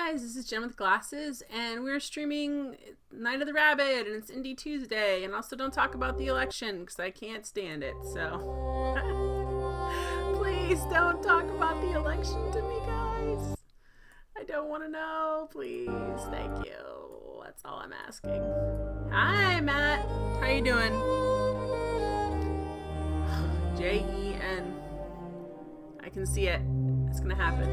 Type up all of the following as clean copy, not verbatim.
guys, this is Jen with Glasses, and we're streaming Night of the Rabbit, and it's Indie Tuesday, and also don't talk about the election, because I can't stand it, so... Please don't talk about the election to me, guys. I don't want to know, please. Thank you. That's all I'm asking. Hi, Matt. How you doing? Jen. I can see it. It's gonna happen.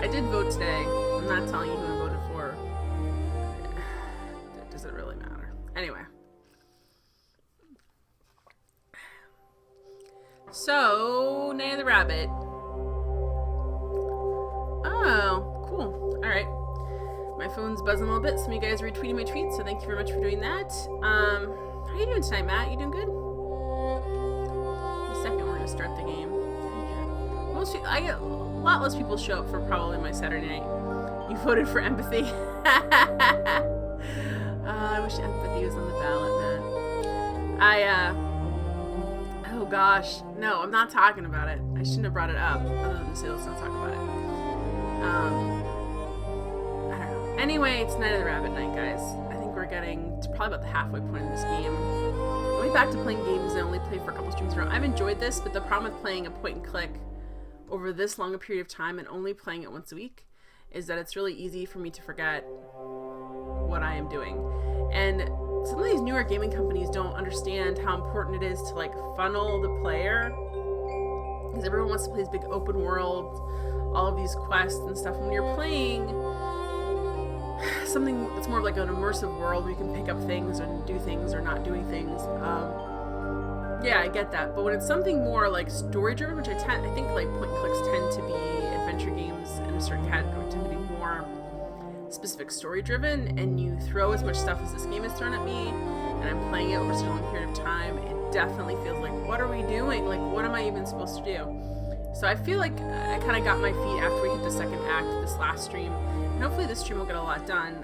I did vote today. I'm not telling you who I voted for. Does it really matter? Anyway. So, Night of the Rabbit. Oh, cool. Alright. My phone's buzzing a little bit. Some of you guys are retweeting my tweets, so thank you very much for doing that. How are you doing tonight, Matt? You doing good? In a second, we're going to start the game. I get a lot less people show up for probably my Saturday night. You voted for empathy. I wish empathy was on the ballot, man. Oh gosh. No, I'm not talking about it. I shouldn't have brought it up, other than to say let's not talk about it. I don't know. Anyway, it's Night of the Rabbit night, guys. I think we're getting to probably about the halfway point in this game. I'll be back to playing games I only play for a couple streams in a row. I've enjoyed this, but the problem with playing a point and click over this long a period of time and only playing it once a week is that it's really easy for me to forget what I am doing. And some of these newer gaming companies don't understand how important it is to like funnel the player, because everyone wants to play this big open world, all of these quests and stuff. When you're playing something that's more of like an immersive world where you can pick up things and do things or not doing things, yeah, I get that. But when it's something more like story-driven, which I think like point clicks tend to be adventure games in a certain category, tend to be more specific story-driven, and you throw as much stuff as this game has thrown at me, and I'm playing it over such a long period of time, it definitely feels like, what are we doing? Like, what am I even supposed to do? So I feel like I kind of got my feet after we hit the second act of this last stream, and hopefully this stream will get a lot done.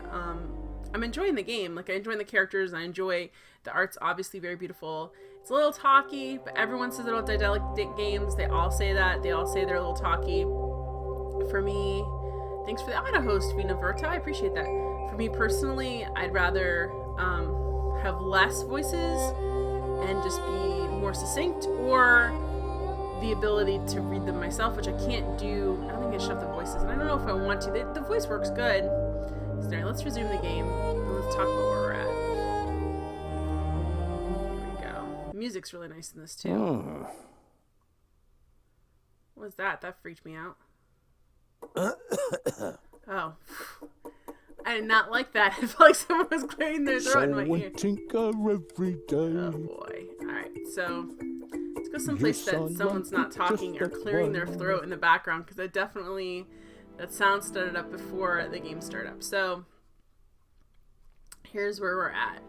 I'm enjoying the game. Like, I enjoy the characters, I enjoy the art's obviously very beautiful. It's a little talky, but everyone says it about didactic games. They all say that. They all say they're a little talky. For me, thanks for the auto host, Vina Verta. I appreciate that. For me personally, I'd rather have less voices and just be more succinct, or the ability to read them myself, which I can't do. I don't think I should have the voices, and I don't know if I want to. The voice works good. So anyway, let's resume the game. Let's talk about where we're at. The music's really nice in this too. What was that? That freaked me out. Oh. I did not like that. It felt like someone was clearing their throat in my ear. Every day. Oh boy. Alright, so let's go someplace that someone's not talking or clearing their throat in the background, because that sound started up before the game started up. So here's where we're at.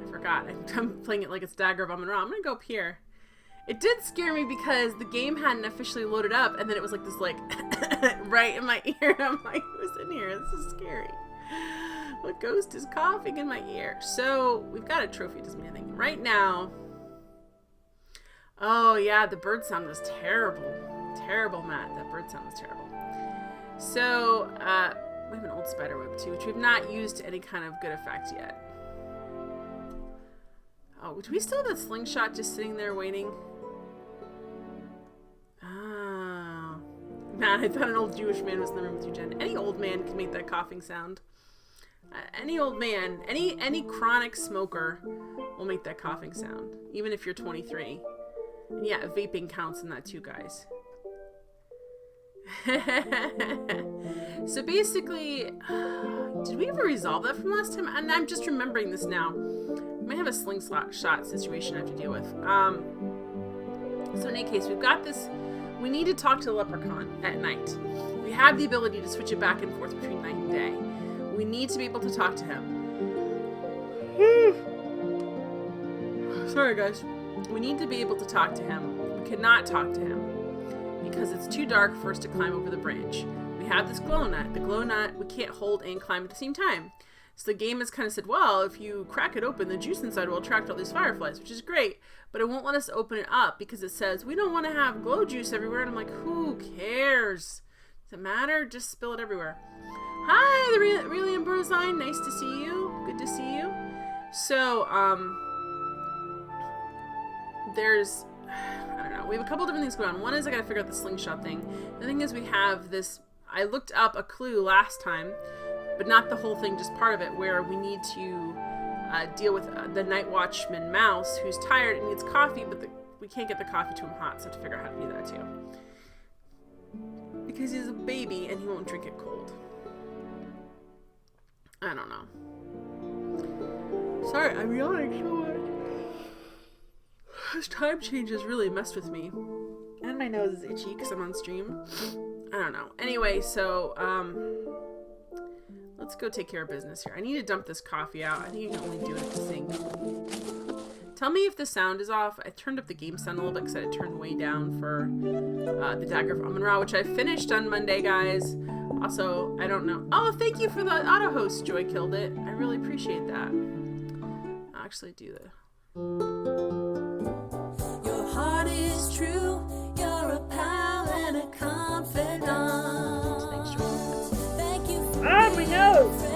I forgot. I'm playing it like it's Dagger of Amon-Ra. I'm gonna go up here. It did scare me because the game hadn't officially loaded up, and then it was like this, like, right in my ear. I'm like, who's in here? This is scary. What ghost is coughing in my ear? So, we've got a trophy dismantling. Right now... Oh, yeah, the bird sound was terrible. Terrible, Matt. That bird sound was terrible. So, we have an old spider web, too, which we've not used to any kind of good effect yet. Oh, do we still have that slingshot just sitting there waiting? Oh. Man, I thought an old Jewish man was in the room with you, Jen. Any old man can make that coughing sound. Any old man, any chronic smoker will make that coughing sound. Even if you're 23. And yeah, vaping counts in that too, guys. So basically, did we ever resolve that from last time? And I'm just remembering this now. We might have a slingshot situation I have to deal with. So in any case, we've got this. We need to talk to the leprechaun at night. We have the ability to switch it back and forth between night and day. We need to be able to talk to him. Sorry, guys. We need to be able to talk to him. We cannot talk to him because it's too dark for us to climb over the branch. We have this glow nut. The glow nut we can't hold and climb at the same time. So the game has kind of said, well, if you crack it open, the juice inside will attract all these fireflies, which is great. But it won't let us open it up because it says, we don't want to have glow juice everywhere. And I'm like, who cares? Does it matter? Just spill it everywhere. Hi, the Really Ambrosine. Nice to see you. Good to see you. So, there's, I don't know, we have a couple different things going on. One is I gotta figure out the slingshot thing. The thing is we have this, I looked up a clue last time, but not the whole thing, just part of it, where we need to deal with the night watchman mouse who's tired and needs coffee, but we can't get the coffee to him hot, so I have to figure out how to do that too. Because he's a baby and he won't drink it cold. I don't know. Sorry, I'm yawning so much. This time change has really messed with me. And my nose is itchy because I'm on stream. I don't know. Anyway, so, let's go take care of business here. I need to dump this coffee out. I think you can only do it at the sink. Tell me if the sound is off. I turned up the game sound a little bit because I had it turned way down for the Dagger of Amun-Ra, which I finished on Monday, guys. Also, I don't know. Oh, thank you for the auto host. Joy killed it. I really appreciate that. I'll actually do the... Your heart is true. You're a pal and a confidant. Thanks, Joy. Thank you for Ah, my nose! friend.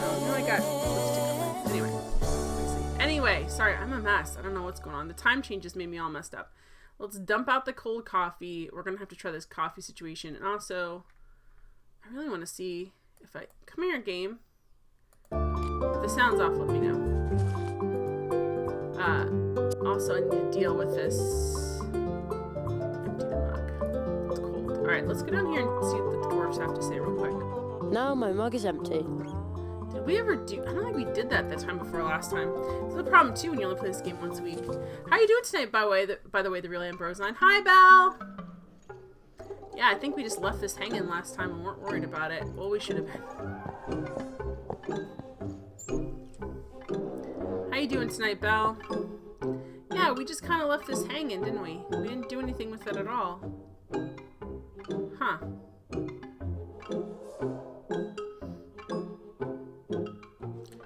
Oh, no, I got lipstick. Anyway. Let's see. Anyway, sorry, I'm a mess. I don't know what's going on. The time changes made me all messed up. Let's dump out the cold coffee. We're going to have to try this coffee situation. And also, I really want to see if I... Come here, game. If the sound's off, let me know. Also, I need to deal with this. Empty the mug. It's cold. Alright, let's go down here and see what the dwarves have to say real quick. Now my mug is empty. Did we ever do... I don't think we did that the time before last time. It's a problem, too, when you only play this game once a week. How are you doing tonight, by the way, the Real Ambrosine? Hi, Belle! Yeah, I think we just left this hanging last time and weren't worried about it. Well, we should have been. How you doing tonight, Belle? Yeah, we just kind of left this hanging, didn't we? We didn't do anything with it at all. Huh.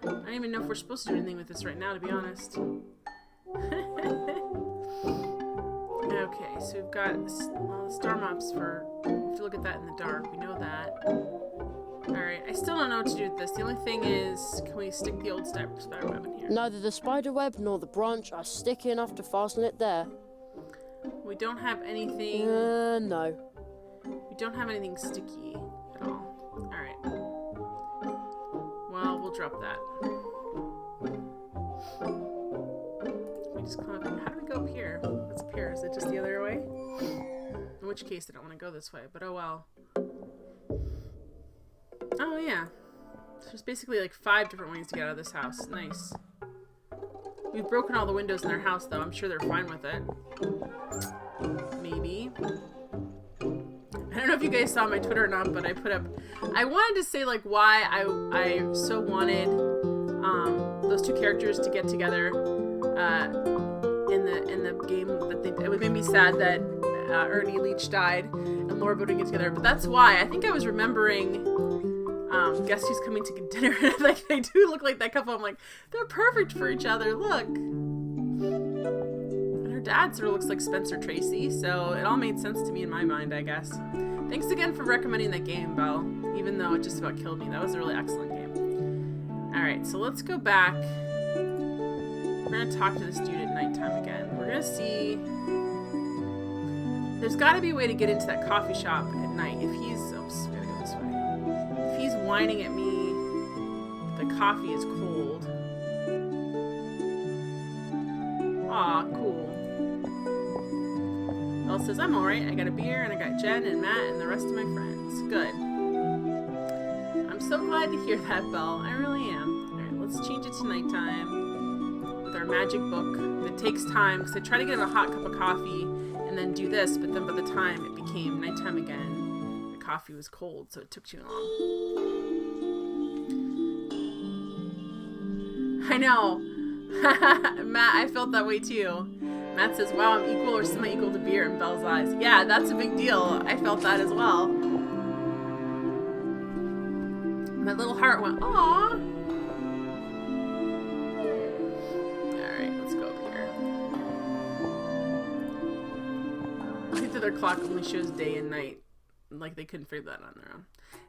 I don't even know if we're supposed to do anything with this right now, to be honest. Okay, so we've got star maps for... We have to look at that in the dark. We know that. Alright, I still don't know what to do with this. The only thing is, can we stick the old spider web in here? Neither the spider web nor the branch are sticky enough to fasten it there. We don't have anything... No. We don't have anything sticky at all. Alright. Well, we'll drop that. We just come up here. How do we go up here? What's up here? Is it just the other way? In which case, I don't want to go this way, but oh well. Oh, yeah. There's basically like 5 different ways to get out of this house. Nice. We've broken all the windows in their house, though. I'm sure they're fine with it. Maybe. I don't know if you guys saw my Twitter or not, but I put up... I wanted to say, like, why I so wanted those two characters to get together in the game. That it made me sad that Ernie Leach died and Laura Bowden get together. But that's why. I think I was remembering... Guess Who's Coming to Dinner. Like, they do look like that couple. I'm like, they're perfect for each other. Look. And her dad sort of looks like Spencer Tracy, so it all made sense to me in my mind, I guess. Thanks again for recommending that game, Belle. Even though it just about killed me. That was a really excellent game. Alright, so let's go back. We're going to talk to this dude at nighttime again. We're going to see... There's got to be a way to get into that coffee shop at night. If he's... Oops, we gotta go this way. If he's whining at me, the coffee is cold. Aw, cool. Belle says, I'm alright. I got a beer, and I got Jen and Matt and the rest of my friends. Good. I'm so glad to hear that, Belle. I really am. Alright, let's change it to nighttime with our magic book. It takes time, because I tried to get him a hot cup of coffee and then do this, but then by the time it became nighttime again, the coffee was cold, so it took too long. I know. Matt, I felt that way too. Matt says, wow, I'm equal or semi-equal to beer in Belle's eyes. Yeah, that's a big deal. I felt that as well. My little heart went, aww. Alright, let's go up here. I think that their clock only shows day and night. Like they couldn't figure that on their own.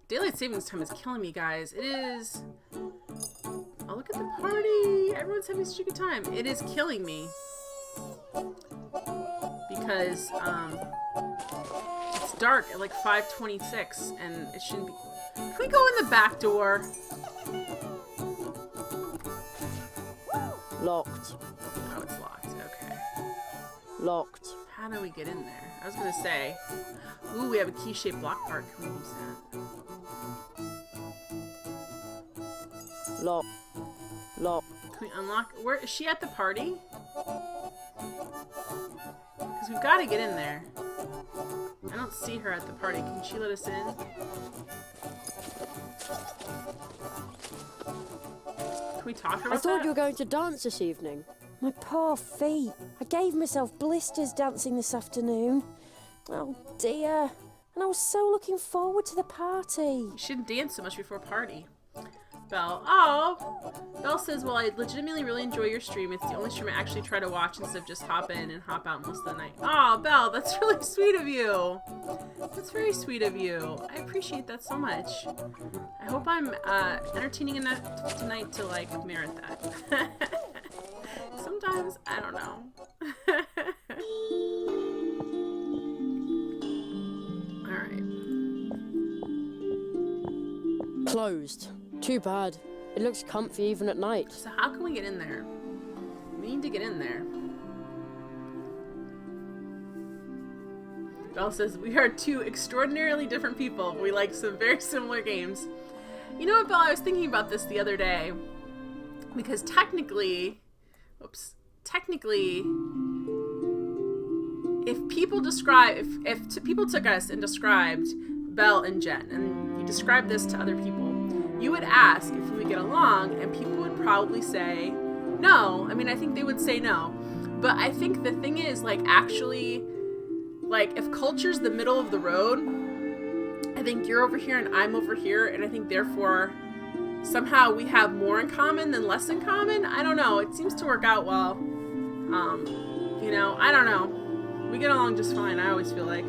Daylight savings time is killing me, guys. It is... Oh, look at the party! Everyone's having such a good time. It is killing me. Because, it's dark at like 5:26 and it shouldn't be... Can we go in the back door? Locked. Oh, it's locked. Okay. Locked. How do we get in there? I was gonna say... Ooh, we have a key-shaped block part. Can we use that? Locked. Locked. Can we unlock... Where is she at the party? Because we've got to get in there. I don't see her at the party. Can she let us in? Can we talk to her I about thought that? you were going to dance this evening. My poor feet. I gave myself blisters dancing this afternoon. Oh dear. And I was so looking forward to the party. You shouldn't dance so much before a party. Belle. Oh! Belle says, well, I legitimately really enjoy your stream. It's the only stream I actually try to watch instead of just hop in and hop out most of the night. Oh, Belle, that's really sweet of you. That's very sweet of you. I appreciate that so much. I hope I'm entertaining enough tonight to, like, merit that. Sometimes, I don't know. Alright. Closed. Too bad. It looks comfy even at night. So how can we get in there? We need to get in there. Belle says, we are two extraordinarily different people. We like some very similar games. You know what, Belle? I was thinking about this the other day. Because technically... Technically... If people describe... If people took us and described Belle and Jen, and you described this to other people, you would ask if we would get along, and people would probably say no. I mean, I think they would say no. But I think the thing is, like, actually, like, if culture's the middle of the road, I think you're over here and I'm over here, and I think, therefore, somehow we have more in common than less in common. I don't know. It seems to work out well. You know, I don't know. We get along just fine, I always feel like.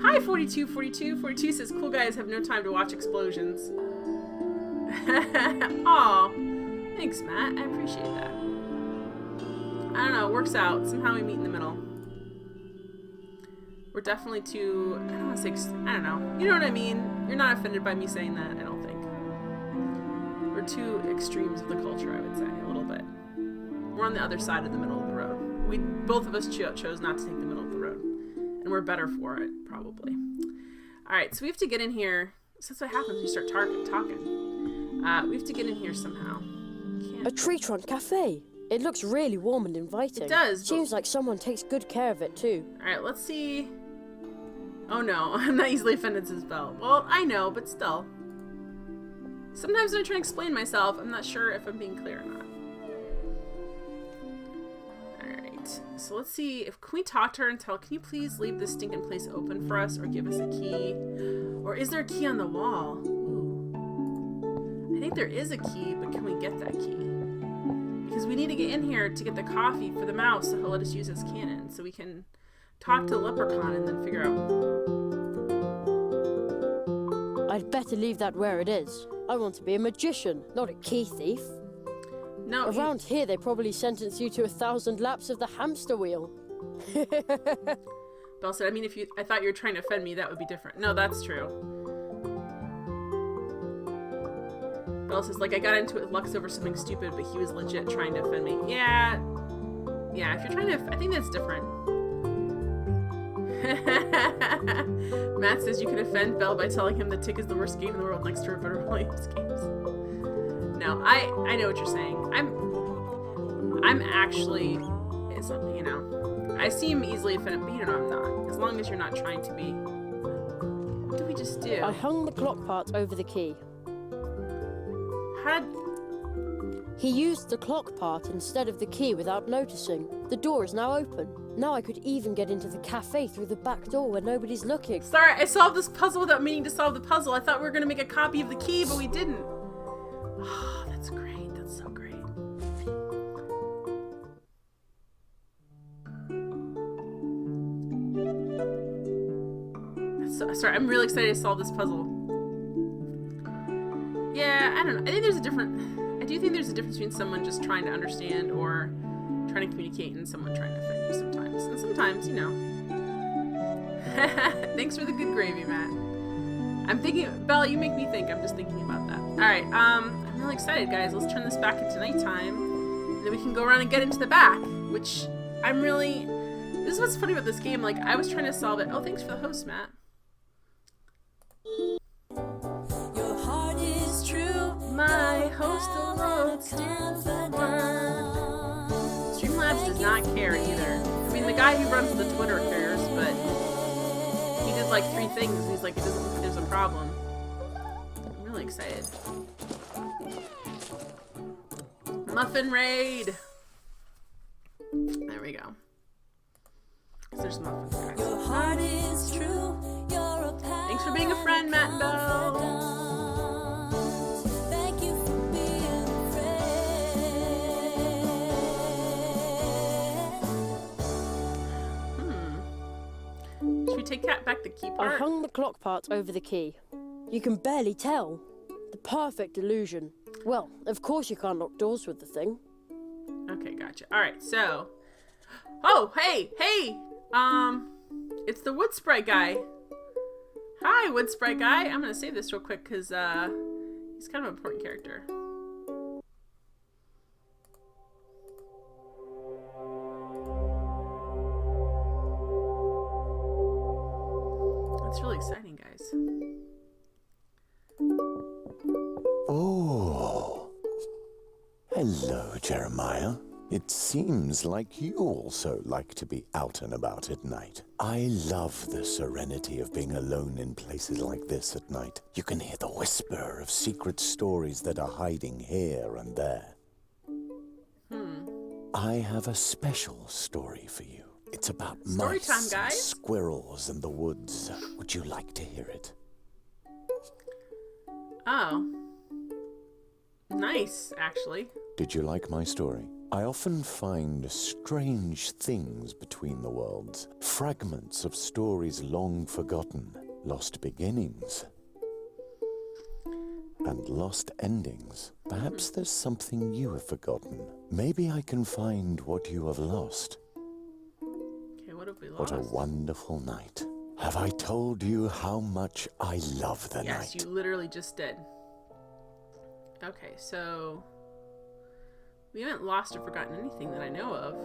Hi, 4242. 42 says, cool guys have no time to watch explosions. Aw. Thanks, Matt. I appreciate that. I don't know. It works out. Somehow we meet in the middle. We're definitely too... I don't want to say... I don't know. You know what I mean? You're not offended by me saying that, I don't think. We're two extremes of the culture, I would say. A little bit. We're on the other side of the middle of the road. Both of us chose not to take the middle of the road. And we're better for it, probably. Alright, so we have to get in here. So that's what happens when you start talking. We have to get in here somehow. A tree trunk cafe. It looks really warm and inviting. It does. Seems like someone takes good care of it too. Alright, let's see. Oh no, I'm not easily offended, says Belle. Well, I know, but still. Sometimes when I try to explain myself, I'm not sure if I'm being clear or not. So let's see if can we talk to her and tell, can you please leave this stinking place open for us or give us a key? Or is there a key on the wall? Ooh. I think there is a key, but can we get that key? Because we need to get in here to get the coffee for the mouse so he'll let us use his cannon so we can talk to the leprechaun and then figure out. I'd better leave that where it is. I want to be a magician, not a key thief. No, around here, they probably sentence you to 1,000 laps of the hamster wheel. Belle said, I mean, I thought you were trying to offend me, that would be different. No, that's true. Belle says, like, I got into it with Lux over something stupid, but he was legit trying to offend me. Yeah, if you're trying to, I think that's different. Matt says you can offend Belle by telling him that Tick is the worst game in the world next to Roberta Williams games. No, I know what you're saying. I'm actually, you know, I seem easily offended, but you know I'm not. As long as you're not trying to be. What did we just do? I hung the clock part over the key. He used the clock part instead of the key without noticing. The door is now open. Now I could even get into the cafe through the back door where nobody's looking. Sorry, I solved this puzzle without meaning to solve the puzzle. I thought we were gonna make a copy of the key, but we didn't. Oh, that's great. That's so great. Sorry, I'm really excited to solve this puzzle. Yeah, I don't know. I think there's a different... I do think there's a difference between someone just trying to understand or trying to communicate and someone trying to offend you sometimes. And sometimes, you know. Thanks for the good gravy, Matt. I'm thinking... Bella, you make me think. I'm just thinking about that. Alright, I'm really excited, guys. Let's turn this back into nighttime. And then we can go around and get into the back, which I'm really... This is what's funny about this game. Like, I was trying to solve it. Oh, thanks for the host, Matt. Your heart is true. My host alone steers the world. Streamlabs does not care either. I mean, the guy who runs the Twitter cares, but he did like 3 things. And he's like, it doesn't look like there's a problem. I'm really excited. Muffin raid. There we go. 'Cause there's muffins, guys. Your heart is true. You're a Thanks for being a friend, Matt and Bell. Thank you for being a friend. Should we take back the key I part? hung the clock part over the key. You can barely tell. The perfect illusion. Well, of course you can't lock doors with the thing. Okay, gotcha. Alright, so... Oh, hey! It's the Wood Sprite guy. Hi, Wood Sprite guy. I'm gonna save this real quick, because, he's kind of an important character. That's really exciting, guys. Oh. Hello, Jeremiah. It seems like you also like to be out and about at night. I love the serenity of being alone in places like this at night. You can hear the whisper of secret stories that are hiding here and there. I have a special story for you. It's about Story mice time, and guys. squirrels in the woods. Would you like to hear it? Oh. Nice, actually. Did you like my story? I often find strange things between the worlds. Fragments of stories long forgotten. Lost beginnings. And lost endings. Perhaps there's something you have forgotten. Maybe I can find what you have lost. Okay, what have we lost? What a wonderful night. Have I told you how much I love the Yes, night? you literally just did. Okay, so... We haven't lost or forgotten anything that I know of.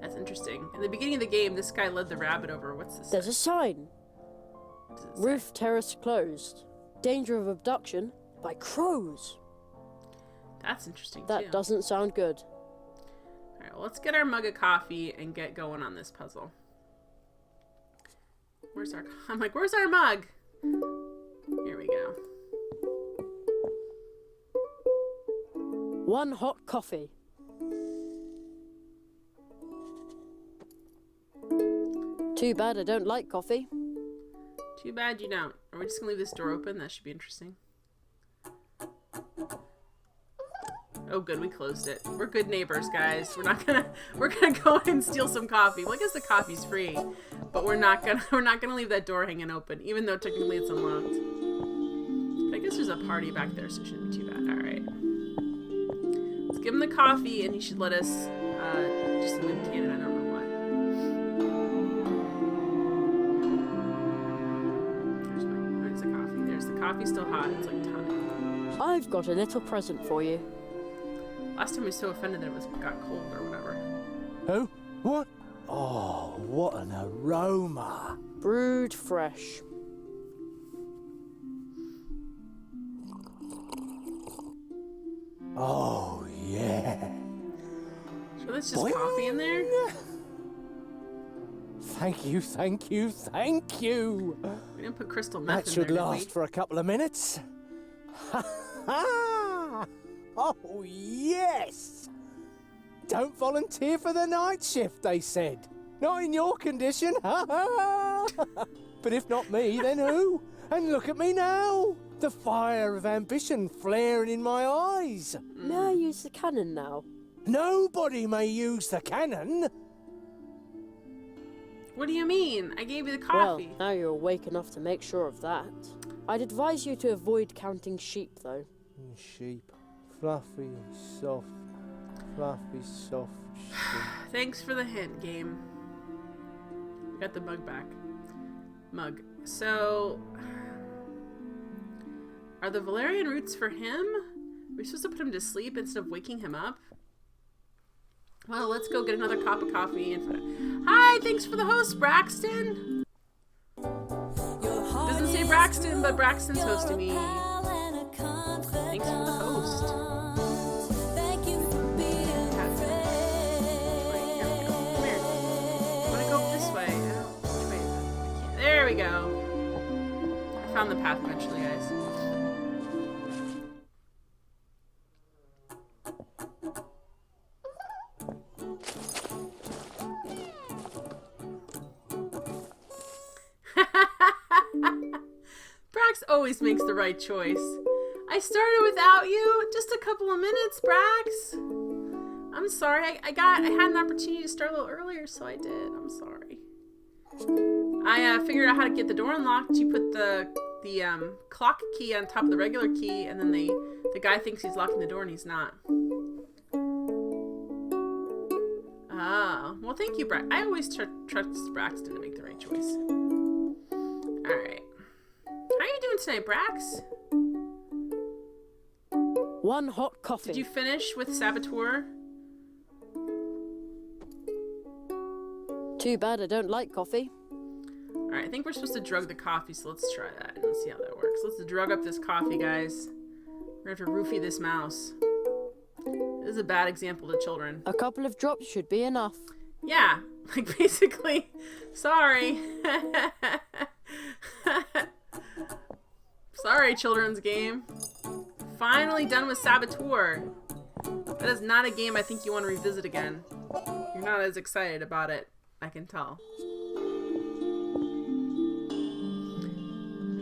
That's interesting. In the beginning of the game, this guy led the rabbit over. What's this? There's a sign. What does it say? Roof terrace closed. Danger of abduction by crows. That's interesting, That too. doesn't sound good. Alright, well, let's get our mug of coffee and get going on this puzzle. Where's our... I'm like, where's our mug? Here we go. 1 hot coffee. Too bad I don't like coffee. Too bad you don't. Are we just gonna leave this door open? That should be interesting. Oh, good, we closed it. We're good neighbors, guys. We're gonna go and steal some coffee. Well, I guess the coffee's free, but we're not gonna leave that door hanging open, even though technically it's unlocked. But I guess there's a party back there, so it shouldn't be too bad. All right. Let's give him the coffee, and he should let us just move Canada. I don't know why. There's the coffee. There's the coffee, still hot. It's like tonic. I've got a little present for you. Last time I was so offended that it got cold or whatever. Oh, what? Oh, what an aroma. Brewed fresh. Oh, yeah. So that's just coffee in there? Thank you, thank you, thank you. We didn't put crystal meth That in should there, did last we? for a couple of minutes. Ha ha! Oh, yes! Don't volunteer for the night shift, they said. Not in your condition. But if not me, then who? And look at me now. The fire of ambition flaring in my eyes. May I use the cannon now? Nobody may use the cannon. What do you mean? I gave you the Well, coffee. now you're awake enough to make sure of that. I'd advise you to avoid counting sheep, though. Sheep. Fluffy, soft sheep. Thanks for the hint, game. Got the mug back. Mug. So, are the valerian roots for him? Are we supposed to put him to sleep instead of waking him up? Well, let's go get another cup of coffee. Hi, thanks for the host, Braxton. Doesn't say Braxton, but Braxton's hosting me. Thanks for the host. Thank you for being a friend. Come here. I want to go this way. I don't. Which way is it? I can't. There we go. I found the path eventually, guys. Brax always makes the right choice. I started without you. Just a couple of minutes, Brax. I'm sorry. I had an opportunity to start a little earlier, so I did. I'm sorry. I figured out how to get the door unlocked. You put the clock key on top of the regular key, and then the guy thinks he's locking the door, and he's not. Ah, well, thank you, Brax. I always trust Braxton to make the right choice. All right. How are you doing tonight, Brax? One hot coffee. Did you finish with Saboteur? Too bad I don't like coffee. Alright, I think we're supposed to drug the coffee, so let's try that and see how that works. Let's drug up this coffee, guys. We're gonna have to roofie this mouse. This is a bad example to children. A couple of drops should be enough. Yeah, like basically, sorry. Sorry, children's game. Finally done with Saboteur. That is not a game I think you want to revisit again. You're not as excited about it, I can tell.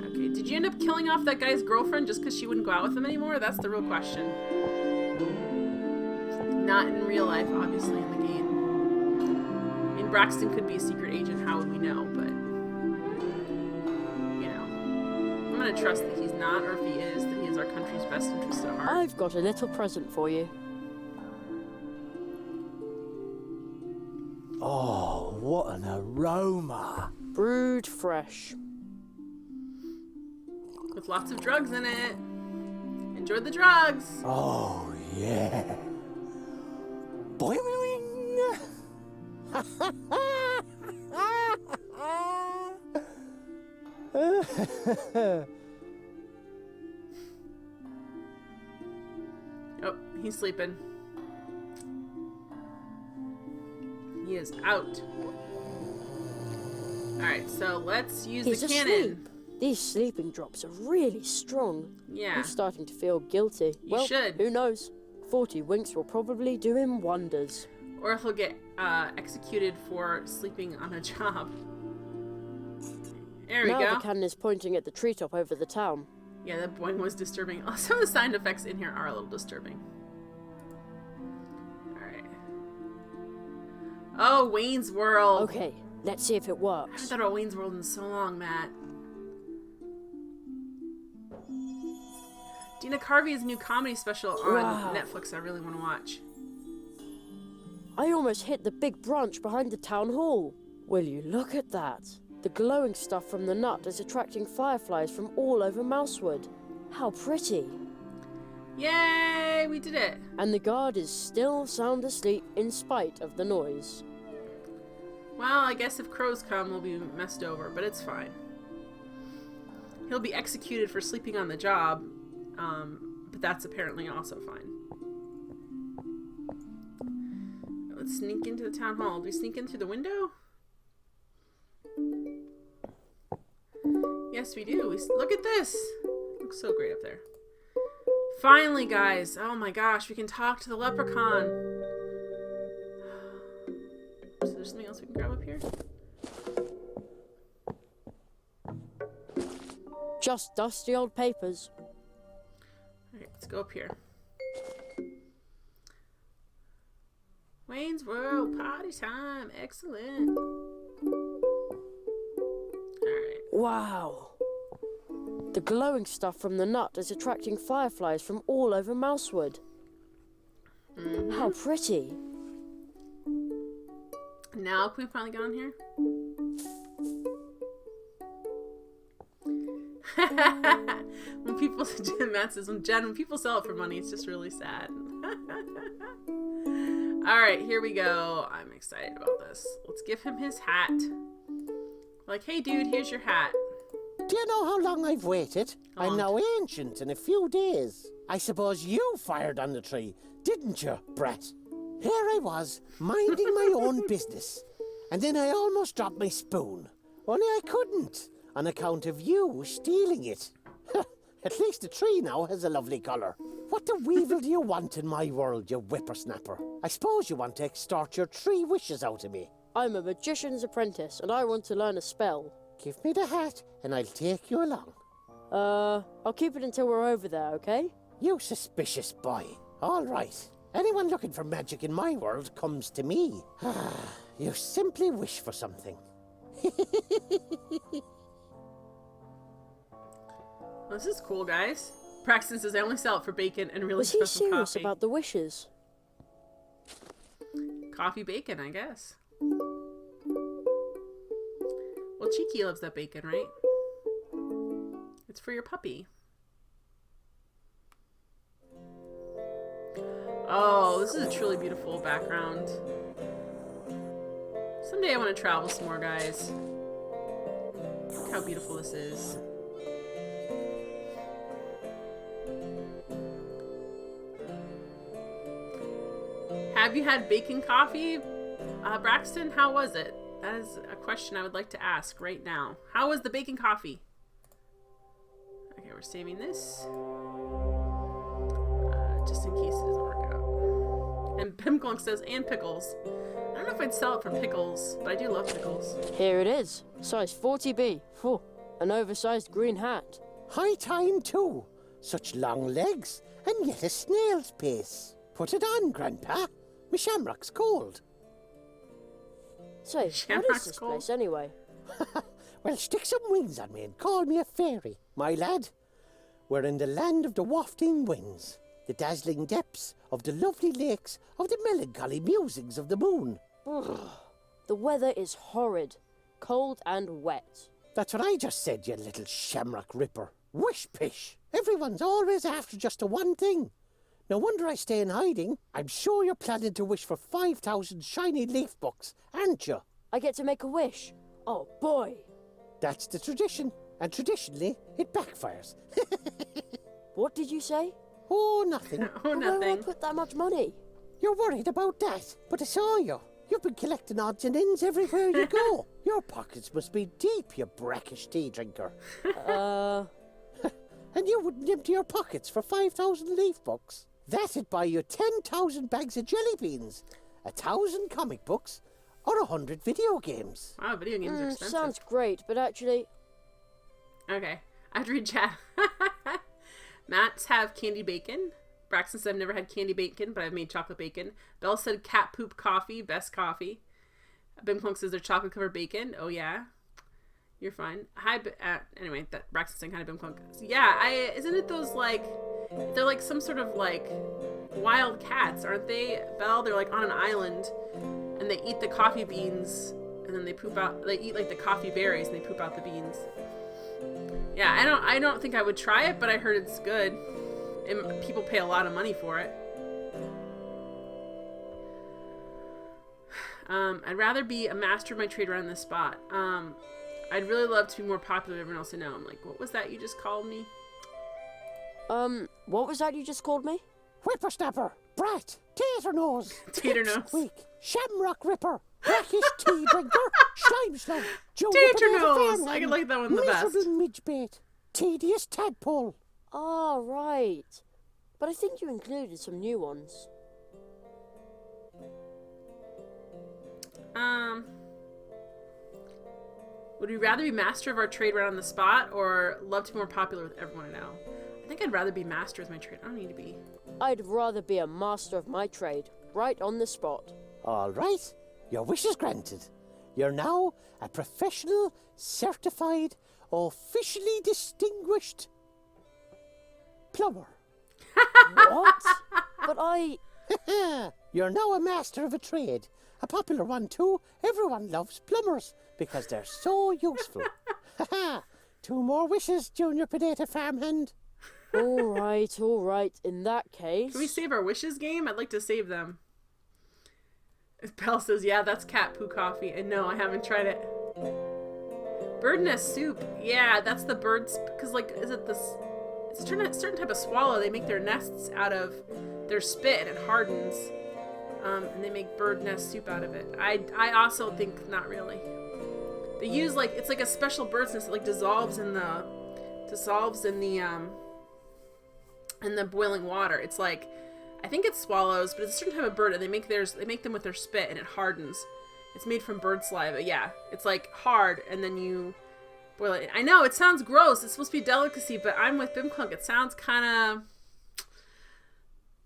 Okay, did you end up killing off that guy's girlfriend just because she wouldn't go out with him anymore? That's the real question. Not in real life, obviously, in the game. I mean, Braxton could be a secret agent, how would we know? But, you know, I'm gonna trust that he's not, or if he is, that he has our country's best interest at heart. I've got a little present for you. Oh, what an aroma. Brewed fresh. With lots of drugs in it. Enjoy the drugs! Oh, yeah. Boing! Oh, he's sleeping. He is out. Alright, so let's use He's the asleep. cannon. These sleeping drops are really strong. Yeah. I'm starting to feel guilty. You should. Who knows? 40 winks will probably do him wonders. Or if he'll get executed for sleeping on a job. There we Now go. the cannon is pointing at the treetop over the town. Yeah, that boing was disturbing. Some of the sound effects in here are a little disturbing. Alright. Oh, Wayne's World. Okay, let's see if it I haven't works. thought about Wayne's World in so long, Matt. Dina Carvey's new comedy special on Wow. Netflix I really want to watch. I almost hit the big branch behind the town hall. Will you look at that? The glowing stuff from the nut is attracting fireflies from all over Mousewood. How pretty. Yay, we did it. And the guard is still sound asleep in spite of the noise. Well, I guess if crows come, we'll be messed over, but it's fine. He'll be executed for sleeping on the job, but that's apparently also fine. Let's sneak into the town hall. Do we sneak in through the window? Yes, we do. Look at this. Looks so great up there. Finally, guys. Oh my gosh, we can talk to the leprechaun. Is there something else we can grab up here? Just dusty old papers. Alright, let's go up here. Wayne's World, party time. Excellent. Alright. Wow. The glowing stuff from the nut is attracting fireflies from all over Mousewood. How pretty. Now can we finally get on here? When people, Matt says, when people sell it for money, it's just really sad. Alright, here we go. I'm excited about this. Let's give him his hat. Like, hey dude, here's your hat. Do you know how long I've waited? How I'm long? now ancient in a few days. I suppose you fired on the tree, didn't you, Brett? Here I was, minding my own business. And then I almost dropped my spoon. Only I couldn't, on account of you stealing it. At least the tree now has a lovely colour. What the weevil do you want in my world, you whippersnapper? I suppose you want to extort your 3 wishes out of me. I'm a magician's apprentice and I want to learn a spell. Give me the hat and I'll take you along. I'll keep it until we're over there, okay? You suspicious boy. All right. Anyone looking for magic in my world comes to me. You simply wish for something. Well, this is cool, guys. Braxton says I only sell it for bacon and really Was he just for serious coffee. about the wishes? Coffee bacon, I guess. Well, Cheeky loves that bacon, right? It's for your puppy. Oh, this is a truly beautiful background. Someday I want to travel some more, guys. Look how beautiful this is. Have you had bacon coffee, Braxton? How was it? That is a question I would like to ask right now. How was the bacon coffee? Okay, we're saving this. Just in case it doesn't work out. And Pimclunk says, and pickles. I don't know if I'd sell it for pickles, but I do love pickles. Here it is. Size 40B. Phew, an oversized green hat. High time, too. Such long legs, and yet a snail's pace. Put it on, Grandpa. My shamrock's cold. Say, what Shamrock's is this cold. place anyway? Well, stick some wings on me and call me a fairy, my lad. We're in the land of the wafting winds, the dazzling depths of the lovely lakes of the melancholy musings of the moon. The weather is horrid. Cold and wet. That's what I just said, you little shamrock ripper. Wish pish. Everyone's always after just the one thing. No wonder I stay in hiding. I'm sure you're planning to wish for 5,000 shiny leaf books, aren't you? I get to make a wish. Oh boy. That's the tradition, and traditionally, it backfires. What did you say? Oh, nothing. Oh, Where will I nothing. put that much money? You're worried about that, but I saw you. You've been collecting odds and ends everywhere you go. Your pockets must be deep, you brackish tea drinker. And you wouldn't empty your pockets for 5,000 leaf books. That'd buy you 10,000 bags of jelly beans, 1,000 comic books, or 100 video games. Wow, video games are expensive. Sounds great, but actually, Okay, I have to read chat. Matt's have candy bacon. Braxton said I've never had candy bacon, but I've made chocolate bacon. Belle said cat poop coffee, best coffee. Bimclunk says they're chocolate covered bacon. Oh yeah, you're fine. Hi, anyway, that Braxton's saying hi to Bimclunk. Yeah, isn't it those like, they're like some sort of like wild cats, aren't they, Belle? They're like on an island, and they eat the coffee beans, and then they poop out. They eat like the coffee berries, and they poop out the beans. Yeah, I don't think I would try it, but I heard it's good. And people pay a lot of money for it. I'd rather be a master of my trade around this spot. I'd really love to be more popular than everyone else I know. I'm like, what was that you just called me? what was that you just called me? Whippersnapper, brat, tater nose, Tater nose. pipsqueak, shamrock ripper, brackish tea drinker, slime slug, Tater nose! I can like that one the best. miserable midgebait, tedious tadpole. Oh, right. but I think you included some new ones. Would we rather be master of our trade right on the spot, or love to be more popular with everyone I know? I think I'd rather be master of my trade. I don't need to be. I'd rather be a master of my trade, right on the spot. All right, your wish is granted. You're now a professional, certified, officially distinguished plumber. What? But I... You're now a master of a trade. A popular one, too. Everyone loves plumbers because they're so useful. 2 more wishes, Junior Potato Farmhand. All right. In that case... Can we save our wishes game? I'd like to save them. Belle says, yeah, that's cat poo coffee. And no, I haven't tried it. Bird nest soup. Yeah, that's the birds. Because, like, is it this... It's a certain type of swallow. They make their nests out of their spit and it hardens. And they make bird nest soup out of it. I also think not really. They use, like, it's like a special bird's nest that, like, dissolves in the boiling water. It's like, I think it's swallows, but it's a certain type of bird, and they make them with their spit, and it hardens. It's made from bird saliva. Yeah, it's like hard, and then you boil it. I know it sounds gross. It's supposed to be a delicacy, but I'm with Bimclunk. It sounds kind of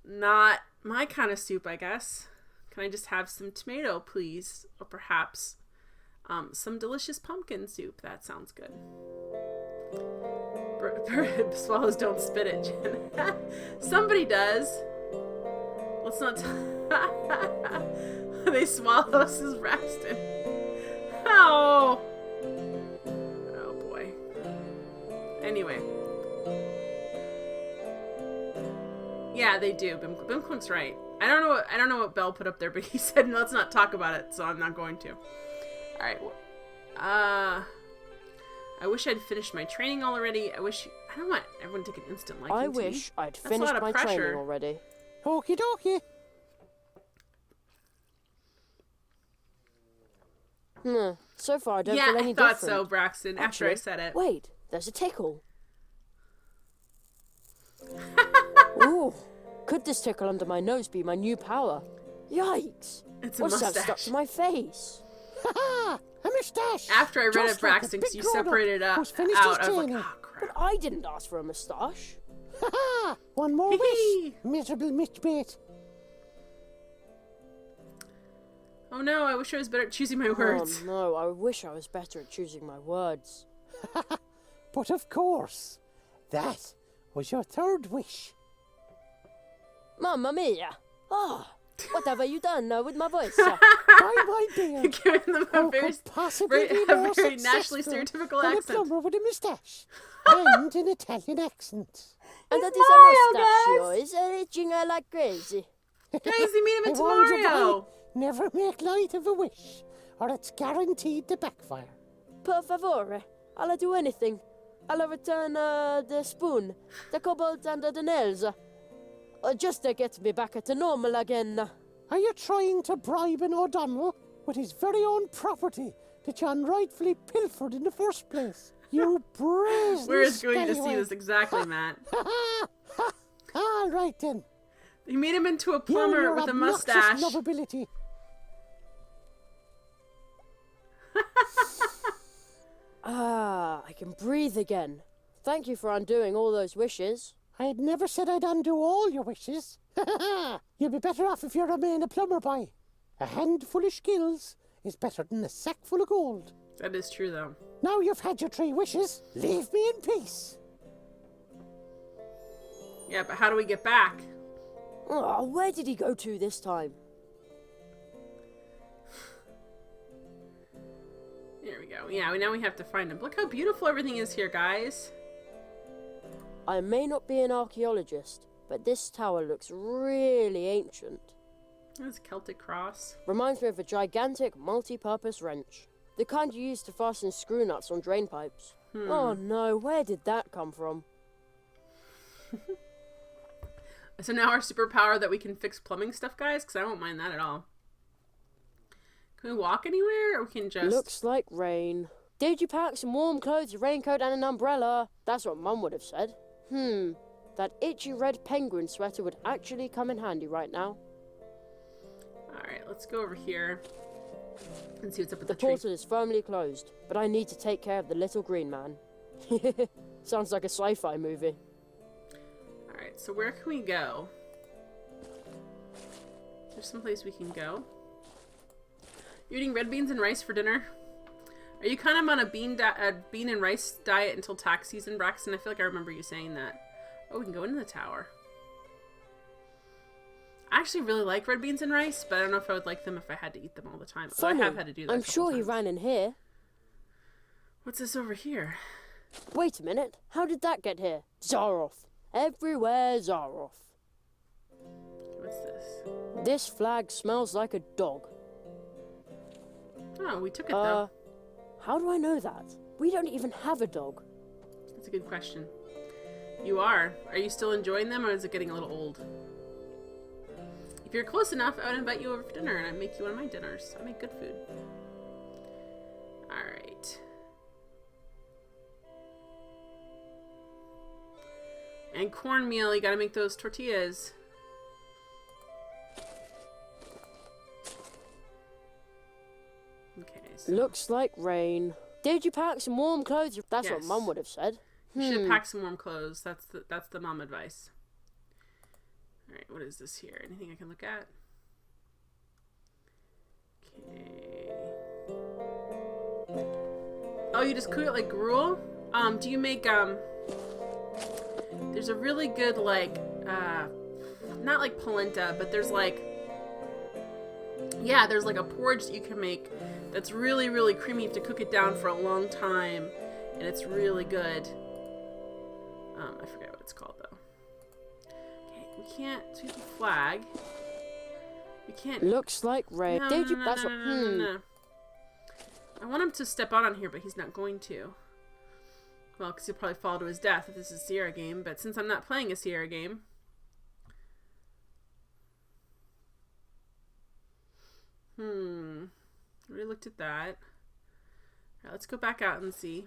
not my kind of soup, I guess. Can I just have some tomato, please, or perhaps some delicious pumpkin soup? That sounds good. Swallows don't spit it, Jen. Somebody does. Let's not. They swallow us as Braxton. Oh. Oh boy. Anyway. Yeah, they do. Bimclunk's right. I don't know what Belle put up there, but he said let's not talk about it, so I'm not going to. All right. I wish I'd finished my training already. I don't want everyone to take an instant liking I to me. wish I'd That's a finished lot of my pressure. training already. Okie dokie. So far I don't Yeah, feel any I thought different. so, Braxton, after I Actually, said it. Wait, there's a tickle. Ooh, could this tickle under my nose be my new power? Yikes! It's a What's that stuck mustache. to my face? Ha-ha! A moustache! After I read Just it, like a Braxton, big because you grown-up separated it who's finished out, his I was like, training. oh, But crap. I didn't ask for a moustache. Ha-ha! One more wish, miserable Mitchbait. Oh no, I wish I was better at choosing my words. Oh no, I wish I was better at choosing my words. But of course, that was your 3rd wish. Mamma mia! Ah, what have you done with my voice? By my beard, Giving them a who very, could possibly be a more very nationally successful stereotypical than a accent. plumber with a moustache and an Italian accent? And that is Mario, a mustachio. Is itching like crazy. Guys, they made him I into warned you, Mario. boy, never make light of a wish, or it's guaranteed to backfire. Per favore, I'll do anything. I'll return the spoon, the cobalt, and the nails. Just to get me back to normal again. Are you trying to bribe an O'Donnell with his very own property that you unrightfully pilfered in the first place? You brazen We're just going to see scallywag. this exactly, Matt. All right then. They made him into a You plumber and your with a obnoxious mustache. lovability. I can breathe again. Thank you for undoing all those wishes. I had never said I'd undo all your wishes. You'll be better off if you remain a plumber, boy. A handful of skills is better than a sack full of gold. That is true, though. Now you've had your 3 wishes, leave me in peace. Yeah, but how do we get back? Oh, where did he go to this time? There we go. Yeah, now we have to find him. Look how beautiful everything is here, guys. I may not be an archaeologist, but this tower looks really ancient. That's a Celtic cross. Reminds me of a gigantic multi-purpose wrench. The kind you use to fasten screw nuts on drain pipes. Oh no, where did that come from? So now our superpower that we can fix plumbing stuff, guys? Because I won't mind that at all. Can we walk anywhere? Or we can just... Looks like rain. Did you pack some warm clothes, a raincoat and an umbrella? That's what Mum would have said. That That itchy red penguin sweater would actually come in handy right now. Alright, let's go over here and see what's up with The the tree. portal is firmly closed, but I need to take care of the little green man. Sounds like a sci-fi movie. Alright, so where can we go? There's some place we can go. You're eating red beans and rice for dinner? Are you kind of on a bean and rice diet until tax season, Braxton? I feel like I remember you saying that. Oh, we can go into the tower. I actually really like red beans and rice, but I don't know if I would like them if I had to eat them all the time. So I Funny, have had to do that. I'm sure he ran in here. What's this over here? Wait a minute, how did that get here? Zaroff. Everywhere Zaroff. What's this? This flag smells like a dog. Oh, we took it though. How do I know that? We don't even have a dog. That's a good question. You are. Are you still enjoying them, or is it getting a little old? If you're close enough, I would invite you over for dinner, and I'd make you one of my dinners. I make good food. Alright. And cornmeal, you gotta make those tortillas. Okay, so Looks like rain. Did you pack some warm clothes? That's what Yes. Mum would have said. you should pack some warm clothes. That's the mom advice. Alright, what is this here? Anything I can look at? Okay. Oh, you just cook it like gruel? Do you make, there's a really good, like, not like polenta, but there's like, yeah, there's like a porridge that you can make that's really, really creamy. You have to cook it down for a long time, and it's really good. I forget what it's called, though. Okay, we can't do the flag. We can't... Looks like rain. Did you? That's what. no. I want him to step out on here, but he's not going to. Well, because he'll probably fall to his death if this is a Sierra game, but since I'm not playing a Sierra game... Already looked at that. Alright, let's go back out and see.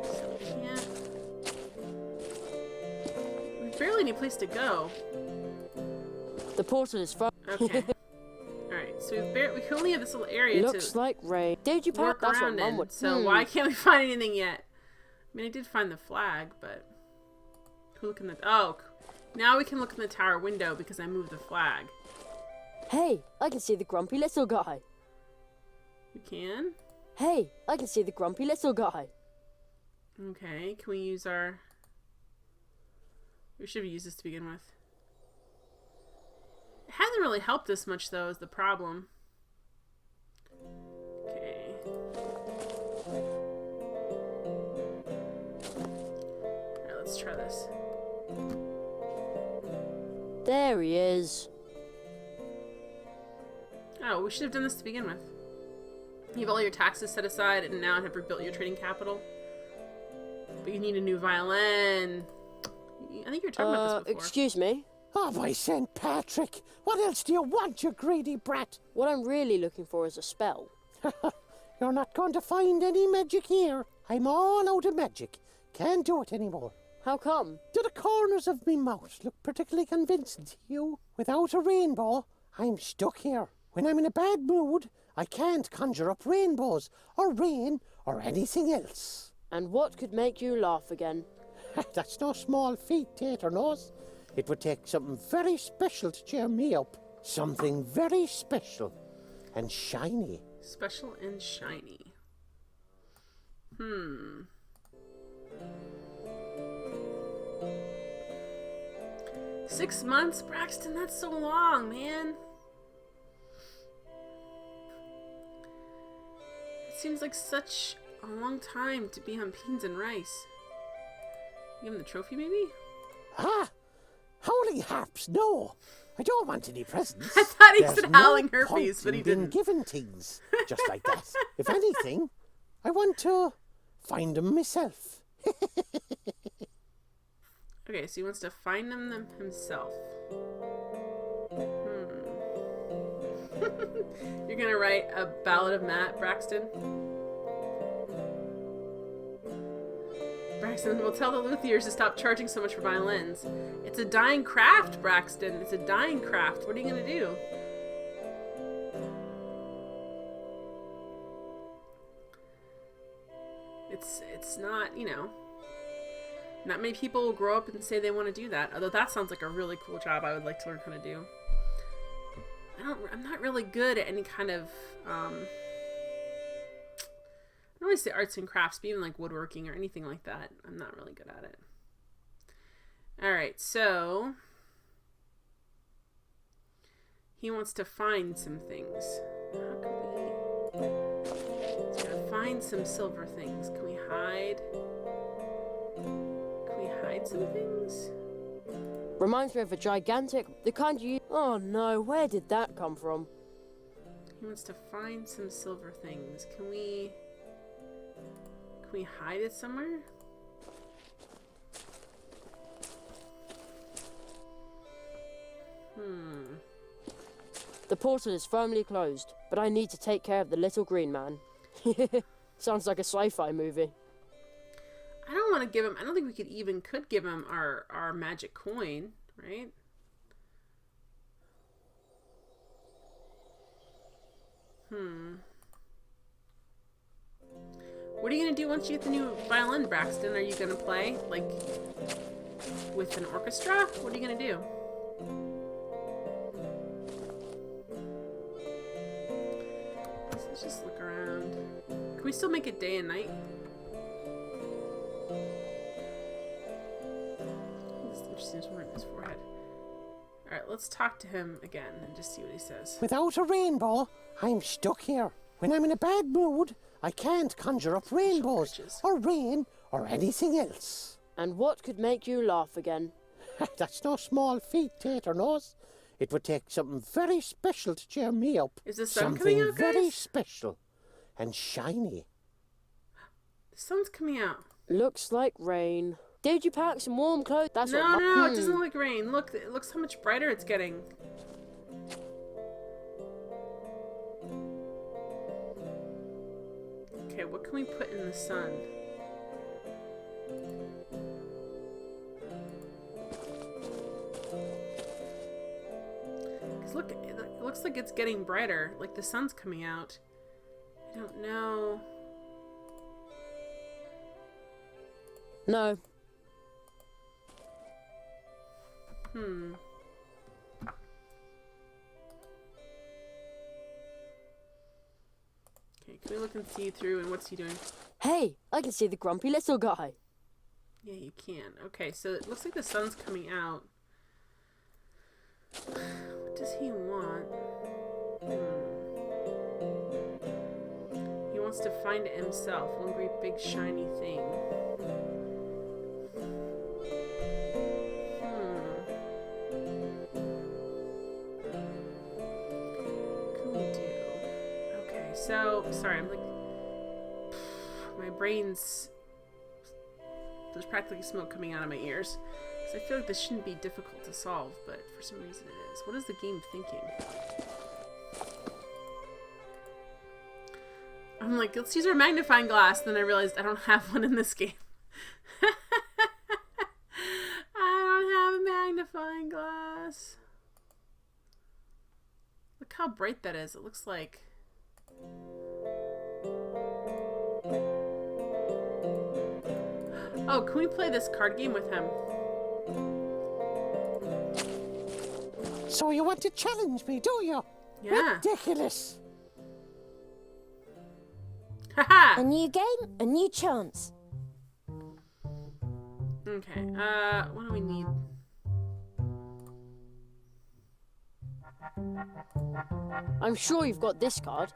So we can't... There's barely any place to go. The portal is far. Okay. Alright, so we can only have this little area Looks to like rain. Did you pack? work That's what around Mum in. would. So why can't we find anything yet? I mean, I did find the flag, but who look in the... Oh, now we can look in the tower window because I moved the flag. Hey, I can see the grumpy little guy. You can? Hey, I can see the grumpy little guy. Okay, can we use our... We should have used this to begin with. It hasn't really helped us much, though, is the problem. Okay. Alright, let's try this. There he is. Oh, we should have done this to begin with. You have all your taxes set aside and now have rebuilt your trading capital. But you need a new violin. I think you were talking about this before. Excuse me. Oh, by St. Patrick! What else do you want, you greedy brat? What I'm really looking for is a spell. You're not going to find any magic here. I'm all out of magic. Can't do it anymore. How come? Do the corners of me mouth look particularly convincing to you? Without a rainbow, I'm stuck here. When I'm in a bad mood, I can't conjure up rainbows, or rain, or anything else. And what could make you laugh again? That's no small feat, Tater Nose. It would take something very special to cheer me up. Something very special and shiny. Special and shiny. 6 months, Braxton? That's so long, man. It seems like such a long time to be on beans and rice. Give him the trophy, maybe? Ah! Holy harps, no! I don't want any presents. I thought he There's said no howling point herpes, but he in being didn't. given things just like that. If anything, I want to find them myself. Okay, so he wants to find them himself. You're gonna write a Ballad of Matt, Braxton? Braxton will tell the luthiers to stop charging so much for violins. It's a dying craft, Braxton. It's a dying craft. What are you gonna do? It's not, you know, not many people will grow up and say they want to do that. Although that sounds like a really cool job I would like to learn how to do. I'm not really good at any kind of, I don't want to say arts and crafts, but even like woodworking or anything like that. I'm not really good at it. Alright, so he wants to find some things. How can we... He's gonna find some silver things. Can we hide? Can we hide some things? Reminds me of a gigantic, the kind you... Oh no, where did that come from? He wants to find some silver things. Can we hide it somewhere? The portal is firmly closed, but I need to take care of the little green man. Sounds like a sci-fi movie. I don't want to give him, I don't think we could give him our magic coin, right? What are you going to do once you get the new violin, Braxton? Are you going to play, like, with an orchestra? What are you going to do? Let's just look around. Can we still make it day and night? This is interesting. There's one in his forehead. Alright, let's talk to him again and just see what he says. Without a rainbow, I'm stuck here. When I'm in a bad mood, I can't conjure up rainbows, or rain, or anything else. And what could make you laugh again? That's no small feat, Tater Nose. It would take something very special to cheer me up. Is the sun something coming out, guys? very special and shiny. The sun's coming out. Looks like rain. Did you pack some warm clothes? That's No, what no, it doesn't look like rain. Look, it looks how much brighter it's getting. Okay, what can we put in the sun? Look, it looks like it's getting brighter, like the sun's coming out. I don't know. No. Okay, can we look and see through, and what's he doing? Hey, I can see the grumpy little guy. Yeah, you can. Okay, so it looks like the sun's coming out. What does he want? He wants to find it himself. One great big shiny thing. What can we do? Okay, so sorry, I'm like my brain's there's practically smoke coming out of my ears. I feel like this shouldn't be difficult to solve, but for some reason it is. What is the game thinking? I'm like, let's use our magnifying glass. Then I realized I don't have one in this game. I don't have a magnifying glass. Look how bright that is. It looks like... Oh, can we play this card game with him? So you want to challenge me, do you? Yeah. Ridiculous. Haha! A new game, a new chance. Okay, what do we need? I'm sure you've got this card.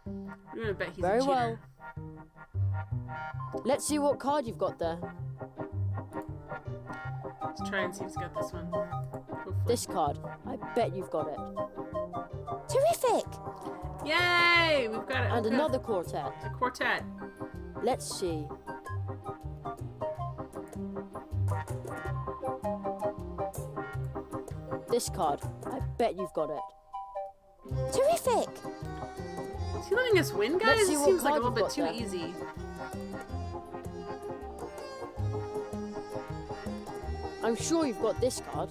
I'm gonna bet he's Very a cheater. well. Let's see what card you've got there. Let's try and see if he's got this one. Hopefully. This card. I bet you've got it. Terrific! Yay! We've got it. And Okay. another quartet. A quartet. Let's see. This card. I bet you've got it. Terrific! Is he letting us win, guys? Let's It see what seems like a card little bit you've too got there. easy. I'm sure you've got this card.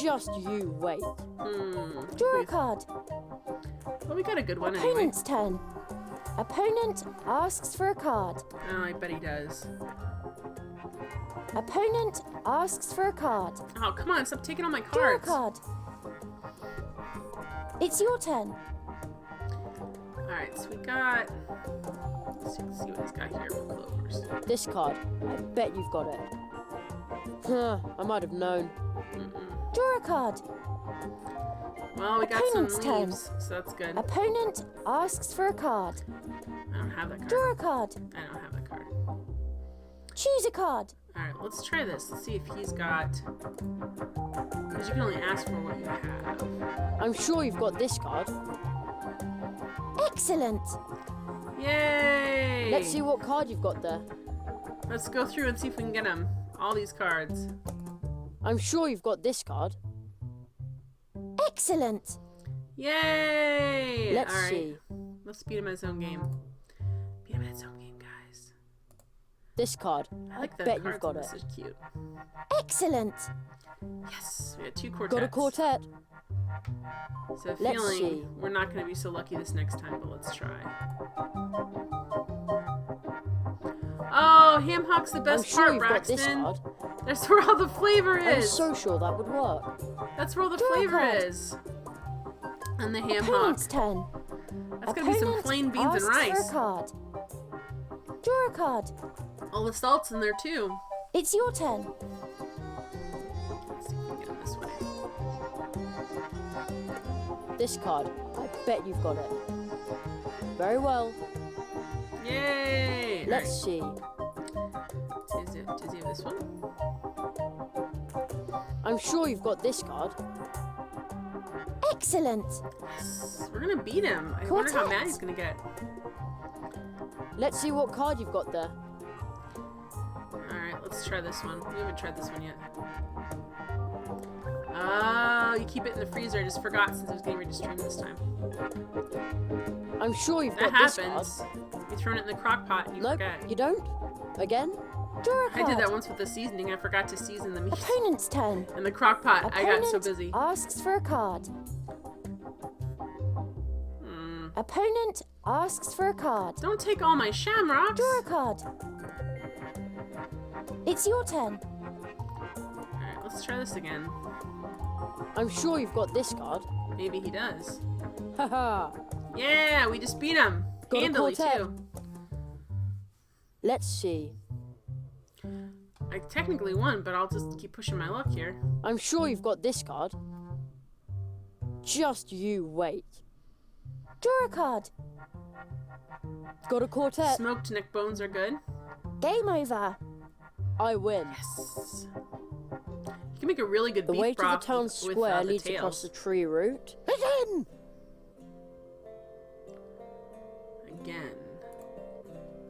Just you wait. Draw a card. Well, we got a good one anyway. Opponent's turn. Opponent asks for a card. Oh, I bet he does. Opponent asks for a card. Oh, come on, stop taking all my Draw a cards. card. It's your turn. Alright, so we got... Let's see what he's got here for clovers. This card. I bet you've got it. Huh, I might have known. Draw a card. Well, we got some Opponent's turn. leaves, so that's good. Opponent asks for a card. I don't have that card. Draw a card. I don't have that card. Choose a card. Alright, let's try this. Let's see if he's got... Because you can only ask for what you have. I'm sure you've got this card. Excellent. Yay! Let's see what card you've got there. Let's go through and see if we can get them. All these cards. I'm sure you've got this card. Excellent. Yay! Let's Alright. see. Let's beat him at his own game. Beat him at his own game, guys. This card. I like the bet cards you've got on it. this. It's cute. Excellent. Yes! We got 2 quartets. Got a quartet. So Let's feeling see. we're not going to be so lucky this next time, but let's try. Oh, ham hock's the I'm best sure part, you've got this Braxton. card. That's where all the flavor I'm is. so sure that would work. That's where all the Draw a flavor card. is. And the ham hock. Opponent's turn. That's gonna be some Opponent plain beans and asks rice. for a card. Draw a card. All the salt's in there too. It's your turn. Let's see if we can get him this way. This card. I bet you've got it. Very well. Yay! Let's see. Does he have this one? I'm sure you've got this card. Excellent. Yes. We're gonna beat him. I wonder how mad he's gonna get. Let's see what card you've got there. Alright, let's try this one. We haven't tried this one yet. Oh, you keep it in the freezer. I just forgot since I was getting ready to stream this time. I'm sure you've That got this card. happens. You're throwing it in the crock pot and you Nope, forget. you don't. Again? Draw a I card. did that once with the seasoning. I forgot to season the meat Opponent's turn. in the crock pot. I got so Opponent busy. asks for a card. Opponent asks for a card. Don't take all my shamrocks. Draw a card. It's your turn. Alright, let's try this again. I'm sure you've got this card. Maybe he does. Haha. Yeah, we just beat him. Got a Handily, quartet. too. Let's see. I technically won, but I'll just keep pushing my luck here. I'm sure you've got this card. Just you wait. Draw a card. Got a quartet. Smoked neck bones are good. Game over. I win. Yes. You can make a really good The beef way to the broth town with, square the leads tails. across the tree root. Again! Again.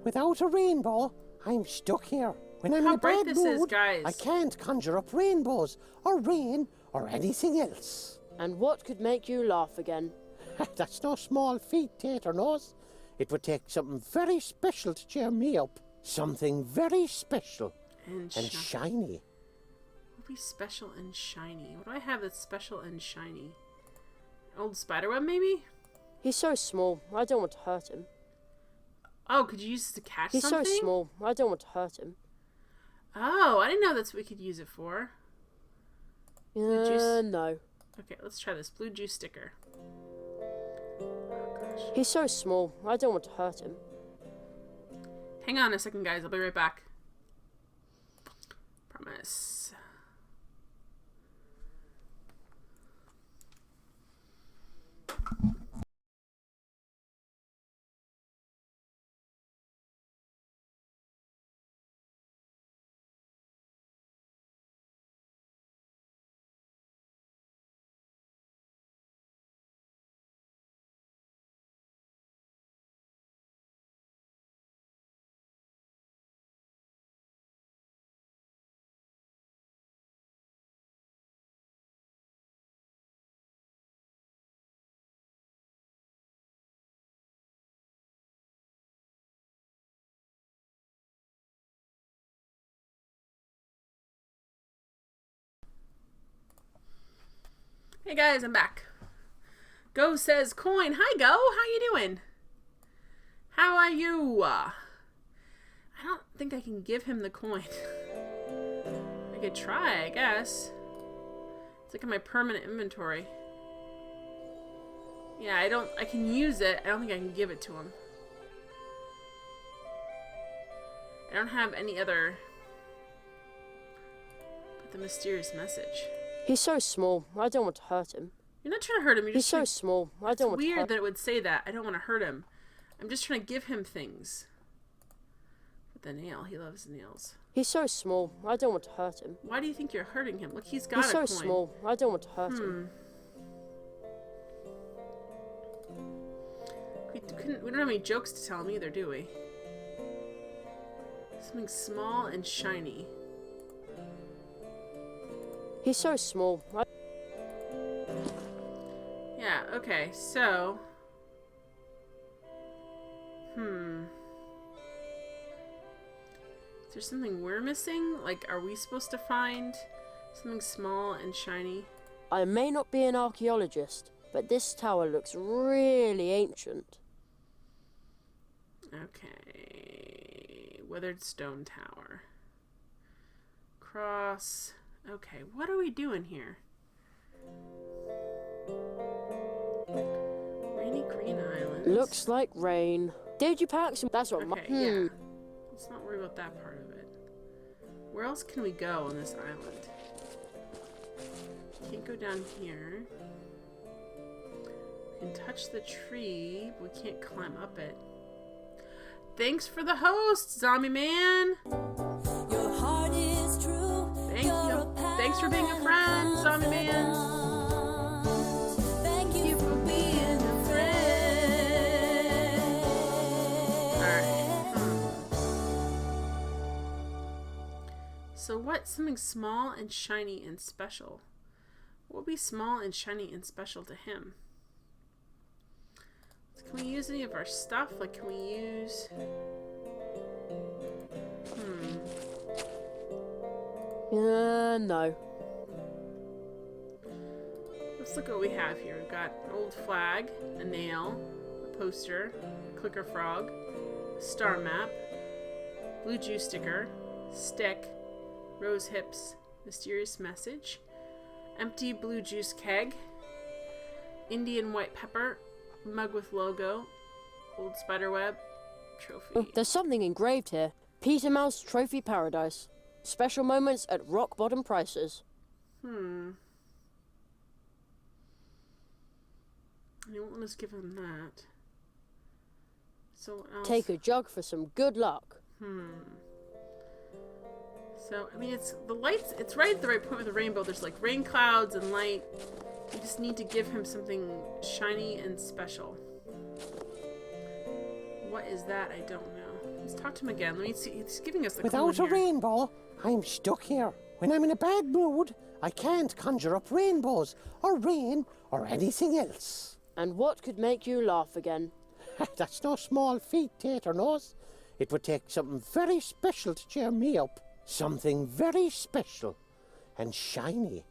Without a rainbow, I'm stuck here. When I'm How in a bright bad this is, mood, guys. I can't conjure up rainbows, or rain, or anything else. And what could make you laugh again? That's no small feat, Tater Nose. It would take something very special to cheer me up. Something very special And and shiny. What would be special and shiny? What do I have that's special and shiny? Old spiderweb, maybe? He's so small. I don't want to hurt him. Oh, could you use this to catch He's something? so small. I don't want to hurt him. Oh, I didn't know that's what we could use it for. juice. No. Okay, let's try this. Blue juice sticker. Oh, gosh. He's so small. I don't want to hurt him. Hang on a second, guys. I'll be right back. Promise. Hey guys, I'm back. Go says coin. Hi Go, how you doing? How are you? I don't think I can give him the coin. I could try, I guess. It's like in my permanent inventory. Yeah, I can use it. I don't think I can give it to him. I don't have any other but the mysterious message. He's so small. I don't want to hurt him. You're not trying to hurt him. You're He's just so trying... small. I It's don't want to weird hurt that it would say that. I don't want to hurt him. I'm just trying to give him things. With the nail. He loves nails. He's so small. I don't want to hurt him. Why do you think you're hurting him? Look, he's got He's a so coin. small. I don't want to hurt him. We don't have any jokes to tell him either, do we? Something small and shiny. He's so small. Yeah, okay, so... Is there something we're missing? Like, are we supposed to find something small and shiny? I may not be an archaeologist, but this tower looks really ancient. Okay. Weathered stone tower. Cross. Okay, what are we doing here? Rainy Green Islands. Looks like rain. Did you pack some? That's what Okay, yeah. Let's not worry about that part of it. Where else can we go on this island? Can't go down here. We can touch the tree, but we can't climb up it. Thanks for the host, Zombie Man. Your heart is true. Thank you. Thanks for being a friend, Zombie Man. Thank you for being a friend. Alright. So what? Something small and shiny and special. What would be small and shiny and special to him? Can we use any of our stuff? Like, can we use... No. Let's look at what we have here. We've got an old flag, a nail, a poster, a clicker frog, a star map, blue juice sticker, stick, rose hips, mysterious message, empty blue juice keg, Indian white pepper, mug with logo, old spiderweb, trophy. There's something engraved here. Peter Mouse Trophy Paradise. Special moments at rock bottom prices. They won't let us give him that. So what else? Take a jug for some good luck. So, I mean, it's the lights, it's right at the right point with the rainbow. There's like rain clouds and light. We just need to give him something shiny and special. What is that? I don't know. Let's talk to him again. Let me see. He's giving us the clue Without a here. rainbow, I'm stuck here. When I'm in a bad mood, I can't conjure up rainbows, or rain, or anything else. And what could make you laugh again? That's no small feat, Tater Nose. It would take something very special to cheer me up. Something very special and shiny.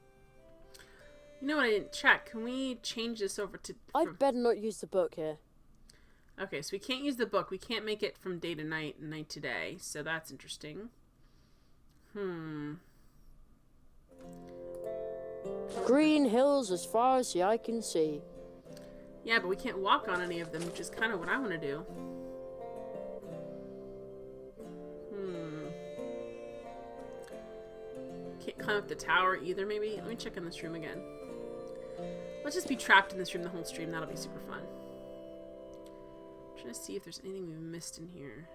You know what? I didn't check. Can we change this over to... I'd better not use the book here. Okay, so we can't use the book. We can't make it from day to night and night to day. So that's interesting. Green hills as far as the eye can see. Yeah, but we can't walk on any of them, which is kind of what I want to do. Can't climb up the tower either, maybe? Let me check in this room again. Let's just be trapped in this room the whole stream. That'll be super fun. I'm trying to see if there's anything we missed in here.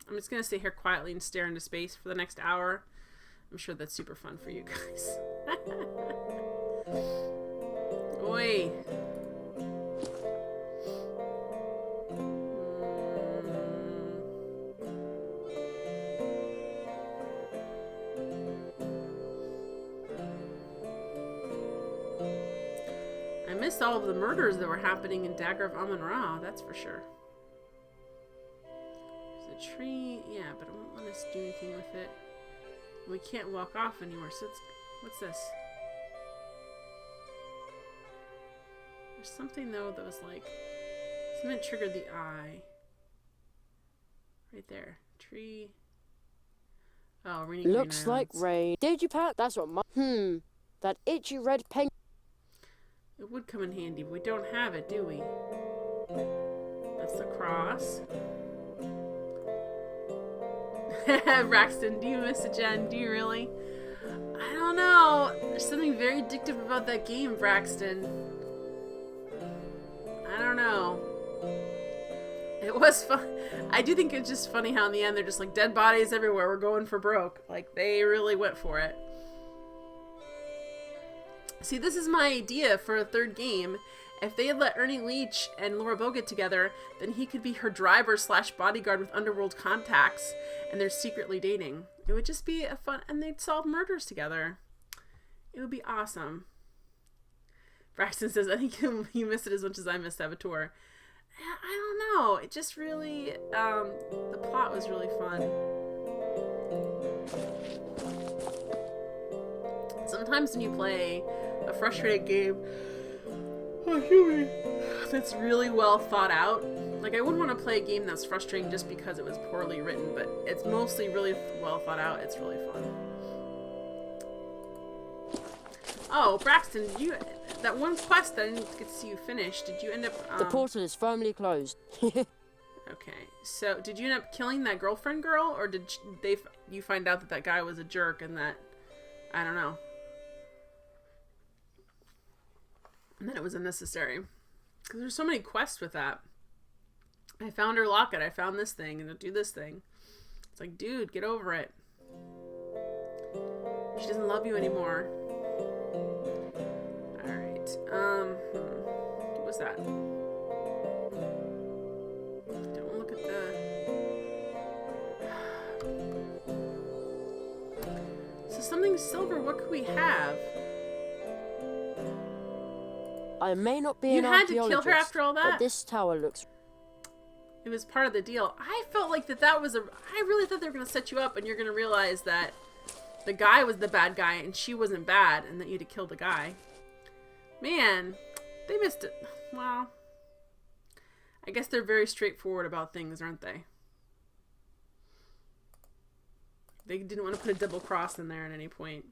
I'm just gonna stay here quietly and stare into space for the next hour. I'm sure that's super fun for you guys. Oi. missed all of the murders that were happening in Dagger of Amun-Ra, that's for sure. There's a tree, yeah, but it won't let us do anything with it. We can't walk off anymore, so it's... What's this? There's something, though, that was like... Something triggered the eye. Right there. Tree. Oh, rainy green Looks like islands. rain. Did you pat? That's what my... That itchy red penguin... It would come in handy, but we don't have it, do we? That's the cross. Braxton, do you miss it, Jen? Do you really? I don't know. There's something very addictive about that game, Braxton. I don't know. It was fun. I do think it's just funny how in the end they're just like, dead bodies everywhere, we're going for broke. Like, they really went for it. See, this is my idea for a third game. If they had let Ernie Leach and Laura Bow get together, then he could be her driver / bodyguard with underworld contacts, and they're secretly dating. It would just be a fun, and they'd solve murders together. It would be awesome. Braxton says, I think you miss it as much as I miss Saboteur. I don't know. It just really, the plot was really fun. Sometimes when you play a frustrating game, that's really well thought out. Like, I wouldn't want to play a game that's frustrating just because it was poorly written, but it's mostly really well thought out. It's really fun. Oh, Braxton, did you... That one quest that I didn't get to see you finish, did you end up... The portal is firmly closed. Okay, so did you end up killing that girlfriend girl, or did you find out that that guy was a jerk and that... I don't know. And then it was unnecessary. Because there's so many quests with that. I found her locket, I found this thing, and do this thing. It's like, dude, get over it. She doesn't love you anymore. Alright, what was that? Don't look at the... So something silver, what could we have? I may not be You an had to kill archaeologist, her after all that? but this tower looks... It was part of the deal. I felt like that was I really thought they were going to set you up and you're going to realize that the guy was the bad guy and she wasn't bad and that you'd have killed the guy. Man, they missed it. Well, I guess they're very straightforward about things, aren't they? They didn't want to put a double cross in there at any point.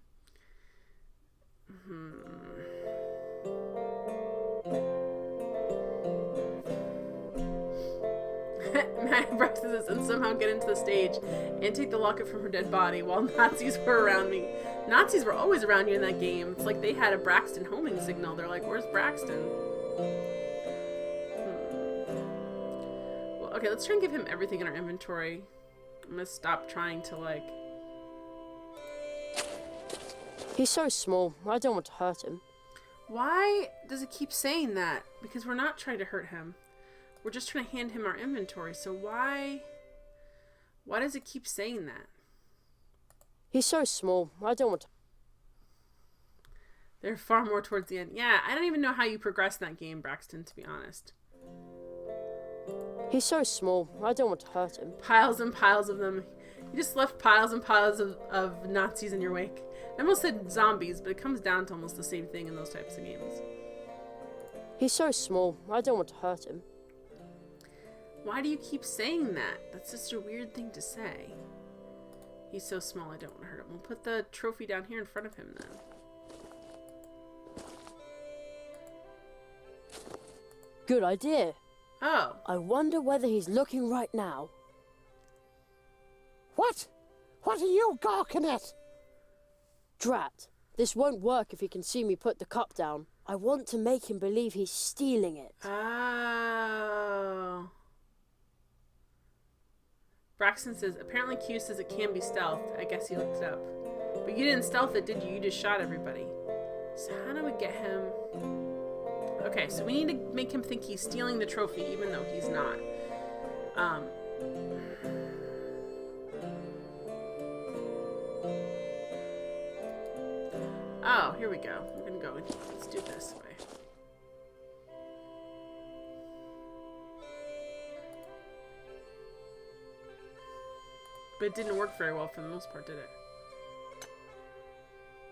Braxton says, and somehow get into the stage and take the locket from her dead body while Nazis were around me. Nazis were always around you in that game. It's like they had a Braxton homing signal. They're like, where's Braxton? Well, okay, let's try and give him everything in our inventory. I'm gonna stop trying to, like... He's so small, I don't want to hurt him. Why does it keep saying that? Because we're not trying to hurt him. We're just trying to hand him our inventory, so why does it keep saying that? He's so small, I don't want to... They're far more towards the end. Yeah, I don't even know how you progress in that game, Braxton, to be honest. He's so small, I don't want to hurt him. Piles and piles of them. You just left piles and piles of Nazis in your wake. I almost said zombies, but it comes down to almost the same thing in those types of games. He's so small, I don't want to hurt him. Why do you keep saying that? That's just a weird thing to say. He's so small, I don't want to hurt him. We'll put the trophy down here in front of him then. Good idea. Oh. I wonder whether he's looking right now. What? What are you gawking at? Drat. This won't work if he can see me put the cup down. I want to make him believe he's stealing it. Oh. Braxton says, apparently Q says it can be stealthed. I guess he looked it up. But you didn't stealth it, did you? You just shot everybody. So how do we get him... Okay, so we need to make him think he's stealing the trophy, even though he's not. Oh, here we go. We're gonna go in here. Let's do it this way. But it didn't work very well for the most part, did it?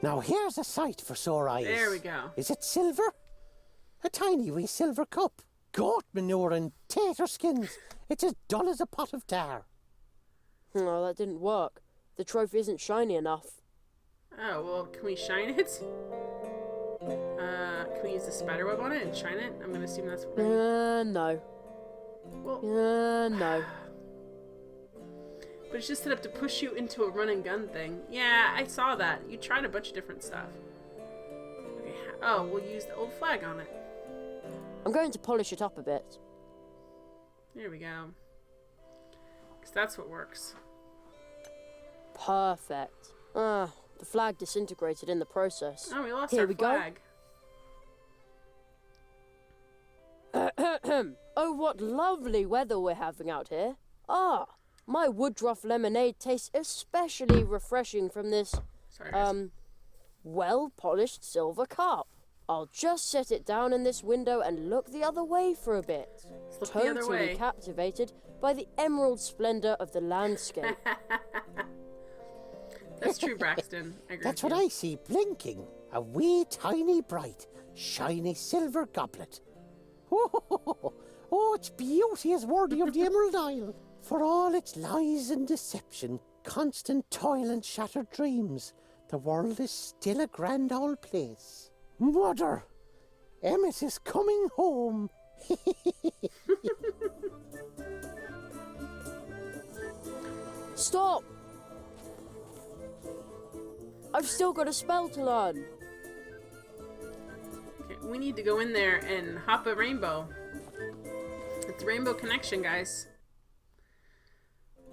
Now here's a sight for sore eyes. There we go. Is it silver? A tiny wee silver cup. Goat manure and tater skins. It's as dull as a pot of tar. Oh, that didn't work. The trophy isn't shiny enough. Oh, well, can we shine it? Can we use the spider web on it and shine it? I'm gonna assume that's what we're No. Well, No. but it's just set up to push you into a run and gun thing. Yeah, I saw that. You tried a bunch of different stuff. Okay, oh, we'll use the old flag on it. I'm going to polish it up a bit. There we go. Because that's what works. Perfect. The flag disintegrated in the process. Oh, we lost Here our we go. flag. Oh, what lovely weather we're having out here. Ah, my Woodruff lemonade tastes especially refreshing from this, Sorry, guys. well-polished silver cup. I'll just set it down in this window and look the other way for a bit. Let's look the other Totally way. captivated by the emerald splendor of the landscape. That's true, Braxton. I agree That's with what you. I see blinking. A wee tiny bright, shiny silver goblet. Oh, its beauty is worthy of the Emerald Isle. For all its lies and deception, constant toil and shattered dreams, the world is still a grand old place. Mother, Emmet is coming home. Stop! I've still got a spell to learn. Okay, we need to go in there and hop a rainbow. It's Rainbow Connection, guys.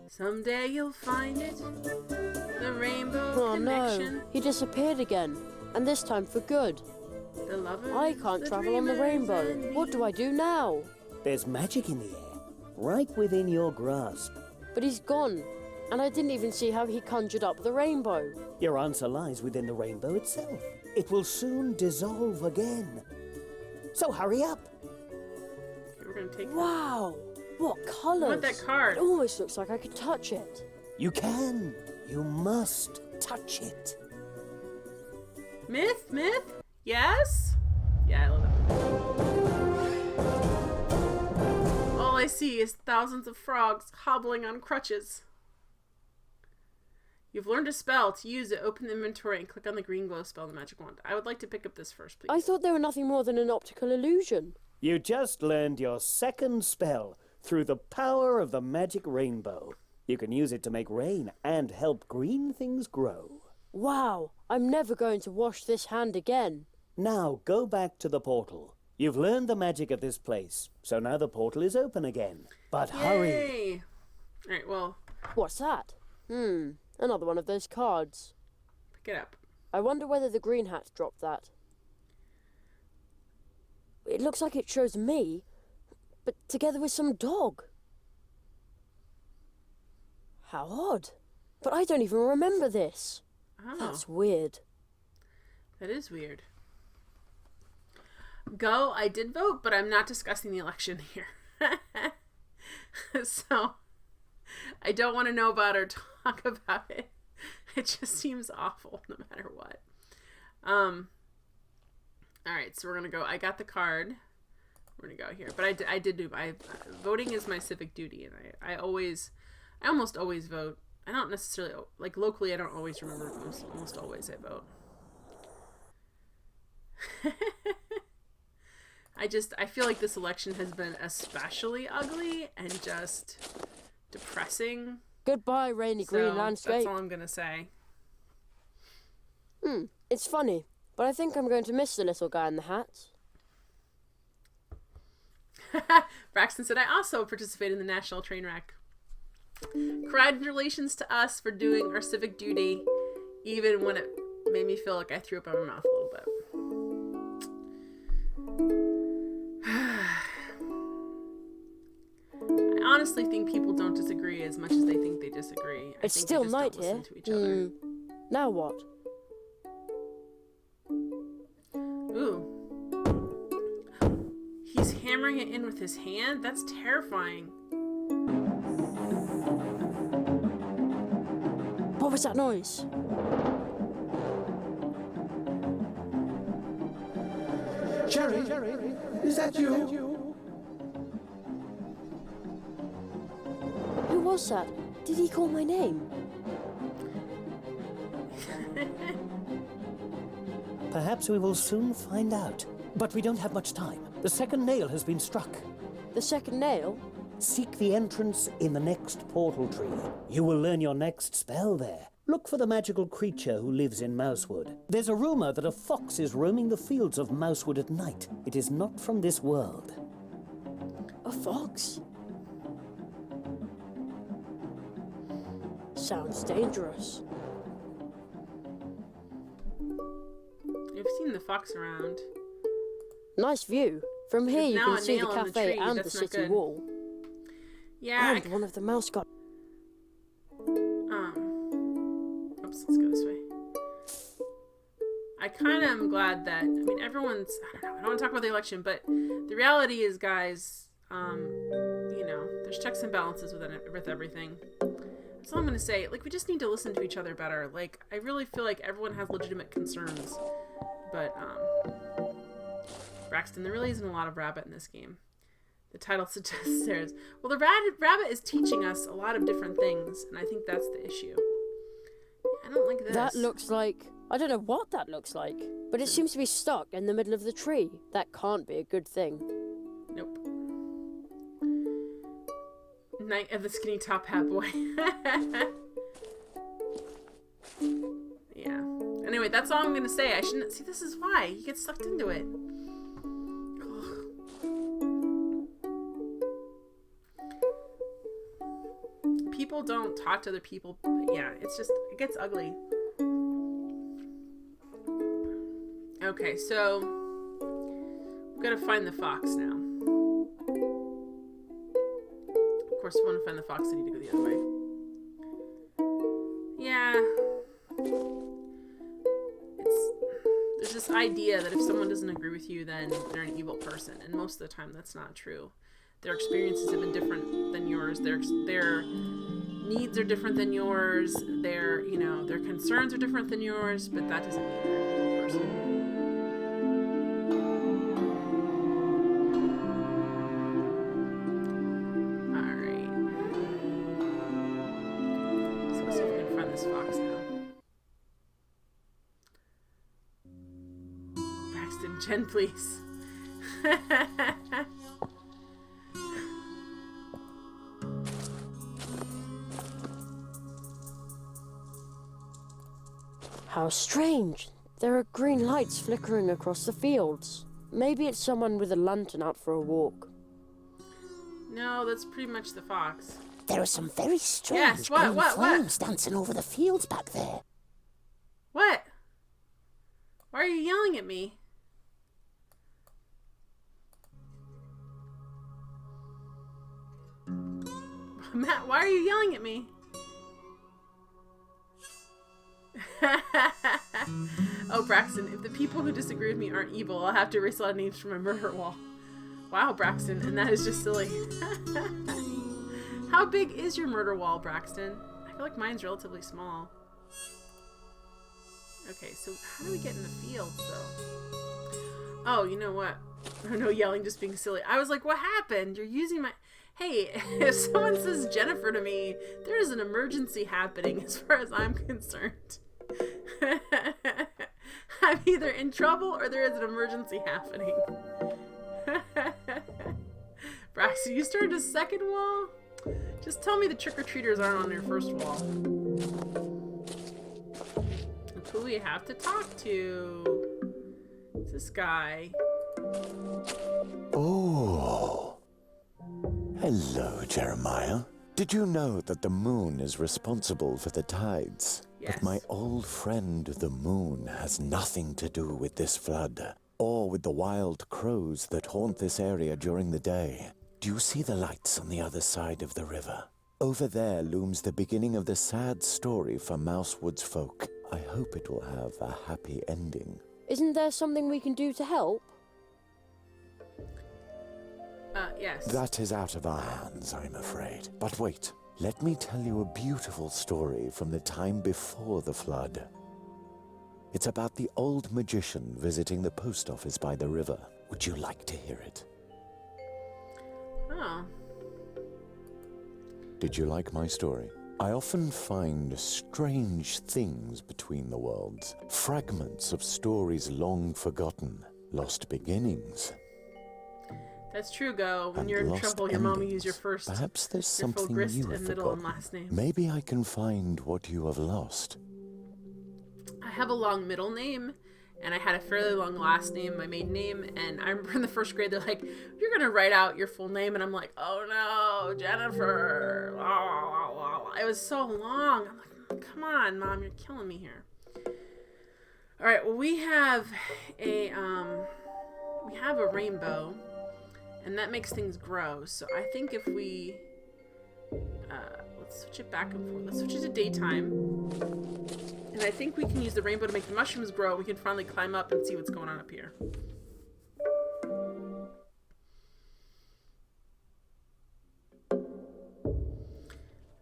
Someday you'll find it. The Rainbow Oh Connection. no, he disappeared again. And this time for good. The lovers, I can't the travel on the dreamers, rainbow. and What do I do now? There's magic in the air, right within your grasp. But he's gone. And I didn't even see how he conjured up the rainbow. Your answer lies within the rainbow itself. It will soon dissolve again. So hurry up. Okay, we're gonna take Wow! What I colours! want that card. It almost looks like I could touch it. You can. You must touch it. Myth? Yes? Yeah, I love it. All I see is thousands of frogs hobbling on crutches. You've learned a spell. To use it, open the inventory and click on the green glow spell, the magic wand. I would like to pick up this first, please. I thought they were nothing more than an optical illusion. You just learned your second spell through the power of the magic rainbow. You can use it to make rain and help green things grow. Wow, I'm never going to wash this hand again. Now go back to the portal. You've learned the magic of this place, so now the portal is open again. But hurry. Yay! Alright, well, What's that? Another one of those cards. pick it up. I wonder whether the green hat dropped that. It looks like it shows me, but together with some dog. How odd. But I don't even remember this. Oh, That's weird. that is weird. Go, I did vote, but I'm not discussing the election here. So, I don't want to know about or talk about it. It just seems awful no matter what. Alright, so we're going to go. I got the card. We're going to go here. But I did do, voting is my civic duty, and I almost always vote. I don't necessarily, like locally, I don't always remember, almost always I vote. I feel like this election has been especially ugly and just depressing. Goodbye, rainy green So, landscape. that's all I'm gonna say. It's funny, but I think I'm going to miss the little guy in the hat. Braxton said, I also participated in the National Train Wreck. Congratulations to us for doing our civic duty, even when it made me feel like I threw up in my mouth a little bit. I honestly think people don't disagree as much as they think they disagree. I It's think still they just night don't here. listen to each other. Now what? Ooh. He's hammering it in with his hand? That's terrifying. What was that noise? Jerry, is that you? Who was that? Did he call my name? Perhaps we will soon find out. But we don't have much time. The second nail has been struck. The second nail? Seek the entrance in the next portal tree. You will learn your next spell there. Look for the magical creature who lives in Mousewood. There's a rumor that a fox is roaming the fields of Mousewood at night. It is not from this world. A fox? Sounds dangerous. I've seen the fox around. Nice view. From here There's you now can a see the nail on the cafe tree. and the That's not city good. wall. Yeah. And one of the mouse guards. Oops, let's go this way. I kind of am glad that, I mean, everyone's, I don't want to talk about the election, but the reality is, guys, you know, there's checks and balances with everything. That's all I'm going to say. Like, we just need to listen to each other better. Like, I really feel like everyone has legitimate concerns. But, Braxton, there really isn't a lot of rabbit in this game. The title suggests there is. Well, the rabbit is teaching us a lot of different things, and I think that's the issue. I don't like this. That looks like... I don't know what that looks like, but it seems to be stuck in the middle of the tree. That can't be a good thing. Nope. Night of the Skinny Top Hat Boy. Yeah. Anyway, that's all I'm gonna say. I shouldn't... See, this is why. You get sucked into it. People don't talk to other people. Yeah, it's just, it gets ugly. Okay, so we've got to find the fox now. Of course, if we want to find the fox, I need to go the other way. Yeah. There's this idea that if someone doesn't agree with you, then they're an evil person. And most of the time, that's not true. Their experiences have been different than yours. Their needs are different than yours. Their concerns are different than yours. But that doesn't mean they're an evil person. All right. So let's see if we can find this fox now. Braxton, Jen, please. How strange. There are green lights flickering across the fields. Maybe it's someone with a lantern out for a walk. No, that's pretty much the fox. There are some very strange Yes, what, green what? flames dancing over the fields back there. What? Why are you yelling at me? Matt, why are you yelling at me? Oh, Braxton, if the people who disagree with me aren't evil, I'll have to erase a lot of names from my murder wall. Wow, Braxton, and that is just silly. How big is your murder wall, Braxton? I feel like mine's relatively small. Okay, so how do we get in the field, though? Oh, you know what? Oh, no yelling, just being silly. I was like, what happened? You're using my... Hey, if someone says Jennifer to me, there is an emergency happening as far as I'm concerned. I'm either in trouble or there is an emergency happening. Braxton, you started a second wall? Just tell me the trick-or-treaters aren't on your first wall. And who we have to talk to? It's this guy. Oh. Hello, Jeremiah. Did you know that the moon is responsible for the tides? Yes. But my old friend, the moon, has nothing to do with this flood, or with the wild crows that haunt this area during the day. Do you see the lights on the other side of the river? Over there looms the beginning of the sad story for Mousewood's folk. I hope it will have a happy ending. Isn't there something we can do to help? Yes. That is out of our hands, I'm afraid. But wait, Let me tell you a beautiful story from the time before the flood. It's about the old magician visiting the post office by the river. Would you like to hear it? Oh. Did you like my story? I often find strange things between the worlds, fragments of stories long forgotten, lost beginnings. That's true, Go. When and you're in lost trouble, your mom will use endings. your first, Perhaps there's your full something grist you and have middle and forgotten. last name. Maybe I can find what you have lost. I have a long middle name, and I had a fairly long last name, my maiden name, and I remember in the first grade, they're like, you're going to write out your full name, and I'm like, oh no, Jennifer. It was so long. I'm like, come on, Mom, you're killing me here. All right, well, we have a rainbow, and that makes things grow. So I think if we, let's switch it back and forth. Let's switch it to daytime. And I think we can use the rainbow to make the mushrooms grow. We can finally climb up and see what's going on up here.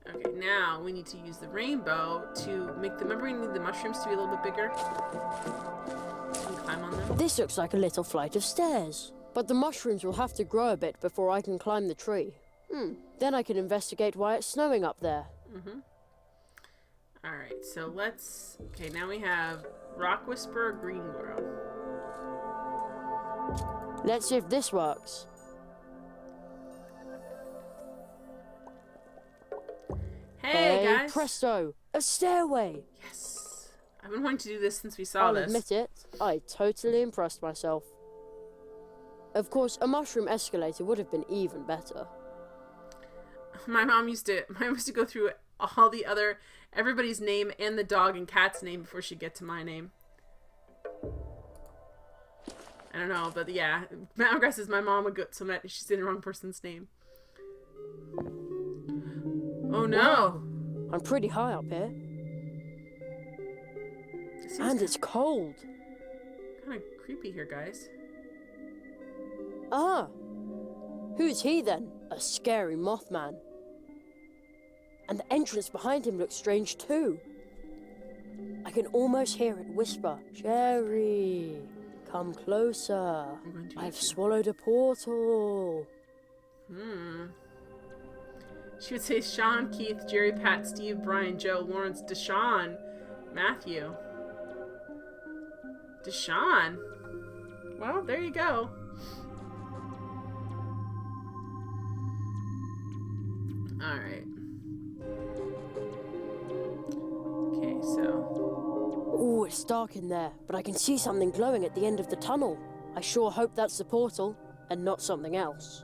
Okay, now we need to use the rainbow to make the, remember we need the mushrooms to be a little bit bigger? So we can climb on them. This looks like a little flight of stairs. But the mushrooms will have to grow a bit before I can climb the tree. Then I can investigate why it's snowing up there. Alright, so let's... Okay, now we have Rock Whisperer, Green Grow. Let's see if this works. Hey, guys! Presto! A stairway! Yes! I've been wanting to do this since we saw I'll this. admit it, I totally impressed myself. Of course, a mushroom escalator would have been even better. My mom used to go through all the other, everybody's name and the dog and cat's name before she'd get to my name. I don't know, but yeah, Mount Grass is my mom would go, so she's saying the wrong person's name. Oh no! I'm pretty high up here. And it's cold. Kind of creepy here, guys. Ah! Who's he then? A scary Mothman. And the entrance behind him looks strange too. I can almost hear it whisper, Jerry, come closer. I've swallowed a portal. She would say Sean, Keith, Jerry, Pat, Steve, Brian, Joe, Lawrence, Deshaun, Matthew. Deshaun? Well, there you go. Alright. Okay, so... Ooh, it's dark in there, but I can see something glowing at the end of the tunnel. I sure hope that's the portal, and not something else.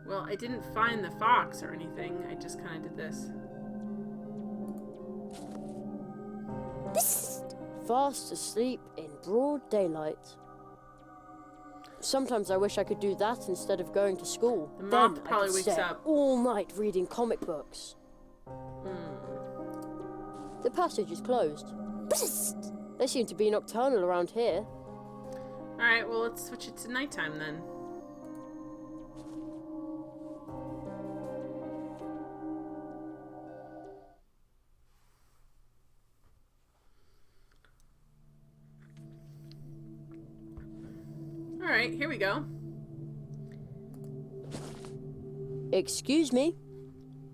Well, I didn't find the fox or anything. I just kind of did this. Fast asleep in broad daylight. Sometimes I wish I could do that instead of going to school. The moth Then probably I could wakes stay up. all night reading comic books. The passage is closed. They seem to be nocturnal around here. Alright, well, let's switch it to nighttime then. Alright, here we go. Excuse me?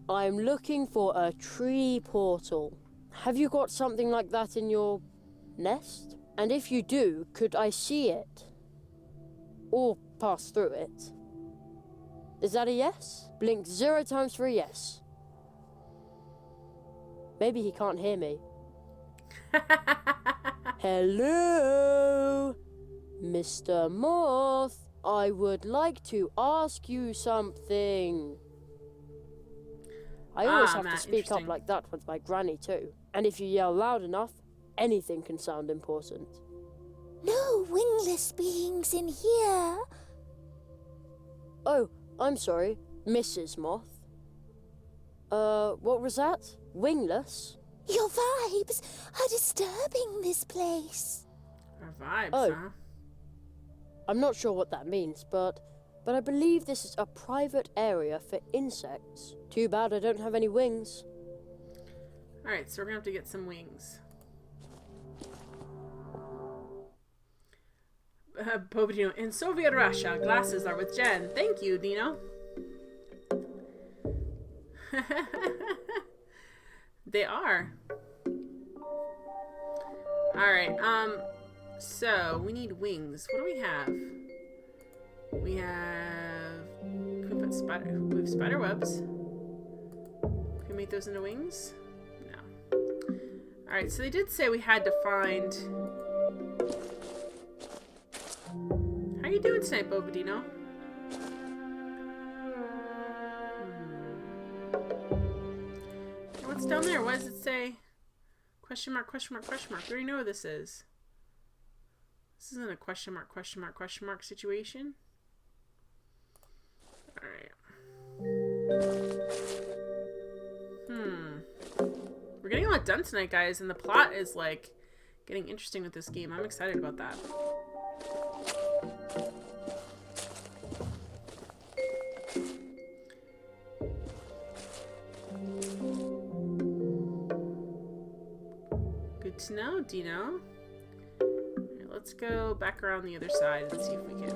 I'm looking for a tree portal. Have you got something like that in your nest? And if you do, could I see it? Or pass through it? Is that a yes? Blink 0 times for a yes. Maybe he can't hear me. Hello? Mr. Moth, I would like to ask you something. I always have Matt, to speak up interesting. like that with my granny too. And if you yell loud enough, anything can sound important. No wingless beings in here. Oh, I'm sorry, Mrs. Moth. What was that? Wingless? Your vibes are disturbing this place. Our vibes, Oh. huh? I'm not sure what that means, but but I believe this is a private area for insects. Too bad I don't have any wings. Alright, so we're gonna have to get some wings. Bobadino, in Soviet Russia, glasses are with Jen. Thank you, Dino. They are. Alright, so we need wings. What do we have? We have... Can we put spider... We have spider webs. Can we make those into wings? No. Alright, so they did say we had to find... How you doing tonight, Bobadino? What's down there? What does it say? Question mark, question mark, question mark. We already know what this is. This isn't a question mark, question mark, question mark situation. Alright. We're getting a lot done tonight, guys, and the plot is, like, getting interesting with this game. I'm excited about that. Good to know, Dino. Alright, let's go back around the other side and see if we can.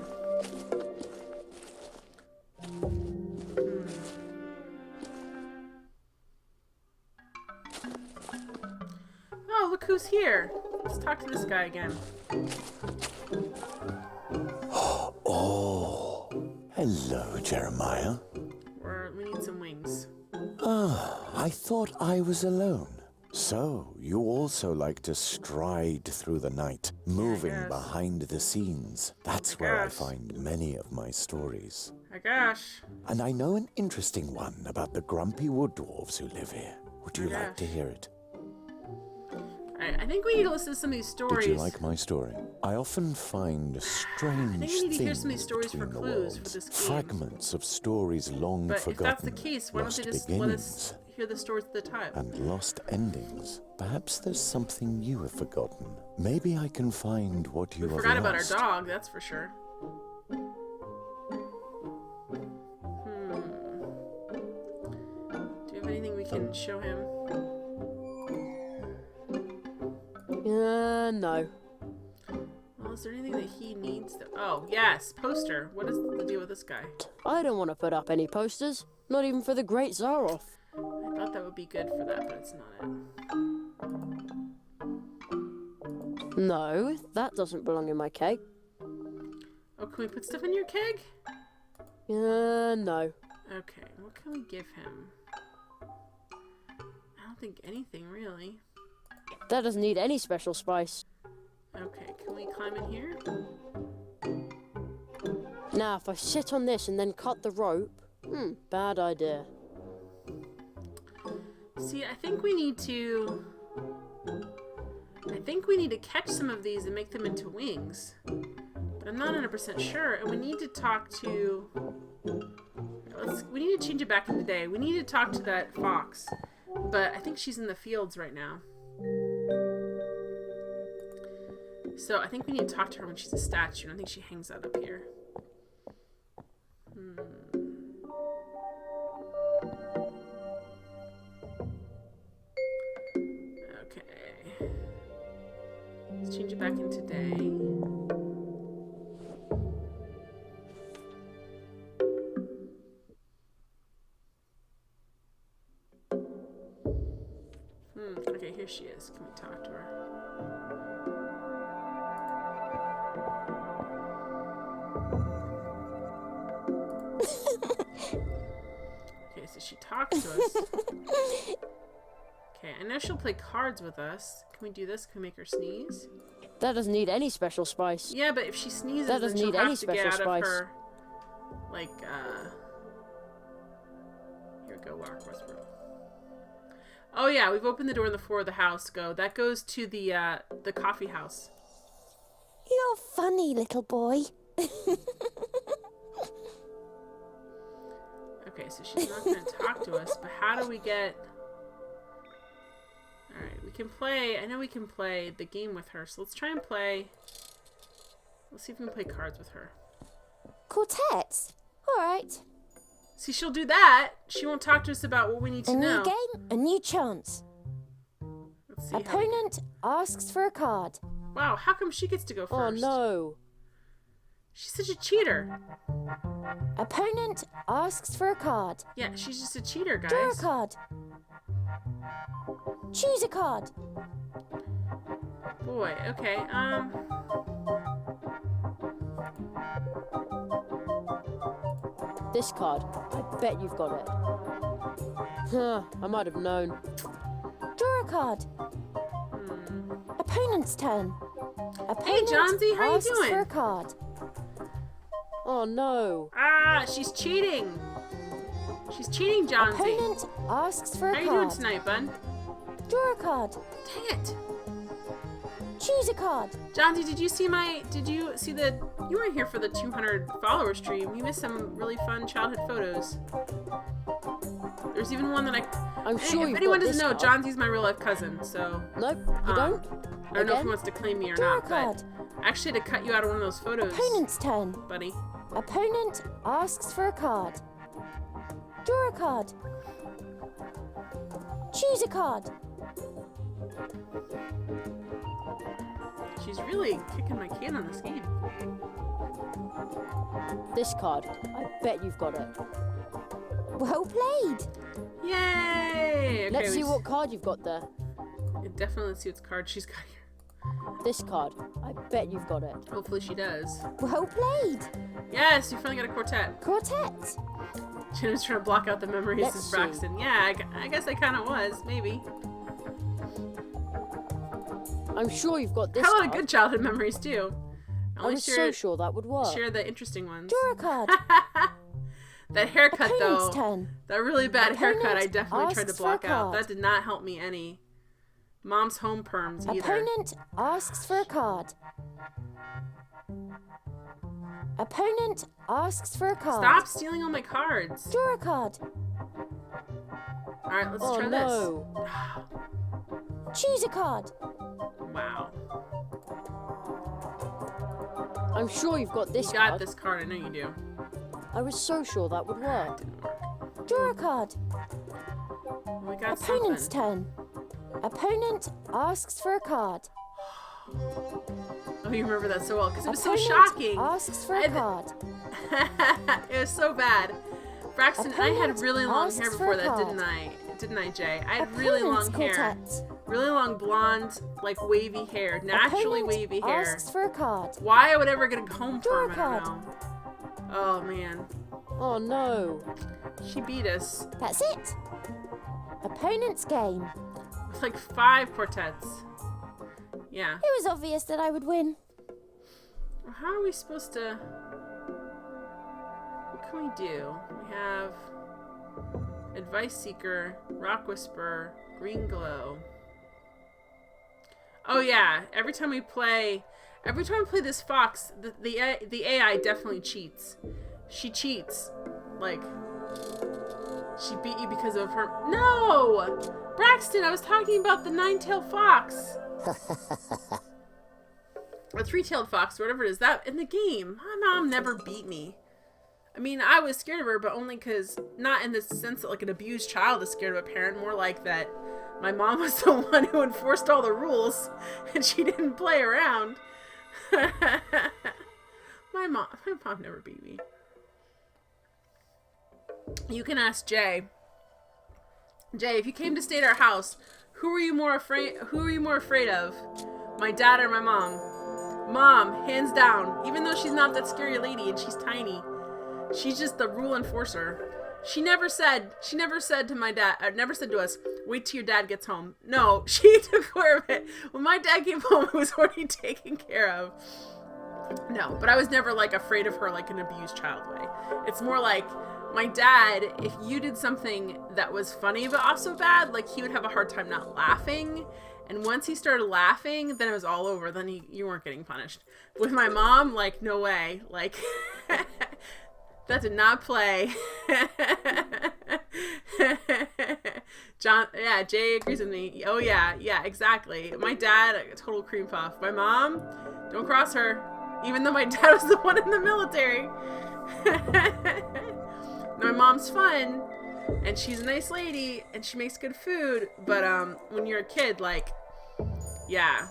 Oh, look who's here. Let's talk to this guy again. Oh, hello, Jeremiah. We need some wings. Ah, I thought I was alone. So, you also like to stride through the night, moving guess. behind the scenes. That's I where I guess. find many of my stories. My gosh. And I know an interesting one about the grumpy wood dwarves who live here. Would you like to hear it? Alright, I think we need to listen to some of these stories. Did you like my story? I often find strange we need to hear things some of these stories for between the clues for worlds. this game. Fragments of stories long But forgotten. if that's the case, why don't they lost just beginnings, let us hear the stories at the time? and lost endings. Perhaps there's something you have forgotten. Maybe I can find what you We have forgot about our lost. dog, that's for sure. Do you have anything we can show him? No. Well, is there anything that he needs to... Oh, yes, poster. What is the deal with this guy? I don't want to put up any posters. Not even for the Great Zaroff. I thought that would be good for that, but it's not it. No, that doesn't belong in my keg. Oh, can we put stuff in your keg? No. Okay, what can we give him? I don't think anything, really. That doesn't need any special spice. Okay, can we climb in here? Now, if I sit on this and then cut the rope... bad idea. See, I think we need to catch some of these and make them into wings. But I'm not 100% sure, and we need to talk to... We need to change it back in the day. We need to talk to that fox. But I think she's in the fields right now. So I think we need to talk to her when she's a statue. I think she hangs out up here. Okay. Let's change it back in today. Okay, here she is. Can we talk to her? Okay, so she talks to us. Okay, I know she'll play cards with us. Can we do this? Can we make her sneeze? That doesn't need any special spice. Yeah, but if she sneezes, That then doesn't she'll need have any to get special out spice. of her, like, here we go, walk Westbrook. Oh yeah, we've opened the door on the floor of the house. Go. That goes to the coffee house. You're funny, little boy. Okay, so she's not going to talk to us, but how do we get... Alright, we can play... I know we can play the game with her, so let's try and play... Let's see if we can play cards with her. Quartets? Alright. See, she'll do that. She won't talk to us about what we need to A know. new game, a new chance. Let's see how we- Opponent asks for a card. Wow, how come she gets to go Oh first? no. She's such a cheater. Opponent asks for a card. Yeah, she's just a cheater, Draw a guys. card. Choose a card. Boy, okay, This card. I bet you've got it. Huh, I might have known. Draw a card. Opponent's turn. Opponent Johnsy, how you asks doing? for a card. Oh no. she's cheating. She's cheating, Johnsy. Opponent asks for a How you doing card. tonight, bud? Draw a card. Dang it. Choose a card. Johnsy, did you see the, you weren't here for the 200 follower stream. You missed some really fun childhood photos. There's even one that I'm Hey, sure if you've anyone got doesn't this know, card. Johnsy's my real life cousin, so Nope, you don't. I don't know if he Again? wants to claim me or Draw a not, card. but I actually had to cut you out of one of those photos, Opponent's turn. buddy. Opponent asks for a card. Draw a card. Choose a card. She's really kicking my can on this game. This card. I bet you've got it. Well played. Yay! Okay, Let's see we what card you've got there. definitely let's see what card she's got here. This card. I bet you've got it. Hopefully she does. Well played. Yes, you finally got a quartet. Quartet. She was trying to block out the memories Let's of see. Braxton. Yeah, I guess I kind of was, maybe. I'm sure you've got this Had a lot card. of good childhood memories too. I I only was so share, sure that would work. share the interesting ones. Draw a card. That haircut Opponent's though, turn. that really bad haircut, I Opponent definitely tried to asks for a block out. card. That did not help me any. Mom's home perms either. Opponent asks for a card. Opponent asks for a card. Stop stealing all my cards. Draw a card. All right, let's Oh try no. Choose a card. this. Wow, I'm sure you've got this you got card. this card. I know you do. I was so sure that would work. Didn't work. Draw a card. Well, we got Opponent's something. turn. Opponent asks for a card. Oh, you remember that so well because it was so Opponent shocking. asks for a I- card. It was so bad. Braxton, I had Opponent really long asks hair for before a that, card. didn't I? Didn't I, Jay? I had really Opponent's long hair. quartet. Really long blonde, like wavy hair. Naturally Opponent wavy hair. asks for a card. Why I would ever get a comb Draw a perm, I card. don't know. Oh man. Oh no. She beat us That's it. Opponent's game. with like 5 quartets. Yeah. It was obvious that I would win. How are we supposed to... What can we do? We have Advice Seeker, Rock Whisperer, Green Glow. Oh yeah, every time we play this fox, the AI definitely cheats. She cheats. Like, she beat you because of her... No! Braxton, I was talking about the 9-tailed fox. Or 3-tailed fox, or whatever it is. That in the game, my mom never beat me. I mean, I was scared of her, but only because, not in the sense that like an abused child is scared of a parent, more like that my mom was the one who enforced all the rules, and she didn't play around. My mom never beat me. You can ask Jay. Jay, if you came to stay at our house, who are you more afraid of? My dad or my mom? Mom, hands down. Even though she's not that scary lady and she's tiny, she's just the rule enforcer. She never said to my dad, never said to us, wait till your dad gets home. No, she took care of it. When my dad came home, it was already taken care of. No, but I was never like afraid of her like an abused child way. It's more like my dad, if you did something that was funny but also bad, like he would have a hard time not laughing. And once he started laughing, then it was all over. Then you weren't getting punished. With my mom, like, no way. Like, that did not play. Jay agrees with me. Oh, yeah, exactly. My dad, a total cream puff. My mom, don't cross her. Even though my dad was the one in the military. My mom's fun, and she's a nice lady, and she makes good food, but when you're a kid, like, yeah,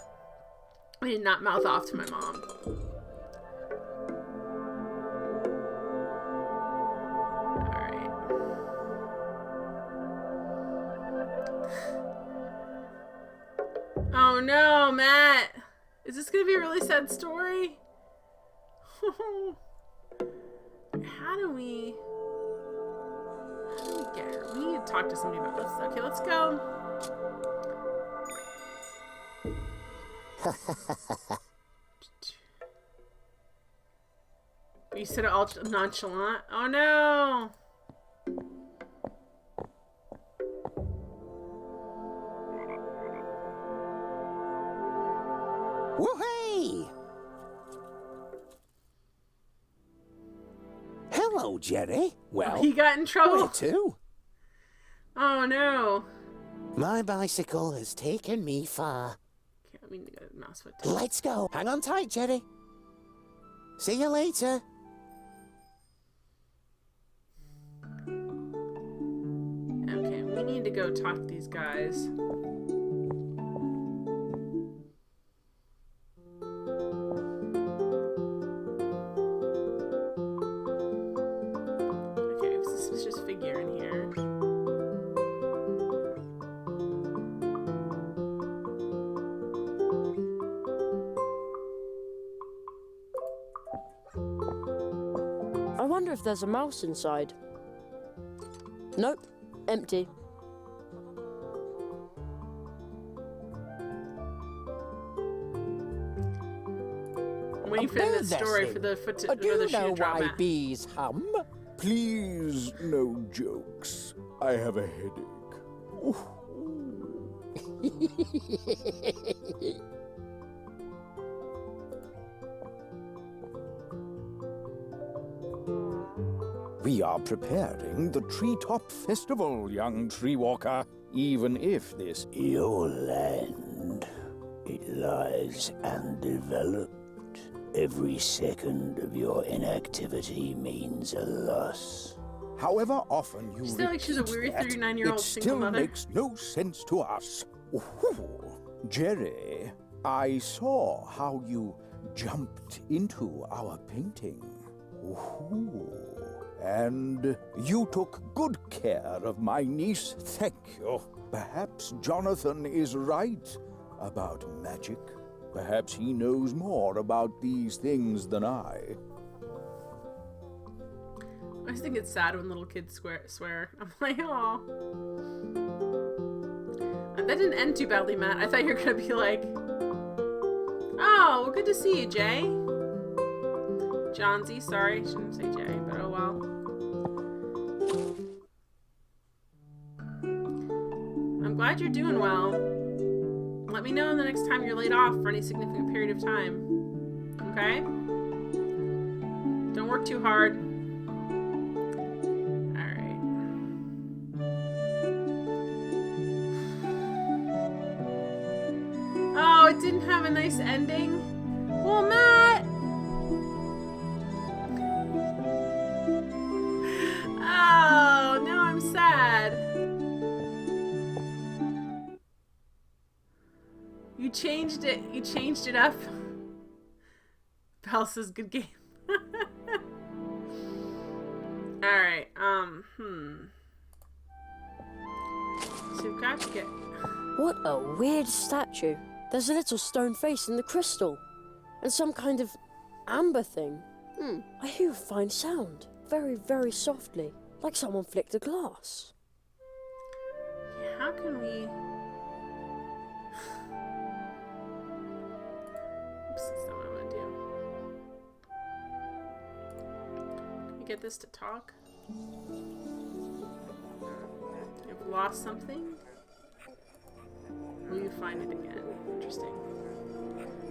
I did not mouth off to my mom. Alright. Oh no, Matt! Is this gonna be a really sad story? How do we get her? We need to talk to somebody about this. Okay, let's go. You said it all nonchalant. Oh no! Woo-hey! Hello, Jerry. Well, He got in trouble. where to? Oh no. My bicycle has taken me far. Okay, we need to go to Mousefoot. Let's go. Hang on tight, Jerry. See you later. Okay, we need to go talk to these guys. Okay, suspicious figure in here. I wonder if there's a mouse inside. Nope, empty. I'm waiting for the story for the Do for the you shoe know to drop why out. bees hum? Please, no jokes. I have a headache. We are preparing the Treetop Festival, young tree walker. Even if this Your land, it lies undeveloped. Every second of your inactivity means a loss. However often you Still like she's a repeat weary that, 39-year-old it single still mother. makes no sense to us. Ooh, Jerry, I saw how you jumped into our painting. Ooh, and you took good care of my niece. Thank you. Perhaps Jonathan is right about magic. Perhaps he knows more about these things than I. I just think it's sad when little kids swear. I'm like, oh. That didn't end too badly, Matt. I thought you were gonna be like, oh, well, good to see you, Jay. Johnsy, sorry, shouldn't say Jay, but oh well. I'm glad you're doing well. Let me know the next time you're laid off for any significant period of time. Okay? Don't work too hard. Alright. Oh, it didn't have a nice ending? Well, Matt! Oh, now I'm sad. You changed it. You changed it up. Belle says good game. Alright, So we've got to get... What a weird statue. There's a little stone face in the crystal. And some kind of amber thing. I hear a fine sound. Very, very softly. Like someone flicked a glass. How can we... Oops, that's not what I want to do. Can we get this to talk? You've lost something? Will you find it again? Interesting.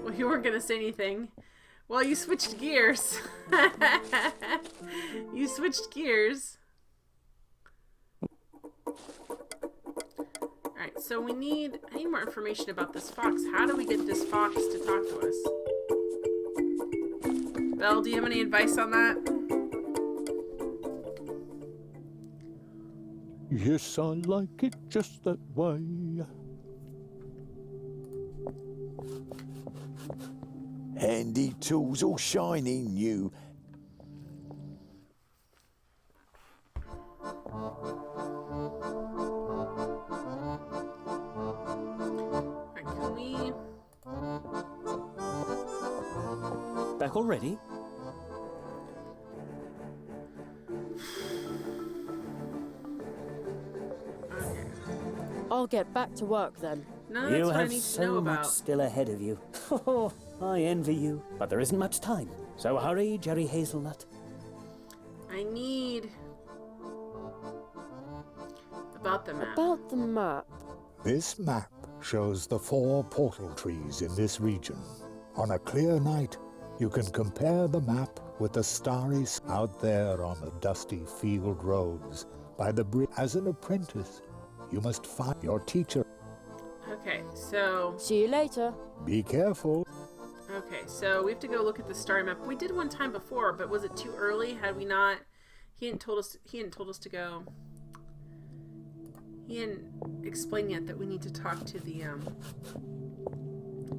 Well, you weren't gonna say anything. Well, you switched gears. You switched gears. Alright, so I need more information about this fox. How do we get this fox to talk to us? Belle, do you have any advice on that? Yes, I like it just that way. Handy tools, all shiny new. Alright, can we... Back already? I'll get back to work then. No, that's You what I have need to so know much about. still ahead of you. Oh, I envy you. But there isn't much time. So hurry, Jerry Hazelnut. I need... About the map. About the map. This map shows the 4 portal trees in this region. On a clear night, you can compare the map with the starry out there on the dusty field roads by the bridge. As an apprentice, you must find your teacher. Okay, so... See you later. Be careful. Okay, so we have to go look at the star map. We did one time before, but was it too early? Had we not... He hadn't told us to go... He hadn't explained yet that we need to talk to the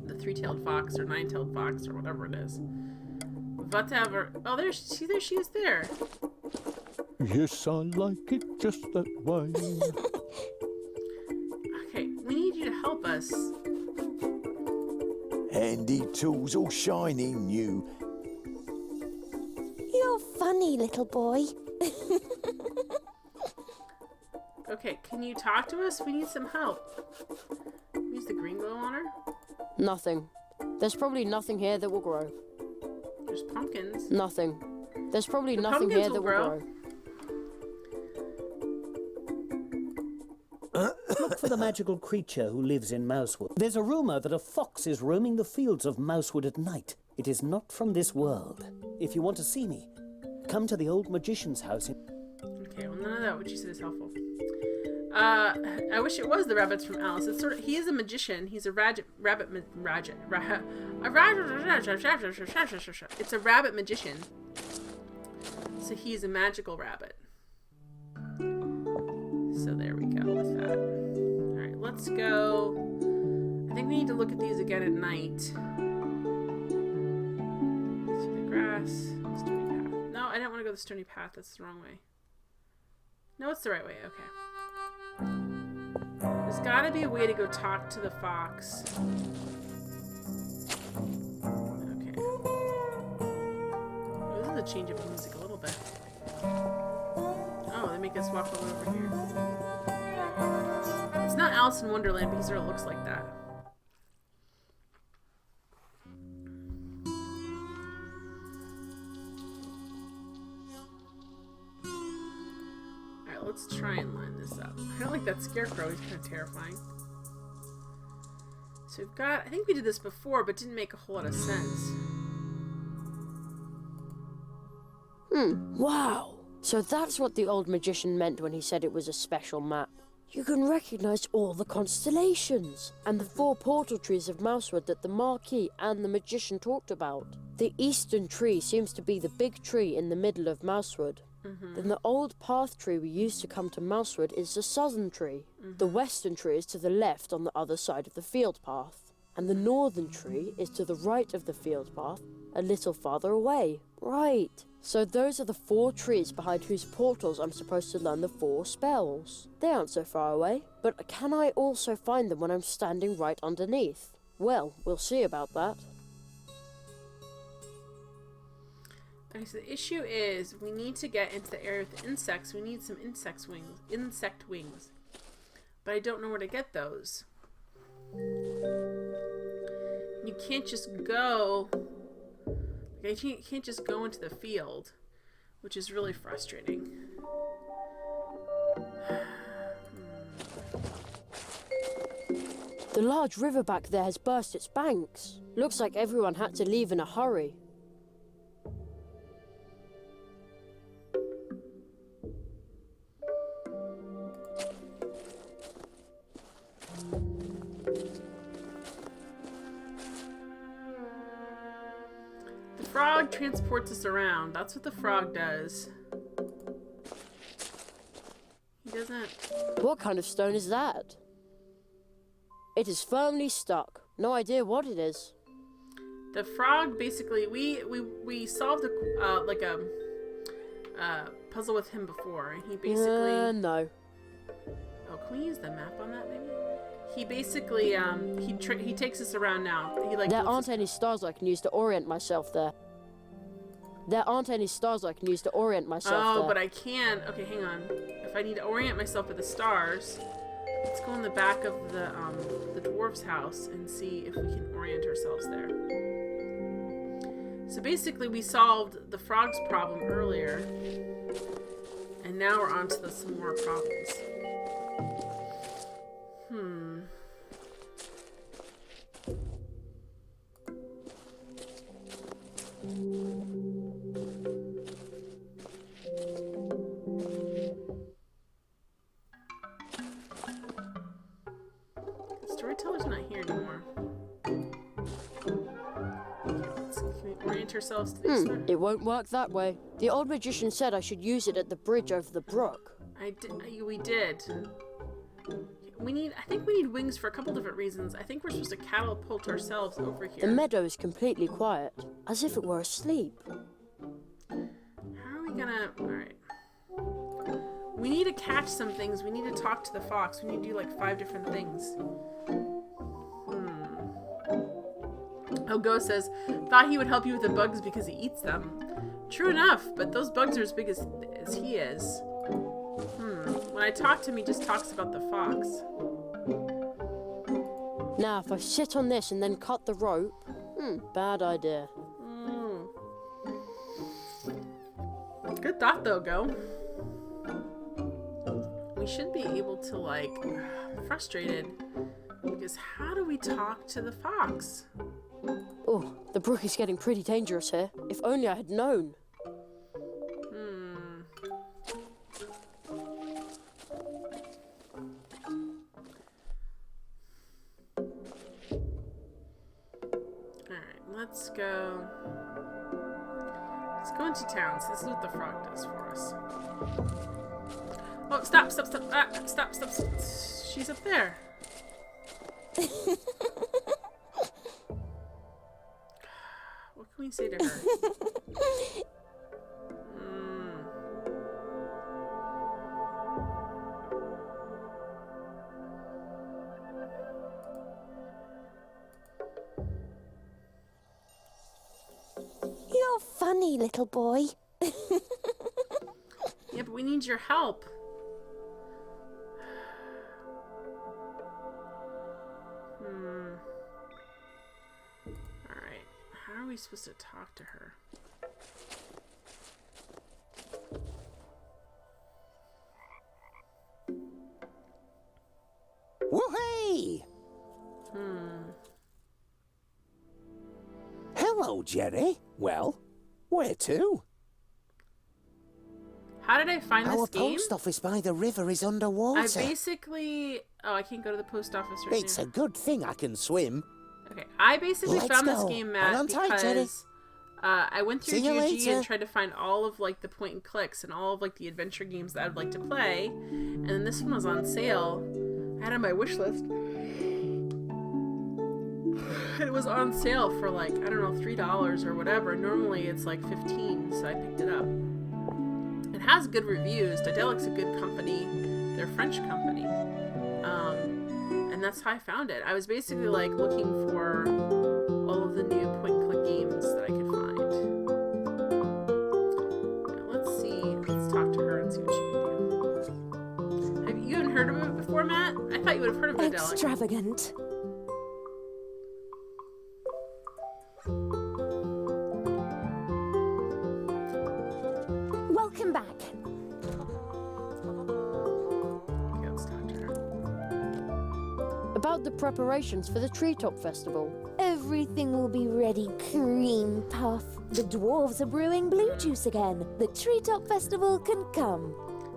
3-tailed fox or 9-tailed fox or whatever it is. Whatever. Oh, there she is there. Yes, I like it just that way. Okay, we need you to help us. Handy tools, all shiny new. You're funny, little boy. Okay, can you talk to us? We need some help. Use the green glow on her. Nothing. There's probably nothing here that will grow. There's pumpkins. Nothing. There's probably The nothing pumpkins here that will will grow. Look for the magical creature who lives in Mousewood. There's a rumor that a fox is roaming the fields of Mousewood at night. It is not from this world. If you want to see me, come to the old magician's house in... Okay, well, none of that what you said is helpful. I wish it was the rabbits from Alice. It's sort of, he is a magician. He's a it's a rabbit magician. So he's a magical rabbit. So there we go with that. Alright, let's go. I think we need to look at these again at night. Through the grass. Stony path. No, I didn't want to go the stony path. That's the wrong way. No, it's the right way. Okay. There's gotta be a way to go talk to the fox. Okay. Oh, this is a change of music a little bit. Oh, they make us walk all over here. It's not Alice in Wonderland, but it sort of looks like that. Let's try and line this up. I don't like that scarecrow. He's kind of terrifying. So we've got... I think we did this before, but didn't make a whole lot of sense. Wow. So that's what the old magician meant when he said it was a special map. You can recognize all the constellations and the 4 portal trees of Mousewood that the Marquis and the magician talked about. The eastern tree seems to be the big tree in the middle of Mousewood. Then the old path tree we used to come to Mousewood is the southern tree. The western tree is to the left on the other side of the field path. And the northern tree is to the right of the field path, a little farther away. Right. So those are the 4 trees behind whose portals I'm supposed to learn the 4 spells. They aren't so far away, but can I also find them when I'm standing right underneath? Well, we'll see about that. Okay, so the issue is we need to get into the area with the insects. We need some insect wings. But I don't know where to get those. You can't just go... Like, you can't just go into the field, which is really frustrating. The large river back there has burst its banks. Looks like everyone had to leave in a hurry. The frog transports us around. That's what the frog does. He doesn't. What kind of stone is that? It is firmly stuck. No idea what it is. The frog, basically, we solved a puzzle with him before, and he basically. No. Oh, can we use the map on that maybe? He basically he takes us around now. He like. There aren't any stars I can use to orient myself there. There aren't any stars I can use to orient myself there. Oh, but I can. Okay, hang on. If I need to orient myself with the stars, let's go in the back of the dwarf's house and see if we can orient ourselves there. So basically, we solved the frog's problem earlier, and now we're on to some more problems. The storyteller's not here anymore. Can we orient ourselves to these stars? It won't work that way. The old magician said I should use it at the bridge over the brook. We did. I think we need wings for a couple different reasons. I think we're supposed to catapult ourselves over here. The meadow is completely quiet, as if it were asleep. How are we gonna... Alright. We need to catch some things. We need to talk to the fox. We need to do like 5 different things. Oh, Ghost says, thought he would help you with the bugs because he eats them. True enough, but those bugs are as big as he is. When I talk to him, he just talks about the fox. Now, if I sit on this and then cut the rope... bad idea. Good thought, though, Go. We should be able to, like... I'm frustrated. Because how do we talk to the fox? Oh, the brook is getting pretty dangerous here. If only I had known. Let's go into town. So this is what the frog does for us. Oh, stop. Stop. She's up there. What can we say to her? You're funny, little boy. Yeah, but we need your help. Alright. How are we supposed to talk to her? Woohoo! Hello, Jerry. Well, where to? How did I find Our this game? post office by the river is underwater. I basically... Oh, I can't go to the post office right It's now. a good thing I can swim. Okay, I basically Let's found this go. game, Hold Matt, on tight, Jerry. because I went through See you GOG later. and tried to find all of like the point and clicks and all of like the adventure games that I'd like to play, and then this one was on sale. I had it on my wish list. It was on sale for like, I don't know, $3 or whatever. Normally it's like $15, so I picked it up. It has good reviews. Daedelic's a good company. They're a French company. And that's how I found it. I was basically like looking for all of the new point-and-click games that I could find. Now, let's see. Let's talk to her and see what she can do. Have you even heard of it before, Matt? I thought you would have heard of Daedalic. Extravagant. Welcome back. Okay, let's talk to her. About the preparations for the Treetop Festival. Everything will be ready, Cream Puff. The dwarves are brewing blue juice again. The Treetop Festival can come.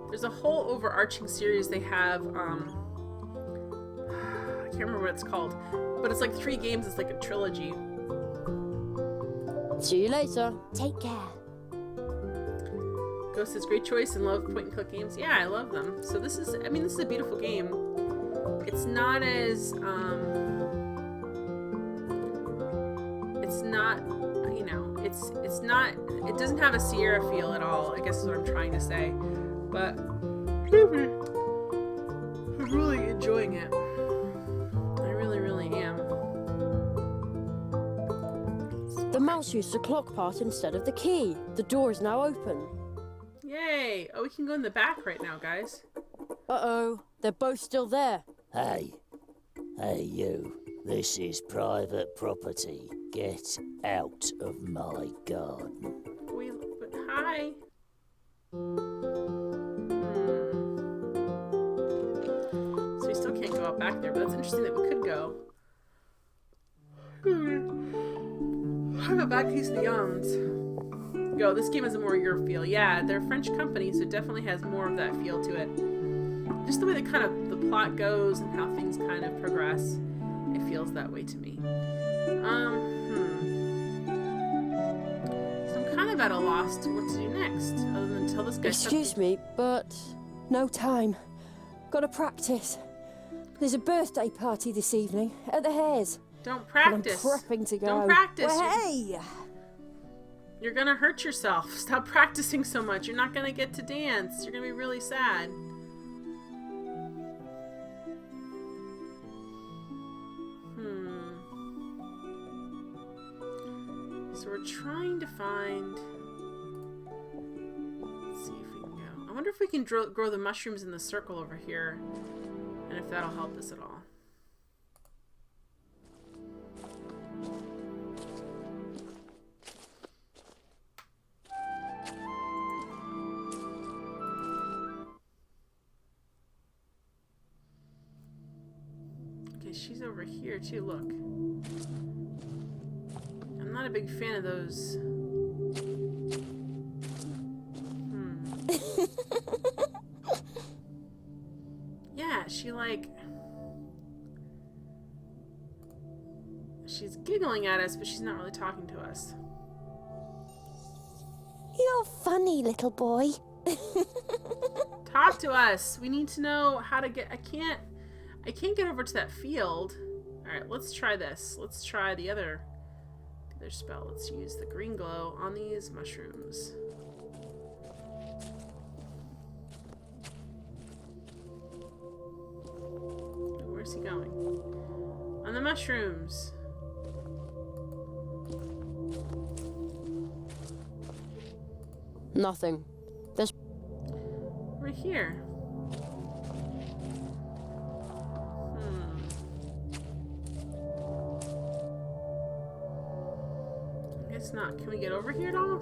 There's a whole overarching series they have, I can't remember what it's called, but it's like 3 games, it's like a trilogy. See you later. Take care. Ghost says, great choice and love point and click games. Yeah, I love them. So this is, I mean, this is a beautiful game. It's not as, it's not, you know, it's not, it doesn't have a Sierra feel at all, I guess is what I'm trying to say. But, I'm really enjoying it. I really, really am. The mouse used the clock part instead of the key. The door is now open. Yay! Oh, we can go in the back right now, guys. Uh-oh, they're both still there. Hey. Hey, you. This is private property. Get out of my garden. But hi. So we still can't go out back there, but that's interesting that we could go. How about back to the Yawns? Yo, this game has a more your feel. Yeah, they're a French company, so it definitely has more of that feel to it. Just the way that kind of the plot goes and how things kind of progress, it feels that way to me. So I'm kind of at a loss to what to do next, other than tell this guy Excuse something. me, but No time. Gotta practice. There's a birthday party this evening at the Hares. Don't And practice. I'm prepping to go. Don't practice. Well, hey! You're gonna hurt yourself. Stop practicing so much. You're not gonna get to dance. You're gonna be really sad. So we're trying to find... Let's see if we can go. I wonder if we can grow the mushrooms in the circle over here. And if that'll help us at all. Okay, she's over here too, look. I'm not a big fan of those. Yeah, she like... She's giggling at us, but she's not really talking to us. You're funny, little boy. Talk to us! We need to know how to get... I can't get over to that field. Alright, let's try this. Let's try the other spell. Let's use the green glow on these mushrooms. Where's he going? On the mushrooms. nothing. There's... Right here. I guess not. Can we get over here at all?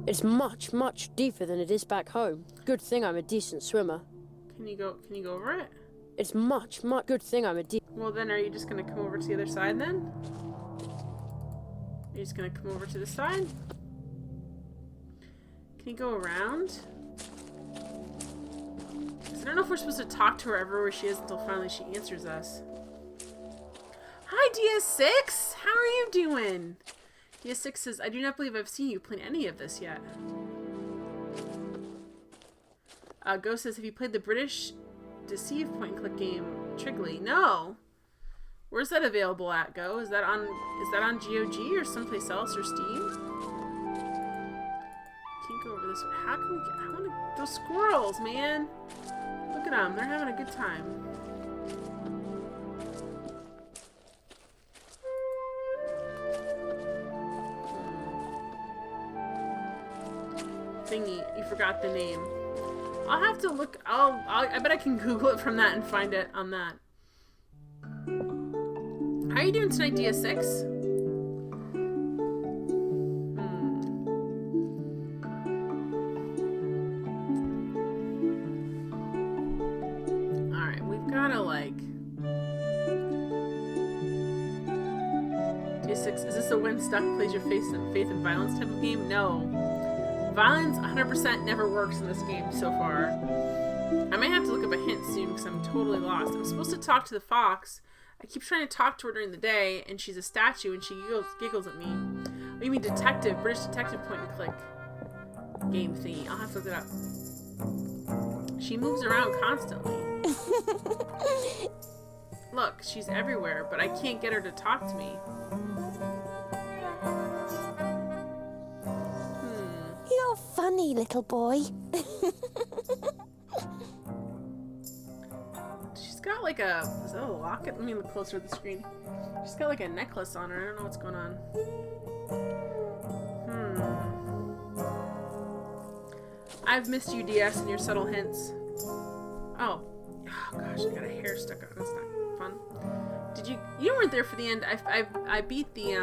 It's much, much deeper than it is back home. Good thing I'm a decent swimmer. Can you go over it? It's much, much good thing I'm a Well then, are you just gonna come over to the other side then? You're just gonna come over to the side? Can you go around? 'Cause I don't know if we're supposed to talk to her everywhere she is until finally she answers us. Hi DS6! How are you doing? DS6 says, I do not believe I've seen you play any of this yet. Ghost says, have you played the British Deceive point-and-click game Trigley? No. Where's that available at, Go? Is that on GOG or someplace else or Steam? Can't go over this way. How can we get... I want to... Those squirrels, man. Look at them. They're having a good time. Thingy. You forgot the name. I'll have to look. I bet I can Google it from that and find it on that. How are you doing tonight, DS6? Alright, we've gotta like... DS6, is this a when stuck plays your faith and violence type of game? No. Violence 100% never works in this game so far. I might have to look up a hint soon because I'm totally lost. I'm supposed to talk to the fox. I keep trying to talk to her during the day, and she's a statue, and she giggles at me. Oh, you mean detective? British detective point and click game thingy. I'll have to look it up. She moves around constantly. Look, she's everywhere, but I can't get her to talk to me. You're funny, little boy. She's got like a... Is that a locket? Let me look closer at the screen. She's got like a necklace on her. I don't know what's going on. I've missed you, DS, and your subtle hints. Oh gosh, I got a hair stuck on. That's not fun. Did you? You weren't there for the end. I beat the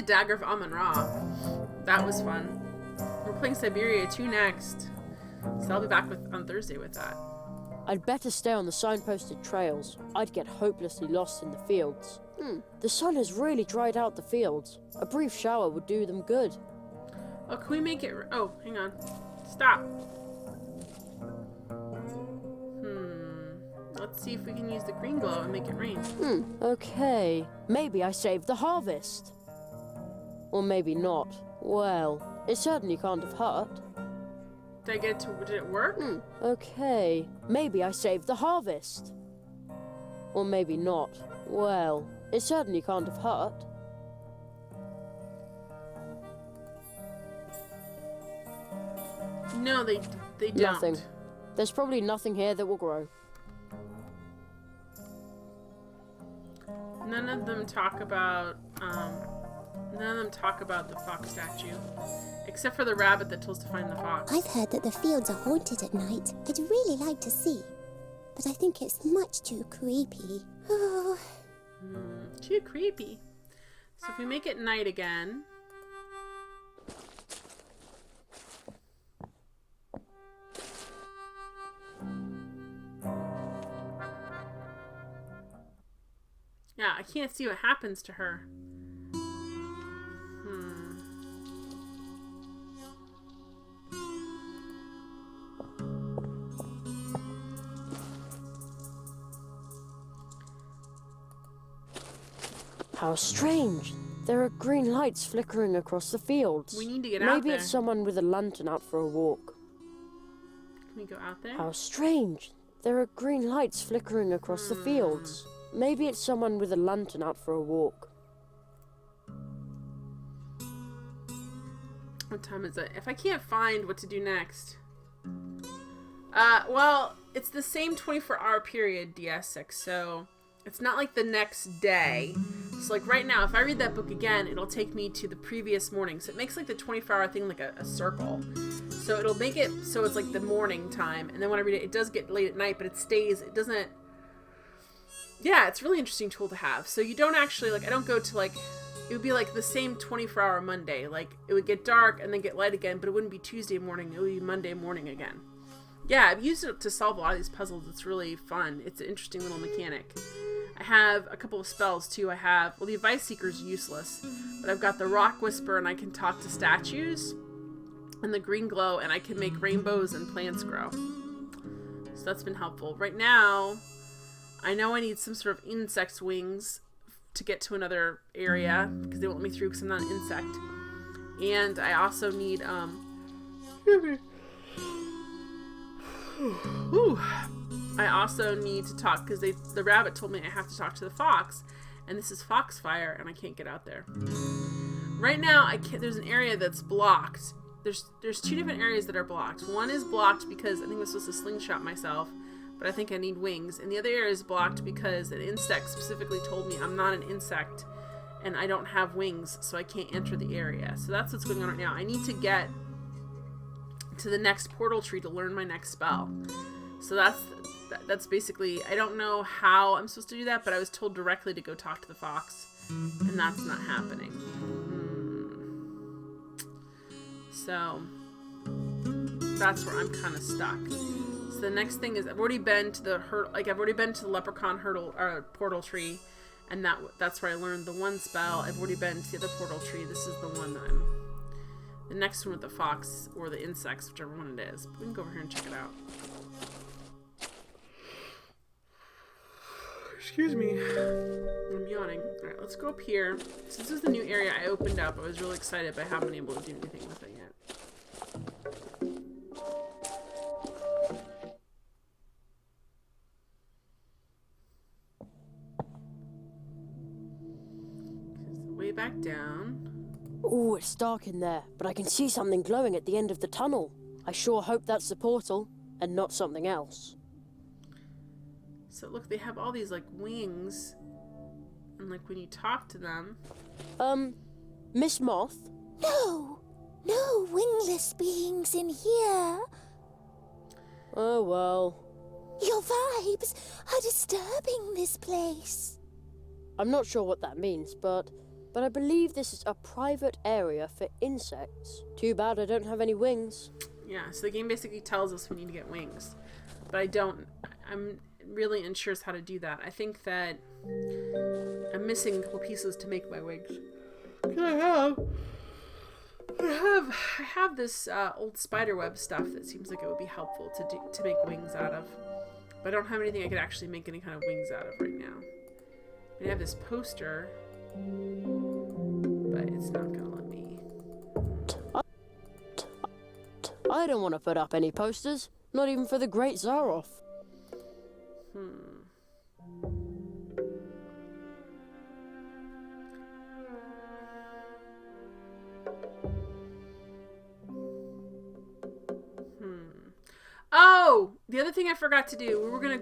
Dagger of Amun-Ra. That was fun. We're playing Siberia 2 next, so I'll be back on Thursday with that. I'd better stay on the signposted trails. I'd get hopelessly lost in the fields. The sun has really dried out the fields. A brief shower would do them good. Oh, can we make it... Oh, hang on. Stop. Let's see if we can use the green glow and make it rain. Okay. Maybe I saved the harvest. Or maybe not. Well, it certainly can't have hurt. Did I get it to... Did it work? Okay. Maybe I saved the harvest. Or maybe not. Well, it certainly can't have hurt. No, they don't. Nothing. There's probably nothing here that will grow. None of them talk about the fox statue. Except for the rabbit that tells to find the fox. I've heard that the fields are haunted at night. I'd really like to see, but I think it's much too creepy. Oh. Too creepy. So if we make it night again... Yeah, I can't see what happens to her. How strange. There are green lights flickering across the fields. We need to get out there. Maybe it's someone with a lantern out for a walk. Can we go out there? How strange. There are green lights flickering across the fields. Maybe it's someone with a lantern out for a walk. What time is it? If I can't find what to do next... well, it's the same 24-hour period, DS6, so... It's not like the next day. So like right now, if I read that book again, it'll take me to the previous morning. So it makes like the 24-hour thing like a circle. So it'll make it so it's like the morning time. And then when I read it, it does get late at night, but it stays, it doesn't... Yeah, it's a really interesting tool to have. So you don't actually, like, I don't go to like, it would be like the same 24-hour Monday. Like it would get dark and then get light again, but it wouldn't be Tuesday morning. It would be Monday morning again. Yeah, I've used it to solve a lot of these puzzles. It's really fun. It's an interesting little mechanic. I have a couple of spells too. I have, well, the Advice Seeker is useless, but I've got the Rock Whisper and I can talk to statues, and the Green Glow, and I can make rainbows and plants grow. So that's been helpful. Right now, I know I need some sort of insect's wings to get to another area because they won't let me through because I'm not an insect. And I also need, Ooh. I also need to talk because the rabbit told me I have to talk to the fox, and this is Foxfire, and I can't get out there. Right now, I can't. There's an area that's blocked. There's two different areas that are blocked. One is blocked because I think I'm supposed to slingshot myself, but I think I need wings. And the other area is blocked because an insect specifically told me I'm not an insect, and I don't have wings, so I can't enter the area. So that's what's going on right now. I need to get to the next portal tree to learn my next spell. So that's basically, I don't know how I'm supposed to do that, but I was told directly to go talk to the fox, and that's not happening. So that's where I'm kind of stuck. So the next thing is I've already been to the leprechaun portal tree, and that's where I learned the one spell. I've already been to the other portal tree. This is the one that the next one with the fox or the insects, whichever one it is. But we can go over here and check it out. Excuse me. I'm yawning. Alright, let's go up here. Since this is the new area I opened up, I was really excited, but I haven't been able to do anything with it yet. Way back down. Oh, it's dark in there, but I can see something glowing at the end of the tunnel. I sure hope that's the portal, and not something else. So look, they have all these like wings, and like when you talk to them. Miss Moth? No! No wingless beings in here! Oh well. Your vibes are disturbing this place. I'm not sure what that means, but I believe this is a private area for insects. Too bad I don't have any wings. Yeah, so the game basically tells us we need to get wings. But I'm really unsure as how to do that. I think that I'm missing a couple pieces to make my wings. I have this old spiderweb stuff that seems like it would be helpful to make wings out of. But I don't have anything I could actually make any kind of wings out of right now. I have this poster, but it's not gonna let me. I don't want to put up any posters, not even for the Great Zaroff. Oh, the other thing I forgot to do. We were gonna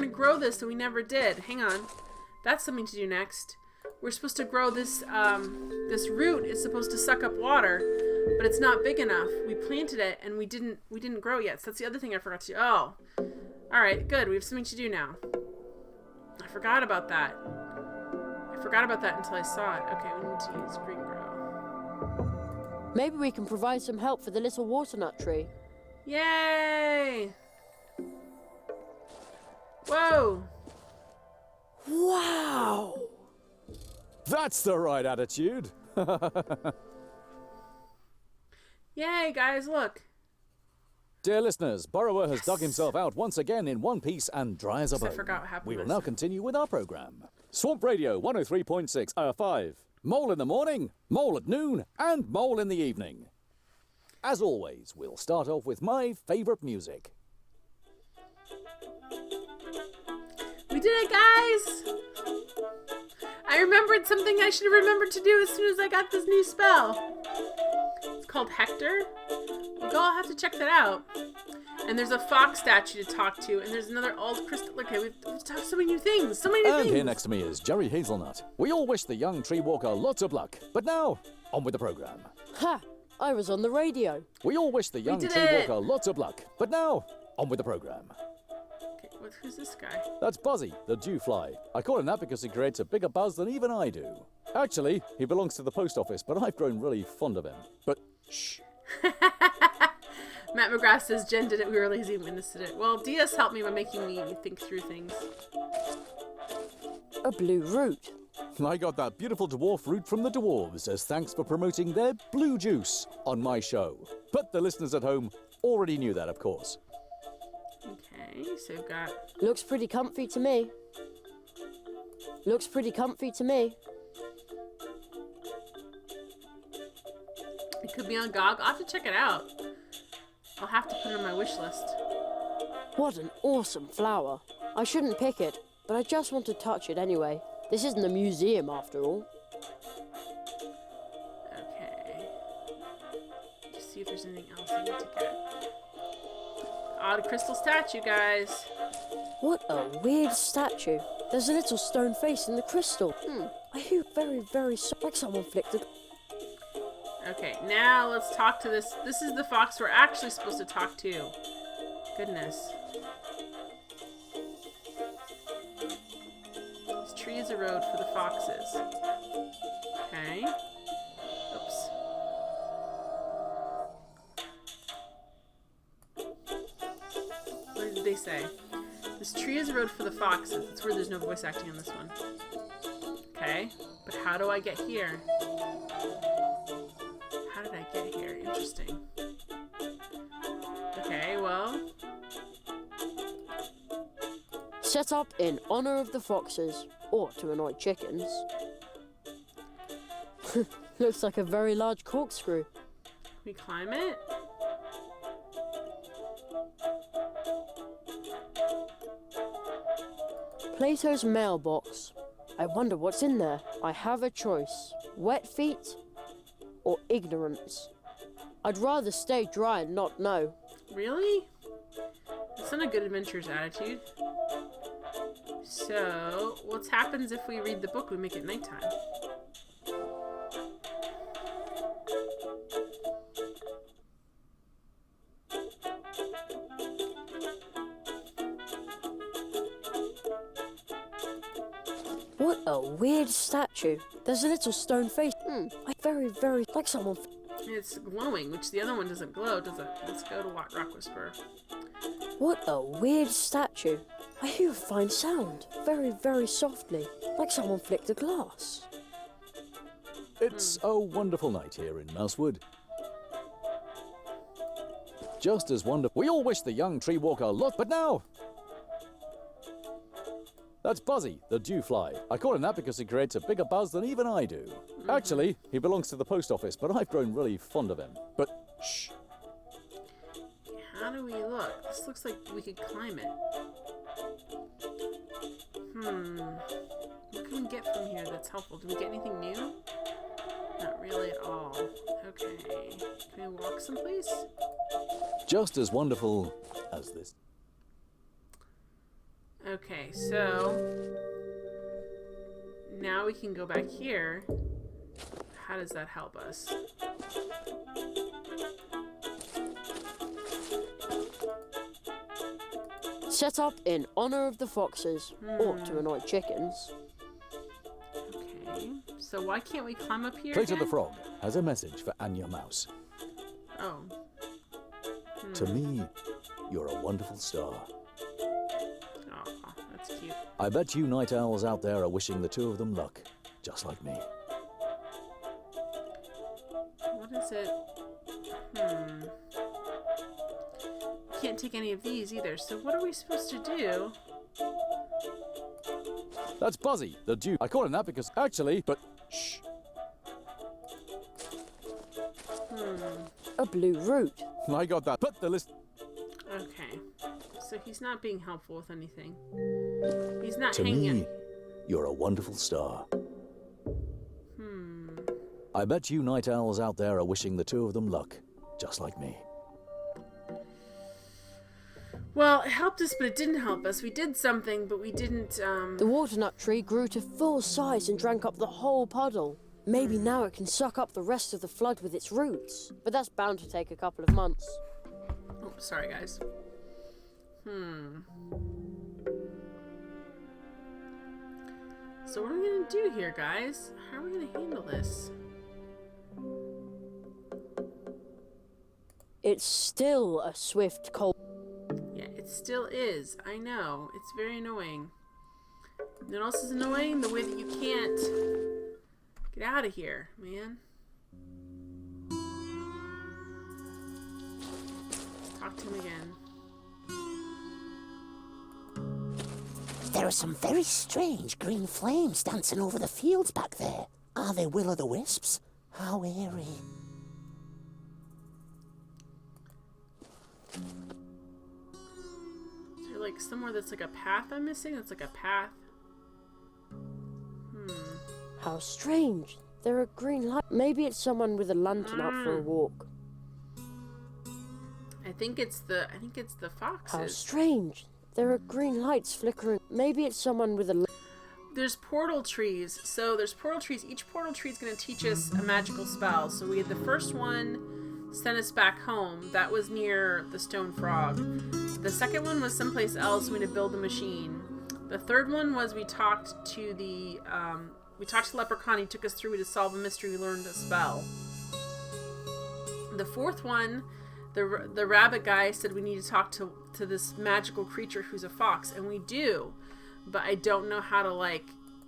grow this, and we never did. Hang on, that's something to do next. We're supposed to grow this. This root is supposed to suck up water, but it's not big enough. We planted it, and we didn't grow yet. So that's the other thing I forgot to do. Oh, all right, good. We have something to do now. I forgot about that. I forgot about that until I saw it. Okay, we need to use green grow. Maybe we can provide some help for the little water-nut tree. Yay! Whoa! Wow! That's the right attitude. Yay, guys, look. Dear listeners, Burrower has dug himself out once again in one piece and dry as a bone. I forgot what happened We will last now time. continue with our program. Swamp Radio 103.6, Hour 5. Mole in the morning, Mole at noon, and Mole in the evening. As always, we'll start off with my favourite music. We did it, guys! I remembered something I should have remembered to do as soon as I got this new spell. It's called Hector. We'll all have to check that out. And there's a fox statue to talk to, and there's another old crystal. Okay, we've talked so many new things. So many new And things. here next to me is Jerry Hazelnut. We all wish the young tree walker lots of luck. But now, on with the program. Ha! I was on the radio. We all wish the young did tree it. walker lots of luck. But now, on with the program. Okay, who's this guy? That's Buzzy, the dewfly. I call him that because he creates a bigger buzz than even I do. Actually, he belongs to the post office, but I've grown really fond of him. But shh. Matt McGrath says Jen did it, we were lazy and witnessed it. Well, Diaz helped me by making me think through things. A blue root. I got that beautiful dwarf root from the dwarves as thanks for promoting their blue juice on my show. But the listeners at home already knew that, of course. Okay, so we've got... Looks pretty comfy to me. Looks pretty comfy to me. It could be on GOG. I'll have to check it out. I'll have to put it on my wish list. What an awesome flower. I shouldn't pick it, but I just want to touch it anyway. This isn't a museum after all. Okay. Just see if there's anything else I need to get. Odd crystal statue, guys. What a weird statue. There's a little stone face in the crystal. I feel very, very like someone flicked it. Okay, now let's talk to this. This is the fox we're actually supposed to talk to. Goodness. This tree is a road for the foxes. Okay. Oops. What did they say? This tree is a road for the foxes. It's weird there's no voice acting on this one. Okay, but how do I get here? How did I get here? Interesting. Interesting. Okay, well. Set up in honor of the foxes, or to annoy chickens. Looks like a very large corkscrew. We climb it? Plato's mailbox. I wonder what's in there. I have a choice. Wet feet or ignorance. I'd rather stay dry and not know. Really? That's not a good adventurer's attitude. So, what happens if we read the book and make it nighttime? What a weird statue. There's a little stone face. Very like someone. It's glowing, which the other one doesn't glow, does it? Let's go to Rock Whisperer. What a weird statue. I hear a fine sound. Very softly. Like someone flicked a glass. It's a wonderful night here in Mousewood. Just as wonderful. We all wish the young tree walker luck, but now... That's Buzzy, the dewfly. I call him that because he creates a bigger buzz than even I do. Actually, he belongs to the post office, but I've grown really fond of him. But, shh. How do we look? This looks like we could climb it. What can we get from here that's helpful? Do we get anything new? Not really at all. Okay. Can we walk someplace? Just as wonderful as this. Okay, so now we can go back here. How does that help us? Set up in honor of the foxes, or to annoy chickens. Okay, so why can't we climb up here Plato again? the Frog has a message for Anya Mouse. Oh. To me, you're a wonderful star. Oh, that's cute. I bet you night owls out there are wishing the two of them luck, just like me. What is it? Can't take any of these either, so what are we supposed to do? That's Buzzy, the dew. I call him that because actually, but shh. A blue root. I got that. Put the list. Okay, so he's not being helpful with anything. He's not To hanging. me, you're a wonderful star. I bet you night owls out there are wishing the two of them luck, just like me. Well, it helped us, but it didn't help us. We did something, but we didn't, The waternut tree grew to full size and drank up the whole puddle. Maybe now it can suck up the rest of the flood with its roots. But that's bound to take a couple of months. Oh, sorry, guys. So what are we gonna do here, guys? How are we gonna handle this? It's still a swift cold. Yeah, it still is. I know. It's very annoying. You know what else is annoying? The way that you can't get out of here, man. Let's talk to him again. There are some very strange green flames dancing over the fields back there. Are they will-o'-the-wisps? How eerie. Is there like somewhere that's like a path I'm missing? That's like a path. How strange. There are green lights. Maybe it's someone with a lantern out for a walk. I think it's the foxes. How strange. There are green lights flickering. Maybe it's someone with a... There's portal trees. So there's portal trees. Each portal tree is going to teach us a magical spell. So we had the first one sent us back home. That was near the stone frog. The second one was someplace else. We had to build a machine. The third one was we talked to the leprechaun. He took us through to solve a mystery. We learned a spell. The fourth one, the rabbit guy said we need to talk to this magical creature who's a fox, and we do, but I don't know how to, like,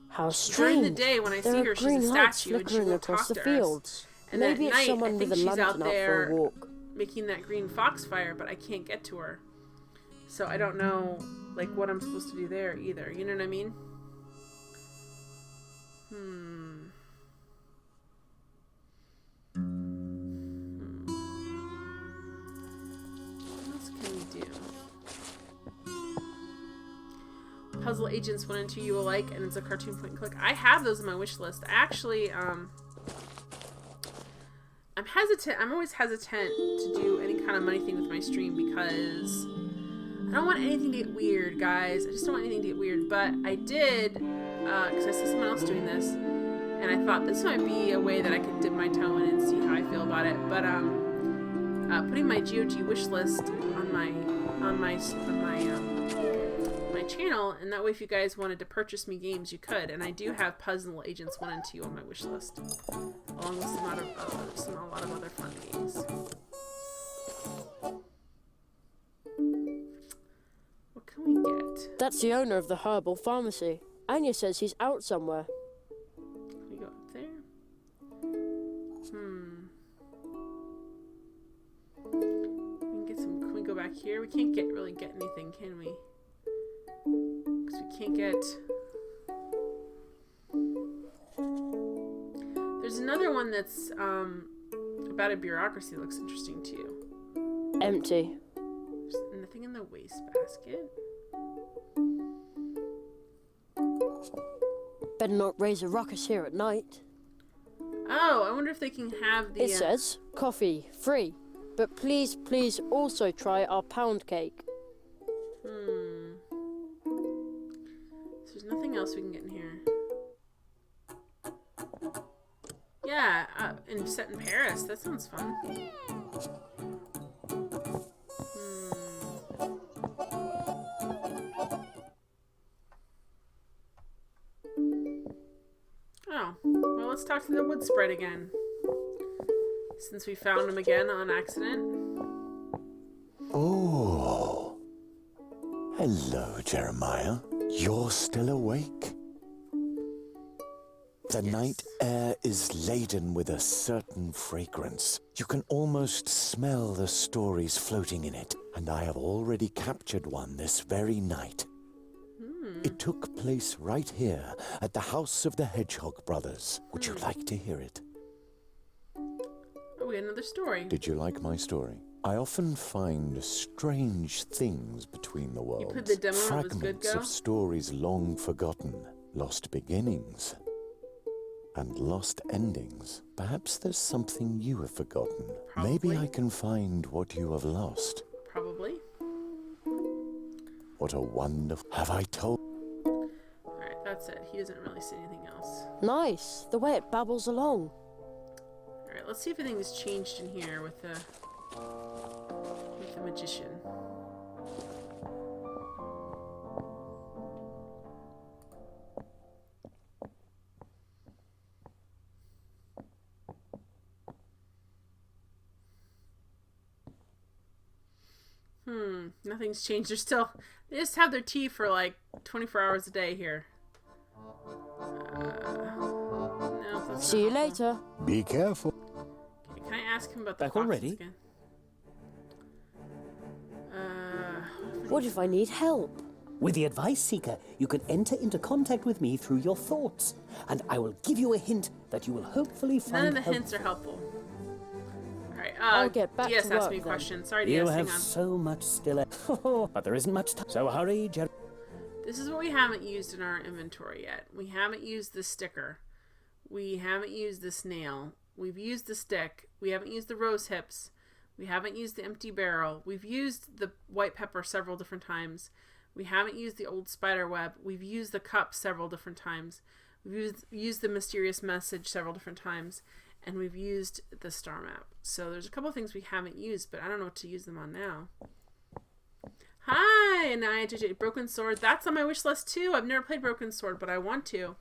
how strange. During the day when I see her, she's a statue and she won't talk to us. And Maybe at it's night, someone I think with a she's lantern out out for there a walk. making that green fox fire, but I can't get to her. So I don't know, like, what I'm supposed to do there either. You know what I mean? What else can we do? Puzzle Agents 1 and 2 you will like, and it's a cartoon point and click. I have those on my wish list. Actually, I'm hesitant. I'm always hesitant to do any kind of money thing with my stream because I don't want anything to get weird, guys. I just don't want anything to get weird. But I did, because I saw someone else doing this, and I thought this might be a way that I could dip my toe in and see how I feel about it. But putting my GOG wish list on my channel, and that way if you guys wanted to purchase me games, you could. And I do have Puzzle Agents 1 and 2 on my wish list, along with a lot of other fun games. What can we get? That's the owner of the herbal pharmacy. Anya says he's out somewhere. Can we go up there? We can get some. Can we go back here? We can't really get anything, can we? Because we can't get. There's another one that's about a bureaucracy that looks interesting too. Empty. There's nothing in the wastebasket. Better not raise a ruckus here at night. Oh, I wonder if they can have the. It says coffee free, but please also try our pound cake. So there's nothing else we can get in here. Yeah, and set in Paris. That sounds fun. Oh, well, let's talk to the wood sprite again. Since we found him again on accident. Oh. Hello, Jeremiah. You're still awake? The night air is laden with a certain fragrance. You can almost smell the stories floating in it, and I have already captured one this very night. It took place right here at the house of the Hedgehog brothers. Would you like to hear it? Oh, we got another story. Did you like my story? I often find strange things between the worlds. put the demo of his good Fragments go? of stories long forgotten, lost beginnings, and lost endings. Perhaps there's something you have forgotten. Probably. Maybe I can find what you have lost. Probably. What a wonderful... Have I told... Alright, that's it. He doesn't really say anything else. Nice, the way it babbles along. Alright, let's see if anything's changed in here with the magician. Nothing's changed. They just have their tea for like 24 hours a day here. No, that's See you not later. Be careful. Okay, can I ask him about the Back foxes already? again? What if I need help? With the Advice Seeker, you can enter into contact with me through your thoughts, and I will give you a hint that you will hopefully find None of the helpful. hints are helpful. Alright, I'll get back DS to asked work me a then. question. Sorry, You DS, hang have on. so much still, but there isn't much time. So hurry, Jerry. This is what we haven't used in our inventory yet. We haven't used the sticker. We haven't used the snail. We've used the stick. We haven't used the rose hips. We haven't used the empty barrel. We've used the white pepper several different times. We haven't used the old spider web. We've used the cup several different times. We've used the mysterious message several different times. And we've used the star map. So there's a couple of things we haven't used, but I don't know what to use them on now. Hi, Anaya JJ. Broken Sword. That's on my wish list too. I've never played Broken Sword, but I want to.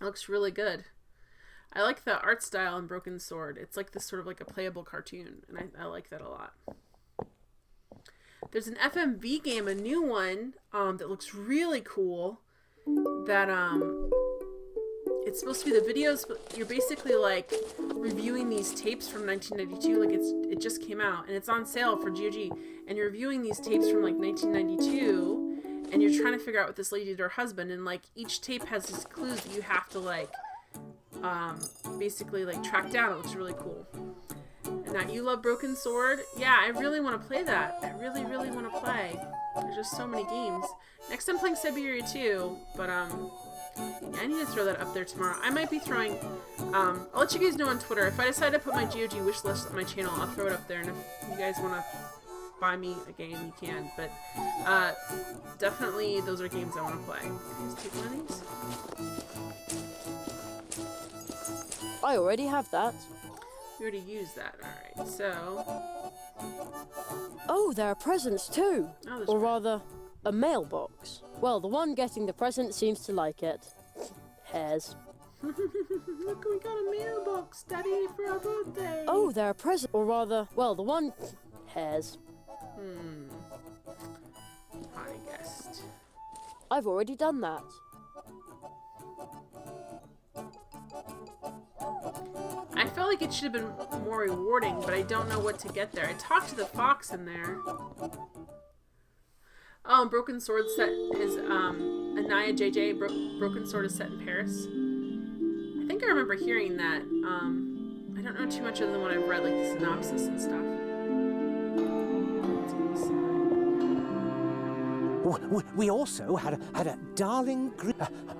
It looks really good. I like the art style in Broken Sword. It's like this sort of like a playable cartoon, and I like that a lot. There's an FMV game, a new one, that looks really cool. That it's supposed to be the videos, but you're basically like reviewing these tapes from 1992. Like it just came out and it's on sale for GOG, and you're reviewing these tapes from like 1992, and you're trying to figure out what this lady did to her husband, and like each tape has these clues that you have to like basically like track down. It looks really cool. And now you love Broken Sword. Yeah, I really want to play that. I really want to play. There's just so many games. Next I'm playing Siberia 2, but I need to throw that up there tomorrow. I might be throwing, I'll let you guys know on Twitter. If I decide to put my GOG wish list on my channel, I'll throw it up there, and if you guys want to buy me a game, you can. But definitely those are games I want to play. Let's take one of these. I already have that. We already used that. Alright, so... Oh, there are presents too. Oh, or rather, a mailbox. Well, the one getting the present seems to like it. Hares. Look, we got a mailbox, Daddy, for our birthday. Oh, there are presents. Or rather, well, the one... Hares. Party guest. I've already done that. I felt like it should have been more rewarding, but I don't know what to get there. I talked to the fox in there. Oh, and Broken Sword set is Anaya JJ. Broken Sword is set in Paris. I think I remember hearing that. I don't know too much other than what I've read, like the synopsis and stuff. We also had a darling,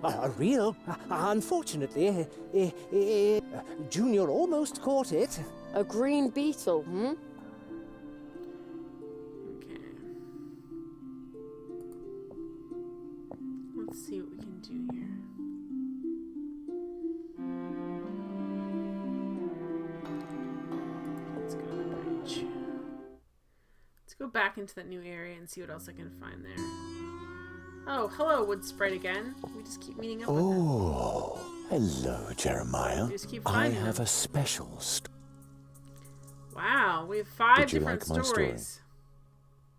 a real, unfortunately, Junior almost caught it. A green beetle, hmm? Okay. Let's see what we can do here. Let's go to the bridge. Let's go back into that new area and see what else I can find there. Oh, hello, Wood Sprite again. We just keep meeting up with them. Oh, hello, Jeremiah. We just keep I finding have them. a special story. Wow, we have 5 Did you different like my story? stories.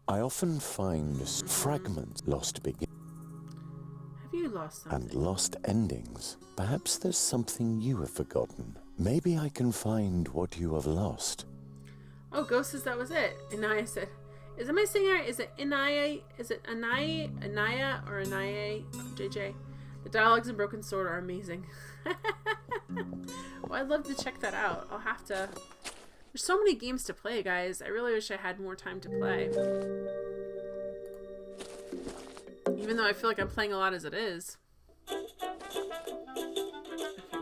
I often find fragments, lost beginnings, Have you lost something? and lost endings. Perhaps there's something you have forgotten. Maybe I can find what you have lost. Oh, Ghost says that was it. Anaya said, am I saying it right? Is it Anaya? Is it Anaya or Anaya? JJ. The dialogues in Broken Sword are amazing. Well, I'd love to check that out. I'll have to. There's so many games to play, guys. I really wish I had more time to play. Even though I feel like I'm playing a lot as it is. Okay,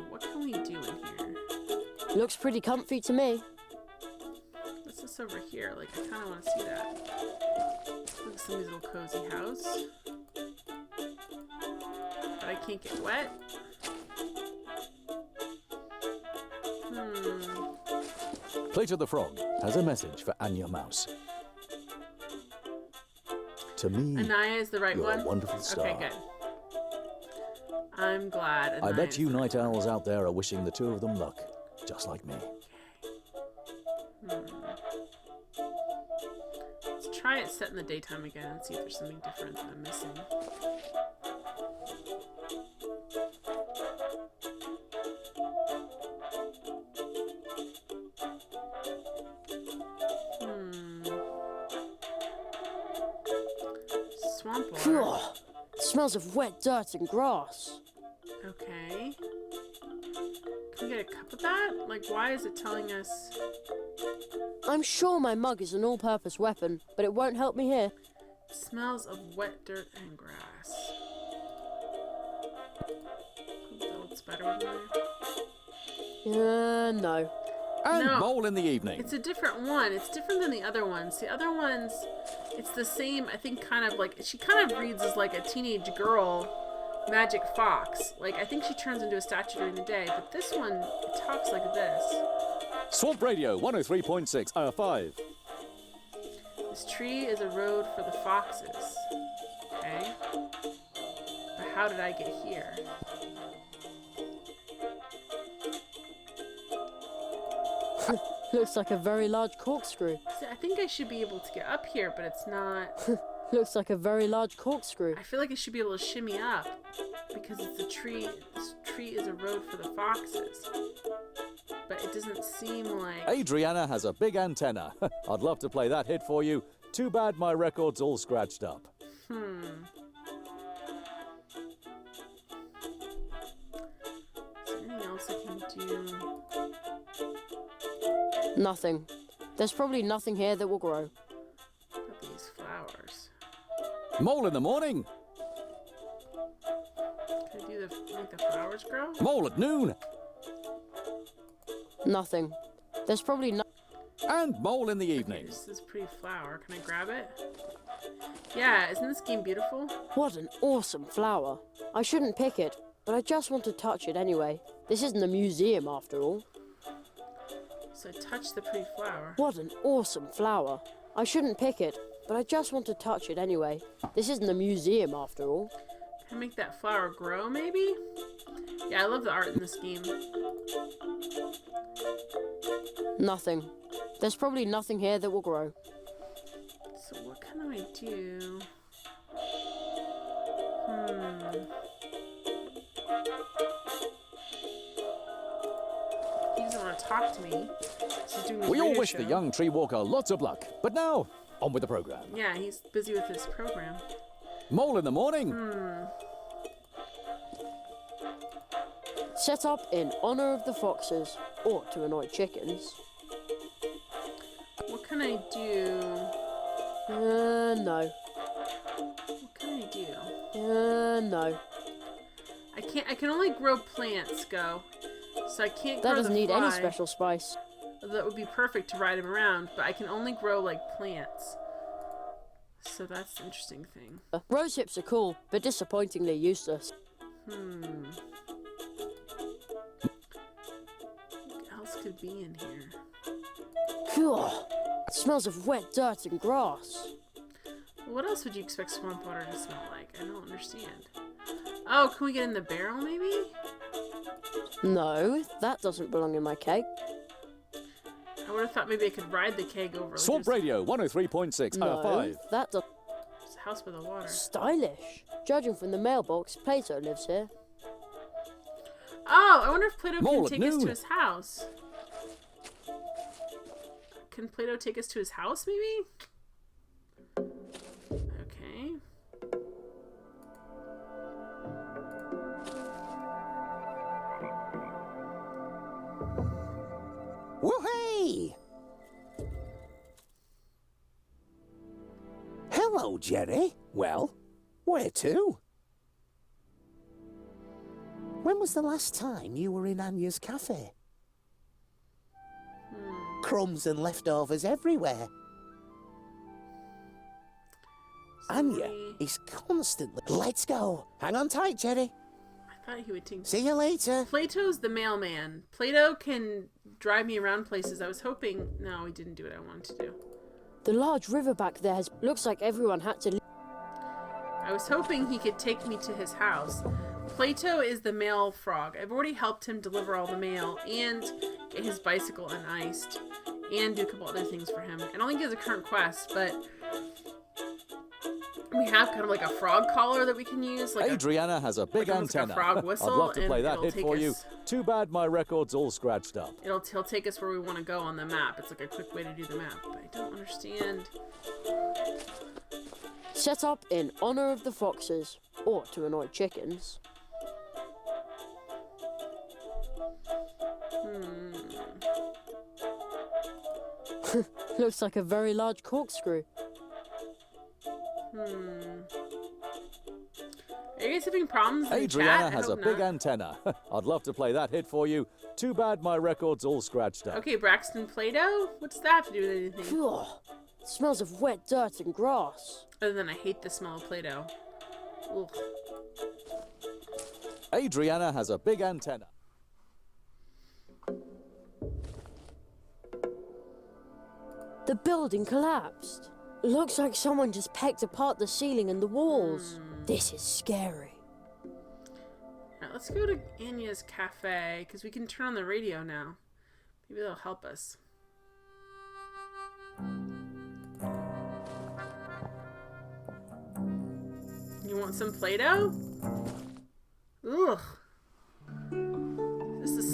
what can we do in here? Looks pretty comfy to me. What's this over here? Like, I kind of want to see that. Look at somebody's little cozy house. But I can't get wet. Plato the Frog has a message for Anya Mouse. To me, Anaya is the right you're one? a wonderful star. Okay, good. I'm glad. I Anaya bet is you the night owls out there are wishing the two of them luck, just like me. Let's try it set in the daytime again and see if there's something different that I'm missing. Swamp water. Phew. Smells of wet dirt and grass. Okay. Can we get a cup of that? Like, why is it telling us... I'm sure my mug is an all-purpose weapon, but it won't help me here. Smells of wet dirt and grass. That looks better with there. No. And No. Mole in the evening. It's a different one. It's different than the other ones. The other ones, it's the same, I think, kind of like... She kind of reads as like a teenage girl magic fox. Like, I think she turns into a statue during the day, but this one, it talks like this. Swamp Radio 103.6 5. This tree is a road for the foxes. Okay? But how did I get here? Looks like a very large corkscrew. See, I think I should be able to get up here, but it's not... Looks like a very large corkscrew. I feel like I should be able to shimmy up because it's a tree. This tree is a road for the foxes. But it doesn't seem like... Adriana has a big antenna. I'd love to play that hit for you. Too bad my record's all scratched up. Is there anything else I can do? Nothing. There's probably nothing here that will grow. What about these flowers? Mole in the morning. Can I do make the flowers grow? Mole at noon. Nothing. There's probably no... And mole in the evening. This is a pretty flower. Can I grab it? Yeah, isn't this game beautiful? What an awesome flower. I shouldn't pick it, but I just want to touch it anyway. This isn't a museum after all. So touch the pretty flower. What an awesome flower. I shouldn't pick it, but I just want to touch it anyway. This isn't a museum after all. Can I make that flower grow, maybe? Yeah, I love the art in this game. Nothing. There's probably nothing here that will grow. So what can I do? He doesn't want to talk to me. He's doing his We all radio wish the show. young tree walker lots of luck. But now, on with the program. Yeah, he's busy with his program. Mole in the morning. Set up in honor of the foxes, or to annoy chickens. What can I do? No. What can I do? No. I can only grow plants, Go. So I can't grow That doesn't the need any fly. special spice. That would be perfect to ride him around, but I can only grow, like, plants. So that's the interesting thing. Rose hips are cool, but disappointingly useless. What else could be in here? Phew. It smells of wet dirt and grass. What else would you expect swamp water to smell like? I don't understand. Oh, can we get in the barrel, maybe? No, that doesn't belong in my cake. I would have thought maybe I could ride the keg over. Like Swamp Radio 103.6 No, 5. that doesn't... It's a house by the water. Stylish. Judging from the mailbox, Plato lives here. Oh, I wonder if Plato Mole can at take us to noon. his house. Can Plato take us to his house, maybe? Okay. Woo-hey! Hello, Jerry. Well, where to? When was the last time you were in Anya's cafe? Crumbs and leftovers everywhere. Anya is constantly... Let's go. Hang on tight, Jerry. I thought he would take... See you later. Plato's the mailman. Plato can drive me around places. I was hoping... No, he didn't do what I wanted to do. The large river back there looks like everyone had to leave. I was hoping he could take me to his house. Plato is the mail frog. I've already helped him deliver all the mail and get his bicycle uniced and do a couple other things for him. I don't think he has a current quest, but we have kind of like a frog collar that we can use. Like Adriana has a big almost like a antenna. frog whistle, I'd love to and play that it'll hit take for you. us- Too bad my record's all scratched up. He'll take us where we want to go on the map. It's like a quick way to do the map, but I don't understand. Set up in honor of the foxes, or to annoy chickens. Looks like a very large corkscrew. Are you guys having problems in the Adriana chat? I has a hope big not. antenna. I'd love to play that hit for you. Too bad my record's all scratched up. Okay, Braxton Plato? What's that have to do with anything? Phew. It smells of wet dirt and grass. Other than I hate the smell of Play-Doh. Ugh. Adriana has a big antenna. The building collapsed. Looks like someone just pecked apart the ceiling and the walls. This is scary. Alright, let's go to Anya's cafe, because we can turn on the radio now. Maybe that'll help us. You want some Play-Doh? Ugh.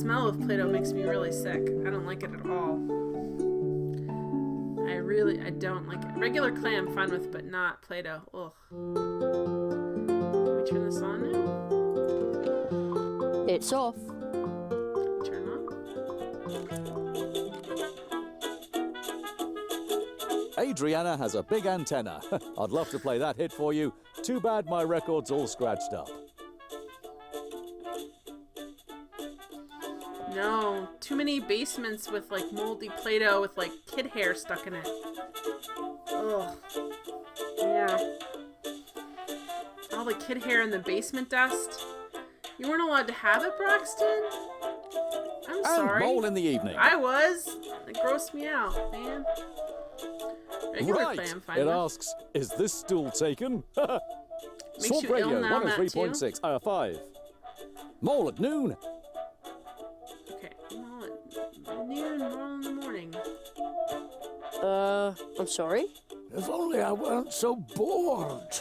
smell of Play-Doh makes me really sick. I don't like it at all. I don't like it. Regular clay I'm fine with, but not Play-Doh. Ugh. Can we turn this on now? It's off. Turn on. Adriana has a big antenna. I'd love to play that hit for you. Too bad my record's all scratched up. No, too many basements with like moldy Play-Doh with like kid hair stuck in it. Ugh. Yeah. All the kid hair in the basement dust. You weren't allowed to have it, Braxton? I'm sorry. And Mole in the evening. I was. It grossed me out, man. Regular Right. Play I'm fine It with. asks, is this stool taken? Makes Swamp you ill Radio now, Matt, too? 103.6 hour 5. Mole at noon. Okay, Mole at noon, Mole in the morning. I'm sorry? If only I weren't so bored.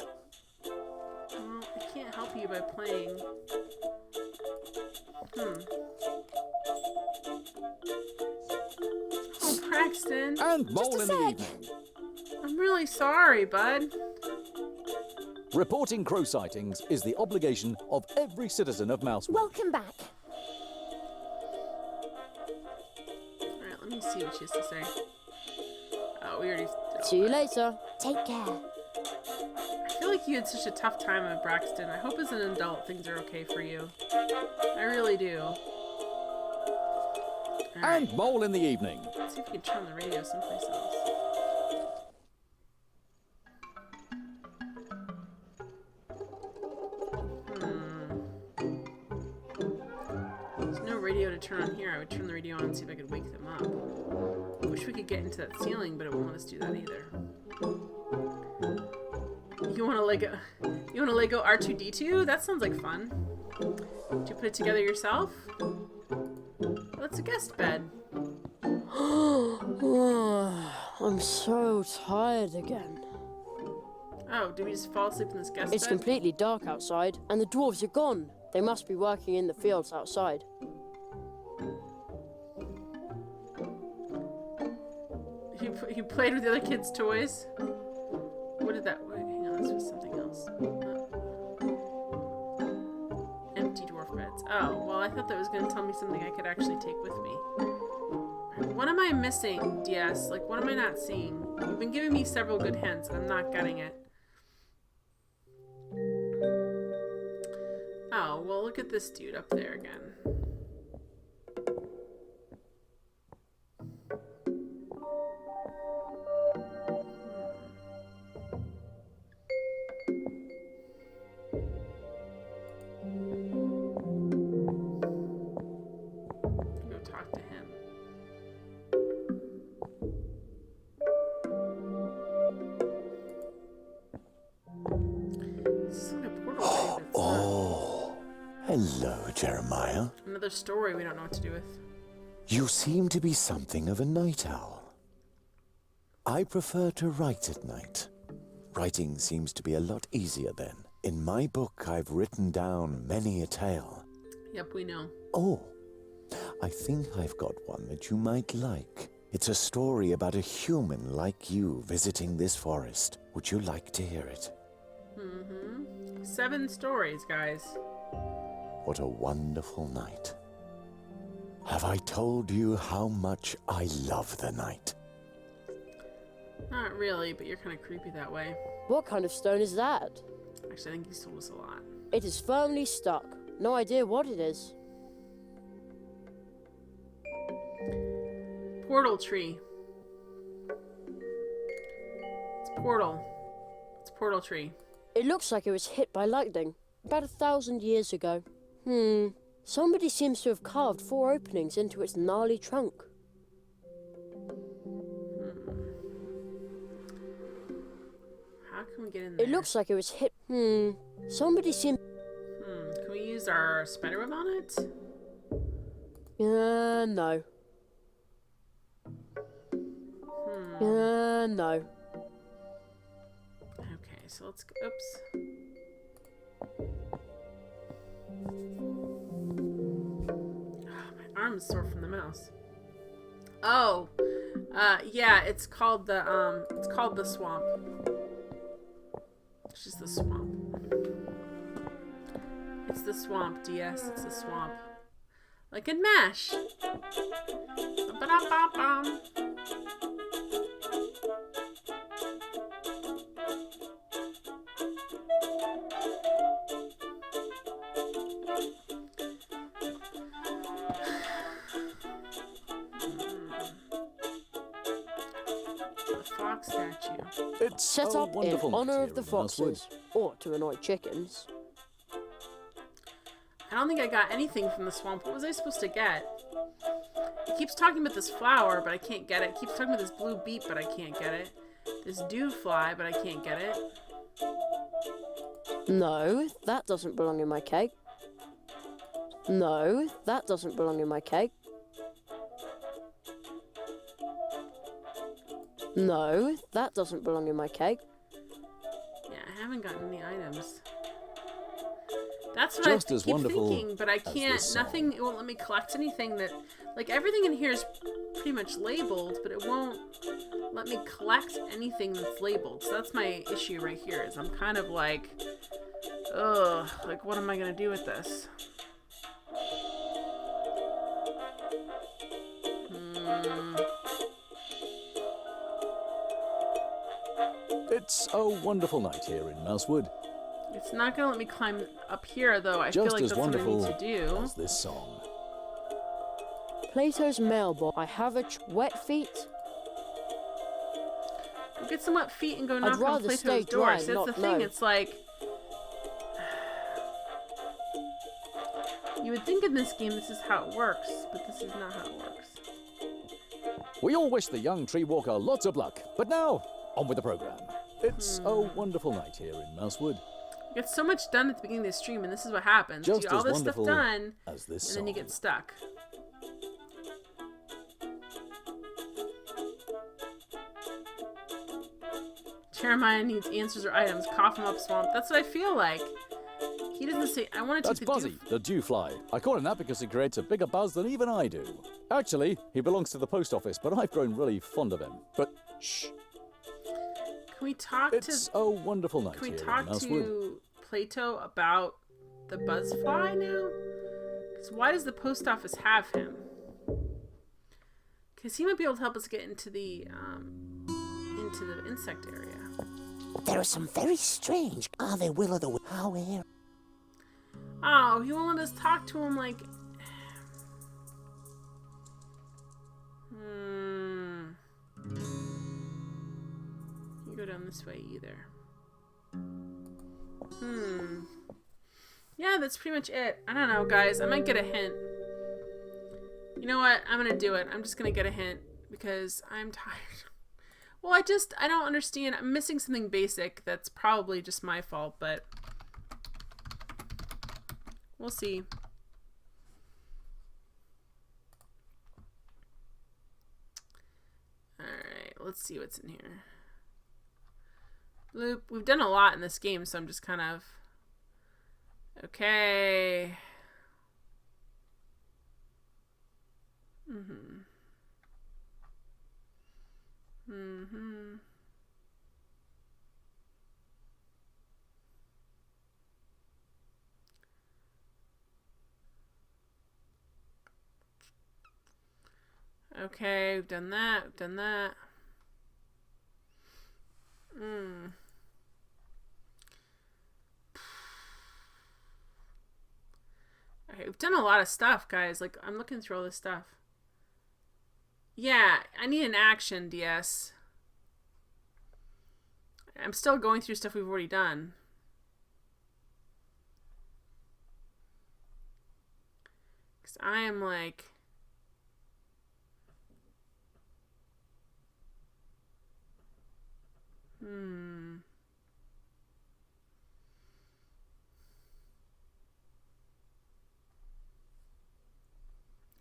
Well, I can't help you by playing. Oh, Braxton. And Mole in the evening. I'm really sorry, bud. Reporting crow sightings is the obligation of every citizen of Mousewood. Welcome back. Alright, let me see what she has to say. Oh, we already... See you later. Take care. I feel like you had such a tough time with Braxton. I hope as an adult things are okay for you. I really do. And Mole in the evening. Let's see if we can turn on the radio someplace else. There's no radio to turn on here. I would turn the radio on and see if I could wake them up. I wish we could get into that ceiling, but it won't let us do that either. You want a Lego? You want a Lego R2-D2? That sounds like fun. Did you put it together yourself? Well, it's a guest bed. I'm so tired again. Oh, did we just fall asleep in this guest It's bed? completely dark outside, and the dwarves are gone. They must be working in the fields outside. You played with the other kids' toys? What did that... Wait, hang on, this was something else. Empty dwarf beds. Oh, well, I thought that was going to tell me something I could actually take with me. What am I missing, DS? Like, what am I not seeing? You've been giving me several good hints, and I'm not getting it. Oh, well, look at this dude up there again. Go talk to him. This is like a portal tree, but it's Oh, hello, Jeremiah. not. Another story we don't know what to do with. You seem to be something of a night owl. I prefer to write at night. Writing seems to be a lot easier then. In my book, I've written down many a tale. Yep, we know. Oh, I think I've got one that you might like. It's a story about a human like you visiting this forest. Would you like to hear it? 7 stories, guys. What a wonderful night. Have I told you how much I love the night? Not really, but you're kind of creepy that way. What kind of stone is that? Actually, I think he's told us a lot. It is firmly stuck. No idea what it is. Portal tree. It's portal. It's portal tree. It looks like it was hit by lightning about 1,000 years ago. Somebody seems to have carved 4 openings into its gnarly trunk. How can we get in there? It looks like it was hit. Somebody seemed. Can we use our spiderweb on it? No. No. Okay, so let's go. Oops. Oh, my from Sword from the Mouse. Oh, yeah, it's called the swamp. It's just the swamp. It's the swamp, DS. It's the swamp. Like in MASH. Ba-da-ba-bum. The fox statue. It's Set a up in wonderful honor night of the here in Mousewood. foxes, or to annoy chickens. I don't think I got anything from the swamp. What was I supposed to get? It keeps talking about this flower, but I can't get it. It keeps talking about this blue beet, but I can't get it. This dew fly, but I can't get it. No, that doesn't belong in my cake. No, that doesn't belong in my cake. No, that doesn't belong in my cake. Yeah, I haven't gotten any items. That's what Just I as keep wonderful thinking, but I as can't. this song. Nothing. It won't let me collect anything that, like, everything in here is pretty much labeled, but it won't let me collect anything that's labeled. So that's my issue right here. Is I'm kind of like, ugh, like what am I gonna do with this? It's a wonderful night here in Mousewood. It's not gonna let me climb up here, though. I Just feel like as that's what I wonderful need to do. as this song. Plato's mailbox. I have wet feet. Go get some wet feet and go I'd knock on rather Plato's stay door. dry, So that's not the thing. know. It's like you would think in this game this is how it works, but this is not how it works. We all wish the young tree walker lots of luck. But now, on with the program. It's a wonderful night here in Mousewood. You get so much done at the beginning of the stream, and this is what happens. You Just get all as this stuff wonderful done, as this and then you song. get stuck. Jeremiah needs answers or items. Cough him up, swamp. That's what I feel like. He doesn't say. I want to That's take the Buzzy, the dew fly. I call him that because he creates a bigger buzz than even I do. Actually, he belongs to the post office, but I've grown really fond of him. But shh, Can we talk it's to? a wonderful night Can we here in talk Mousewood. to Plato about the buzzfly now? Because why does the post office have him? Because he might be able to help us get into the insect area. There are some very strange. Are they will o' the wisp? How air? Oh, he won't let us talk to him like. You go down this way either. Yeah, that's pretty much it. I don't know, guys. I might get a hint. You know what? I'm gonna do it. I'm just gonna get a hint because I'm tired. Well, I don't understand. I'm missing something basic. That's probably just my fault, but we'll see. Alright, let's see what's in here. Loop. We've done a lot in this game, so I'm just kind of... Okay. Okay, we've done that. We've done that. Okay, we've done a lot of stuff, guys. Like, I'm looking through all this stuff. Yeah, I need an action, DS. I'm still going through stuff we've already done. Because I am like...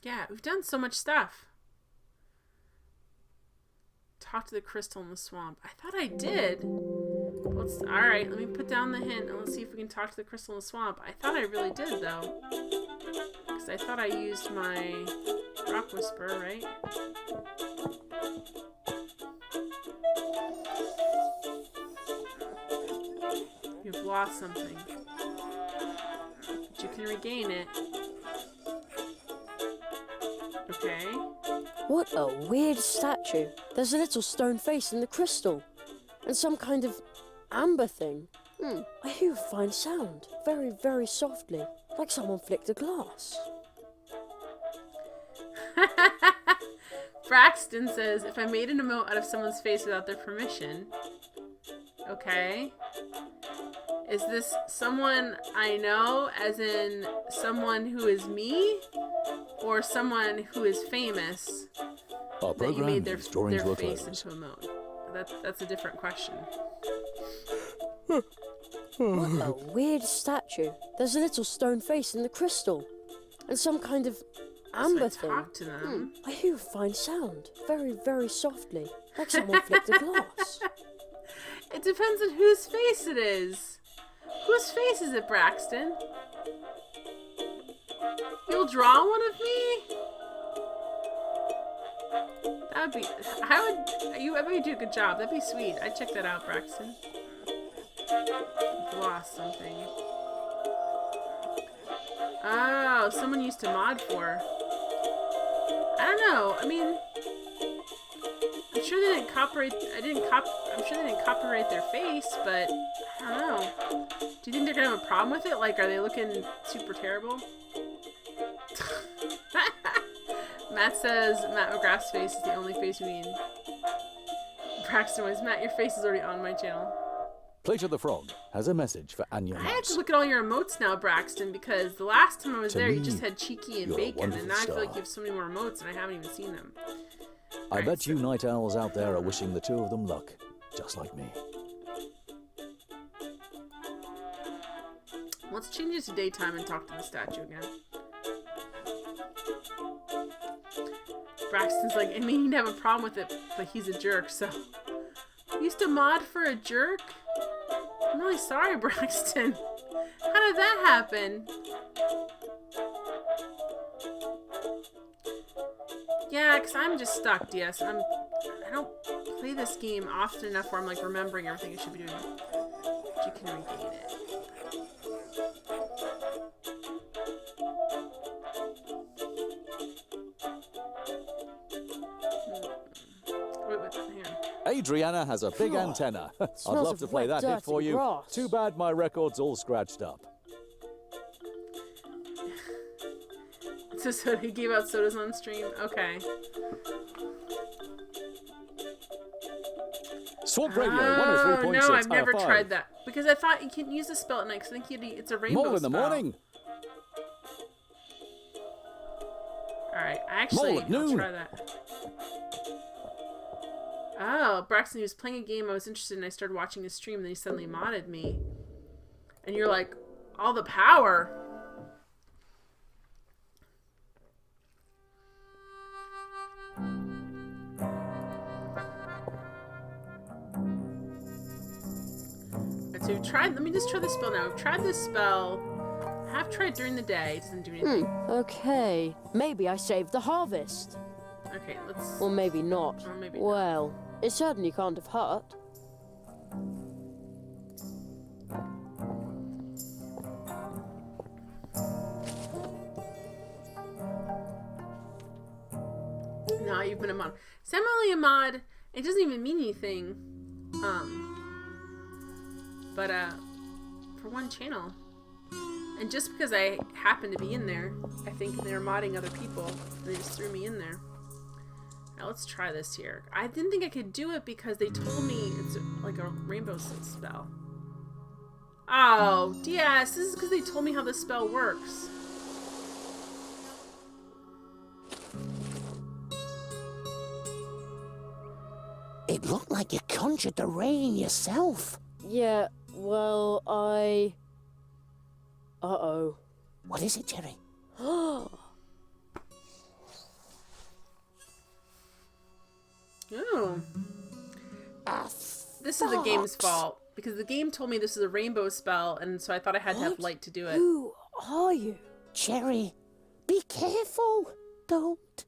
Yeah, we've done so much stuff. Talk to the crystal in the swamp. I thought I did. Alright, let me put down the hint and let's see if we can talk to the crystal in the swamp. I thought I really did, though. Because I thought I used my... Rock Whisperer, right? You've lost something. But you can regain it. Okay. What a weird statue. There's a little stone face in the crystal. And some kind of amber thing. I hear a fine sound. Very, very softly. Like someone flicked a glass. Braxton says, if I made an emote out of someone's face without their permission. Okay. Is this someone I know, as in someone who is me? Or someone who is famous Our that you program made their is drawing to a face close. into a emote? That's a different question. What a weird statue. There's a little stone face in the crystal. And some kind of amber So I talk to thing. them. I hear a fine sound. Very, very softly. Like someone flicked a glass. It depends on whose face it is. Whose face is it, Braxton? You'll draw one of me? That'd be... I bet you do a good job. That'd be sweet. I'd check that out, Braxton. I've lost something. Oh, someone used to mod for. I don't know. I mean... I'm sure they didn't copyright... I'm sure they didn't copyright their face, but... I don't know. Do you think they're gonna have a problem with it? Like, are they looking super terrible? Matt says Matt McGrath's face is the only face we need. Braxton was, Matt, your face is already on my channel. Plato the Frog has a message for Anya I have Mouse. to look at all your emotes now, Braxton, because the last time I was To there, you me, just had Cheeky and you're a Bacon, wonderful and now I feel like star. you have so many more emotes, and I haven't even seen them. I bet you night owls out there are wishing the two of them luck, just like me. Let's change it to daytime and talk to the statue again. Braxton's like, I mean, he'd have a problem with it, but he's a jerk, so... You used to mod for a jerk? I'm really sorry, Braxton. How did that happen? Yeah, because I'm just stuck, DS. I don't play this game often enough where I'm, like, remembering everything I should be doing. But you can regain it. Adriana has a big antenna. I'd Smells love of to play wet, that hit dirty for you. grass. Too bad my record's all scratched up. So he gave out sodas on stream? Okay. Swamp Radio, Oh, 103.6 no, I've never R5. tried that. Because I thought you can use the spell at night, because I think it's a rainbow Mole in the spell. morning. Alright, actually, Mole at I'll noon. try that. Oh, Braxton, he was playing a game I was interested in. I started watching his stream, and then he suddenly modded me. And you're like, all the power. Alright, so we've tried, let me just try this spell now. We've tried this spell. I have tried during the day. It doesn't do anything. Okay. Maybe I saved the harvest. Okay, let's... Or maybe not. Or maybe not. Well, it certainly can't have hurt. No, you've been a mod. So I'm only a mod. It doesn't even mean anything. But for one channel. And just because I happen to be in there, I think they're modding other people. They just threw me in there. Now let's try this here. I didn't think I could do it because they told me it's like a rainbow spell. Oh, DS, this is because they told me how this spell works. It looked like you conjured the rain yourself. Yeah, well, Uh-oh. What is it, Jerry? Oh. This is the game's fault. Because the game told me this is a rainbow spell, and so I thought I had to have light to do it. Who are you? Jerry, be careful. Don't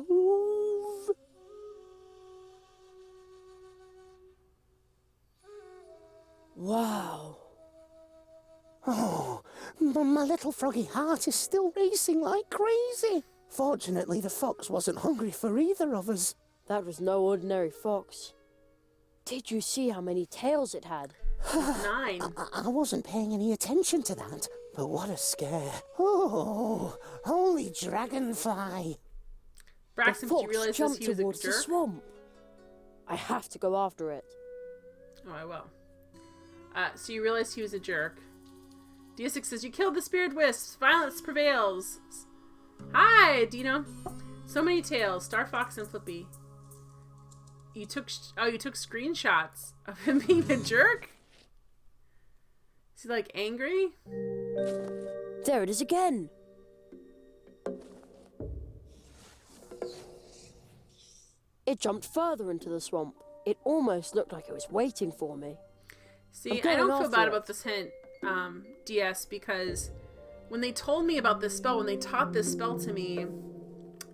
move. Wow. Oh, my little froggy heart is still racing like crazy. Fortunately, the fox wasn't hungry for either of us. That was no ordinary fox. Did you see how many tails it had? 9. I wasn't paying any attention to that, but what a scare. Oh, holy dragonfly. Braxton, the did fox you realize jumped he was a towards the jerk? swamp. I have to go after it. Oh, I will. So you realized he was a jerk. Dia6 says, you killed the spirit wisps. Violence prevails. Hi, Dino. So many tails. Star Fox and Flippy. You took screenshots of him being a jerk? Is he, like, angry? There it is again. It jumped further into the swamp. It almost looked like it was waiting for me. See, I don't feel bad about this hint, DS, because when they told me about this spell, when they taught this spell to me,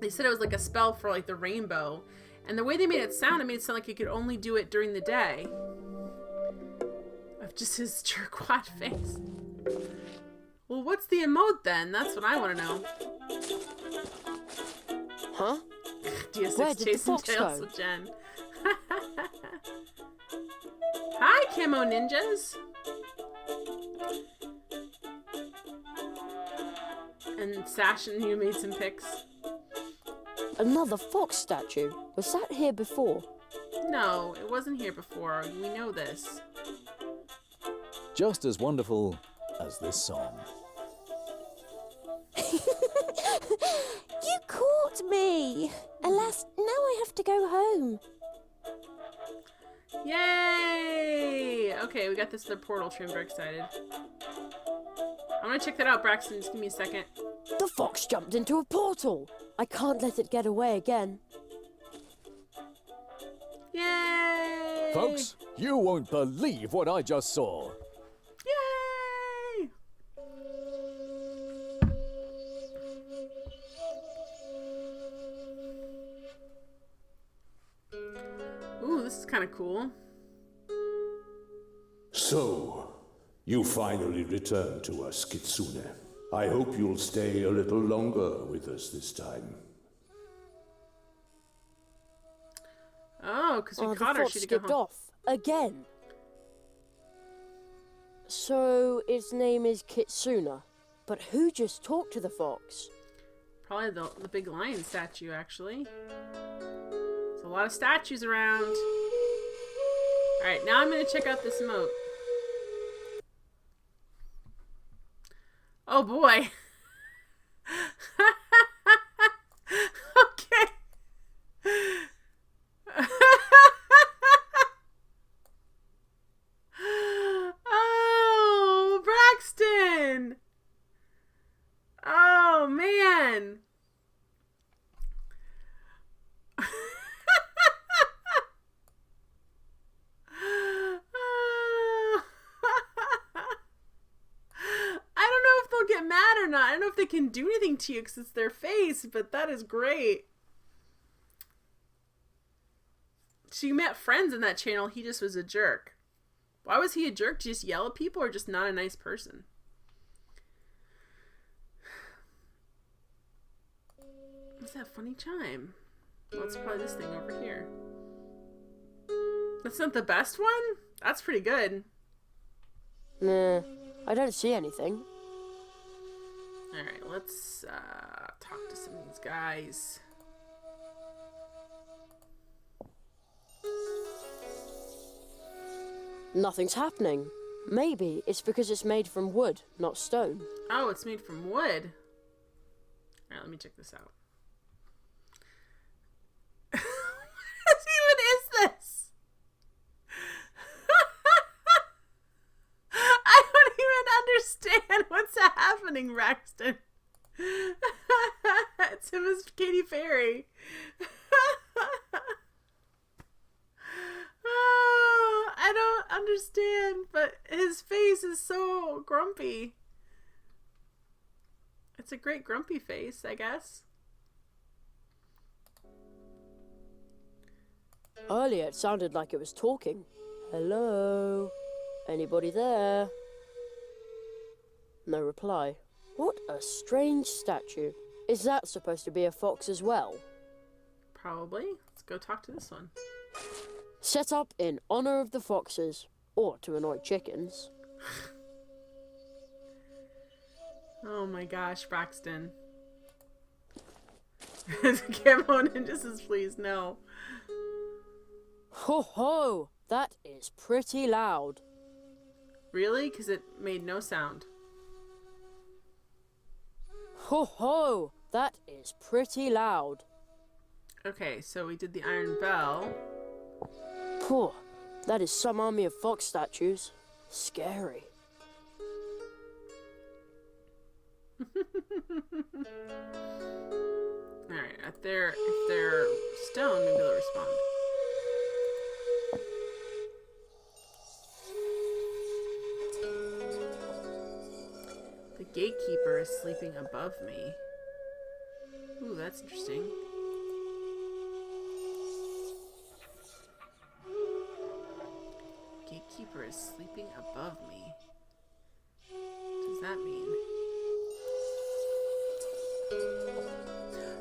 they said it was like a spell for like the rainbow. And the way they made it sound like you could only do it during the day. Of just his jerkwad face. Well, what's the emote then? That's what I want to know. Huh? DS6 Where did the chasing fox tails go? with Jen. Hi, Camo Ninjas. And Sash and you made some pics. Another fox statue. Was that here before? No, it wasn't here before. We know this. Just as wonderful as this song. You caught me! Alas, now I have to go home. Yay! Okay, we got this other portal tree. I'm very excited. I'm gonna check that out, Braxton. Just give me a second. The fox jumped into a portal. I can't let it get away again. Yay! Folks, you won't believe what I just saw. Yay! Ooh, this is kind of cool. So, you finally returned to us, Kitsune. I hope you'll stay a little longer with us this time. Oh, because we caught the her. fox She had to go skipped home. off again. So its name is Kitsuna, but who just talked to the fox? Probably the big lion statue, actually. There's a lot of statues around. Alright, now I'm going to check out this emote. Oh boy. Okay. Oh, Braxton. Oh, man. I don't know if they'll get mad or not. I don't know if they can do anything to you because it's their face, but that is great. She met friends in that channel. He just was a jerk. Why was he a jerk? To just yell at people or just not a nice person? What's that funny chime? Well, it's probably this thing over here. That's not the best one? That's pretty good. Nah, I don't see anything. Alright, let's talk to some of these guys. Nothing's happening. Maybe it's because it's made from wood, not stone. Oh, it's made from wood. Alright, let me check this out. What even is this? I don't even understand what's happening, Braxton. It's him as Katy Perry. Oh, I don't understand, but his face is so grumpy. It's a great grumpy face, I guess. Earlier it sounded like it was talking. Hello? Anybody there? No reply. What a strange statue. Is that supposed to be a fox as well? Probably. Let's go talk to this one. Set up in honor of the foxes, or to annoy chickens. Oh my gosh, Braxton. Camo Ninja says, please, no. Ho ho! That is pretty loud. Really? Because it made no sound. Ho ho! That is pretty loud. Okay, so we did the Iron Bell. Poor. That is some army of fox statues. Scary. Alright, if they're stone, maybe they'll respond. The gatekeeper is sleeping above me. Ooh, that's interesting. Gatekeeper is sleeping above me. What does that mean?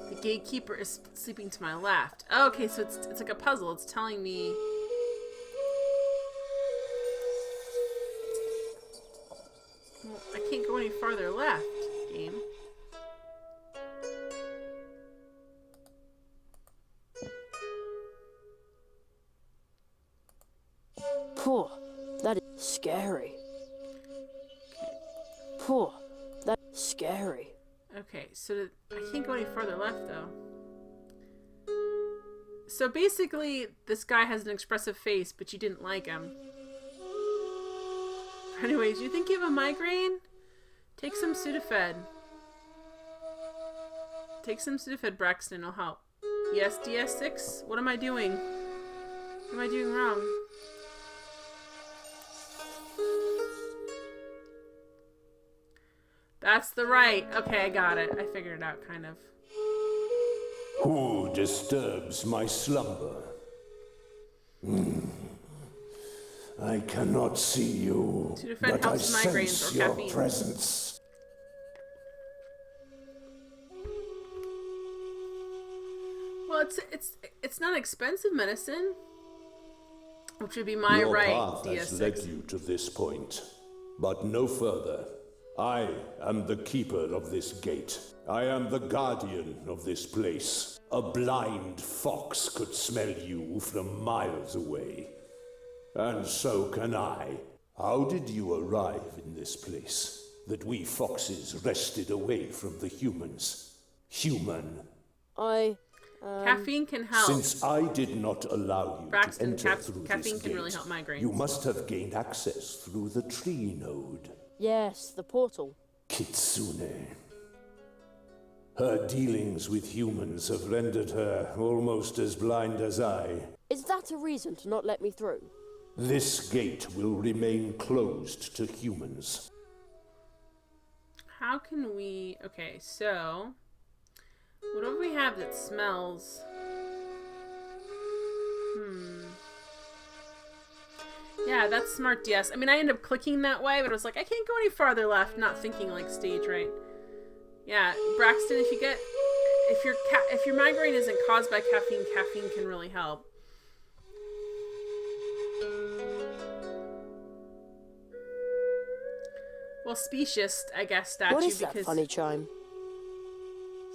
The gatekeeper is sleeping to my left. Oh, okay, so it's like a puzzle. It's telling me. Well, I can't go any farther left, game. Poor. That is scary. Poor. That is scary. Okay, so I can't go any farther left, though. So basically, this guy has an expressive face, but you didn't like him. Anyways, you think you have a migraine? Take some Sudafed. Take some Sudafed, Braxton. It'll help. Yes, DS6? What am I doing? What am I doing wrong? That's the right. Okay, I got it. I figured it out, kind of. Who disturbs my slumber? I cannot see you, Sudafed but I helps migraines sense or your caffeine. presence. Well, it's not expensive medicine, which would be my Your right. path has led you to this point, but no further. I am the keeper of this gate. I am the guardian of this place. A blind fox could smell you from miles away. And so can I. How did you arrive in this place? That we foxes wrested away from the humans? Human. Caffeine can help. Since I did not allow you Braxton, to enter through caffeine this can gate, really help migraines. you must have gained access through the tree node. Yes, the portal. Kitsune. Her dealings with humans have rendered her almost as blind as I. Is that a reason to not let me through? This gate will remain closed to humans. How can we... Okay, so... What do we have that smells? Yeah, that's smart, DS. I mean, I ended up clicking that way, but I was like, I can't go any farther left, not thinking like stage right. Yeah, Braxton, if your migraine isn't caused by caffeine, caffeine can really help. Well, specious, I guess, statue. What is because... that funny chime?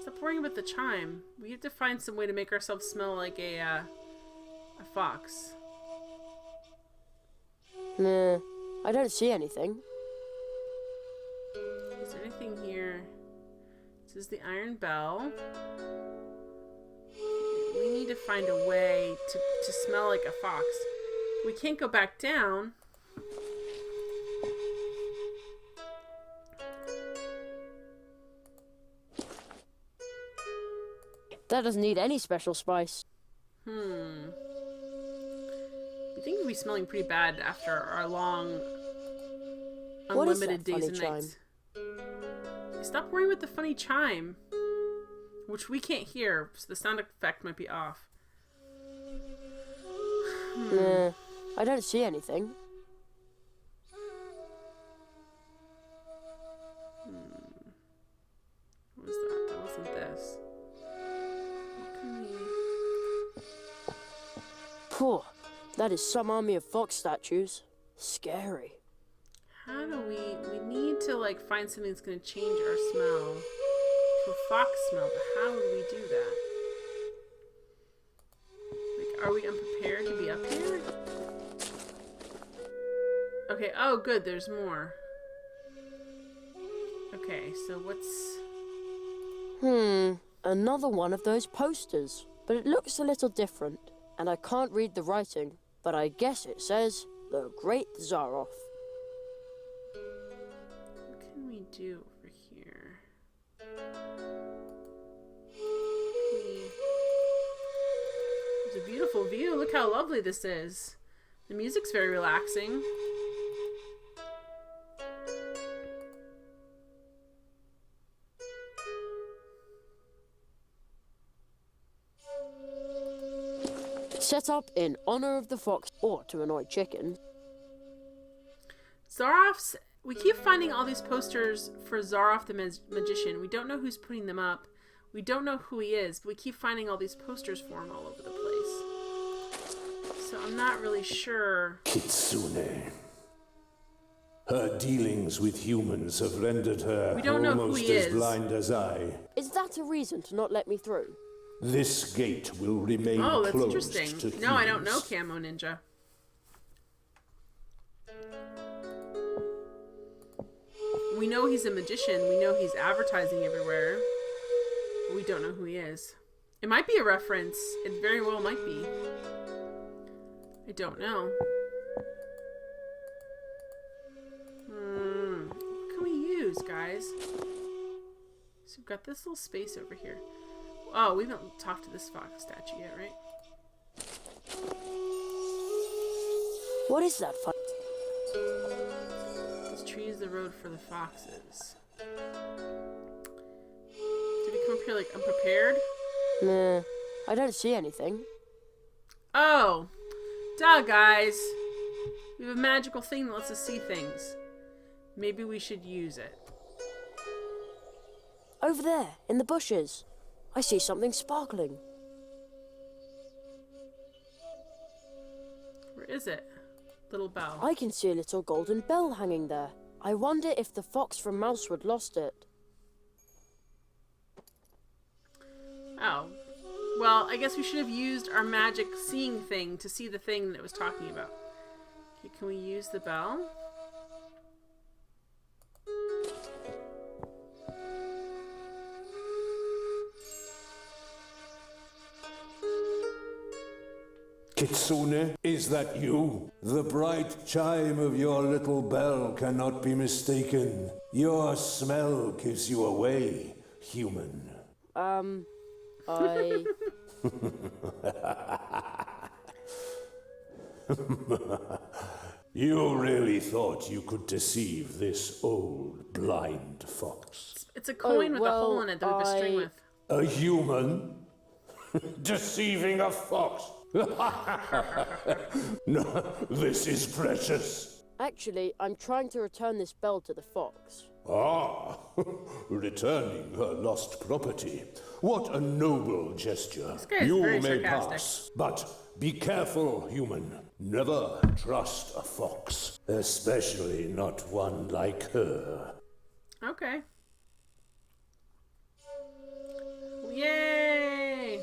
Stop worrying about the chime. We have to find some way to make ourselves smell like a fox. Nah, I don't see anything. Is there anything here? This is the Iron Bell. We need to find a way to smell like a fox. We can't go back down. That doesn't need any special spice. You think we'd be smelling pretty bad after our long, unlimited days and nights. Stop worrying with the funny chime, which we can't hear, so the sound effect might be off. Nah, I don't see anything. What was that? That wasn't this. What can we... Phew, that is some army of fox statues. Scary. How do we need to like find something that's gonna change our smell to a fox smell, but how would we do that? Like, are we unprepared to be up here? Okay, oh good, there's more. Okay, so what's... Another one of those posters. But it looks a little different, and I can't read the writing, but I guess it says, The Great Zaroff. What can we do over here? It's a beautiful view. Look how lovely this is. The music's very relaxing. Set up in honor of the fox, or to annoy chicken. Zaroff's... We keep finding all these posters for Zaroff the Magician. We don't know who's putting them up. We don't know who he is, but we keep finding all these posters for him all over the place. So I'm not really sure. Kitsune. Her dealings with humans have rendered her We don't know who almost he as is. blind as I. Is that a reason to not let me through? This gate will remain Oh, that's closed interesting. to No, I don't know humans. Camo Ninja. We know he's a magician. We know he's advertising everywhere. But we don't know who he is. It might be a reference. It very well might be. I don't know. What can we use, guys? So we've got this little space over here. Oh, we haven't talked to this fox statue yet, right? What is that fun? This tree is the road for the foxes. Did we come up here like unprepared? Nah, I don't see anything. Oh! Duh, guys! We have a magical thing that lets us see things. Maybe we should use it. Over there, in the bushes. I see something sparkling. Where is it? Little bell. I can see a little golden bell hanging there. I wonder if the fox from Mousewood lost it. Oh. Well, I guess we should have used our magic seeing thing to see the thing that it was talking about. Okay, can we use the bell? Kitsune, is that you? The bright chime of your little bell cannot be mistaken. Your smell gives you away, human. I... You really thought you could deceive this old blind fox? It's a coin with a hole in it that we have a string with. A human? Deceiving a fox? No, this is precious. Actually, I'm trying to return this bell to the fox. Ah, returning her lost property. What a noble gesture. This guy is You very may sarcastic. pass, but be careful, human. Never trust a fox, especially not one like her. Okay. Yay!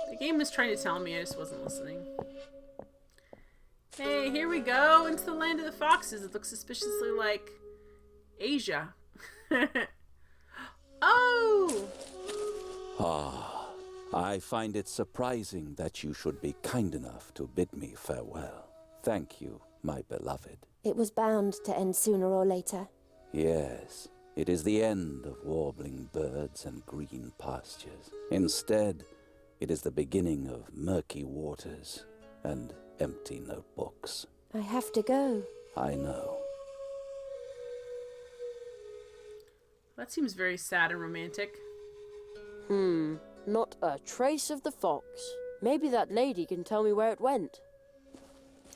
The game was trying to tell me, I just wasn't listening. Hey, here we go into the land of the foxes. It looks suspiciously like Asia. Oh! Ah, I find it surprising that you should be kind enough to bid me farewell. Thank you, my beloved. It was bound to end sooner or later. Yes, it is the end of warbling birds and green pastures. Instead, it is the beginning of murky waters and empty notebooks. I have to go. I know. That seems very sad and romantic. Not a trace of the fox. Maybe that lady can tell me where it went.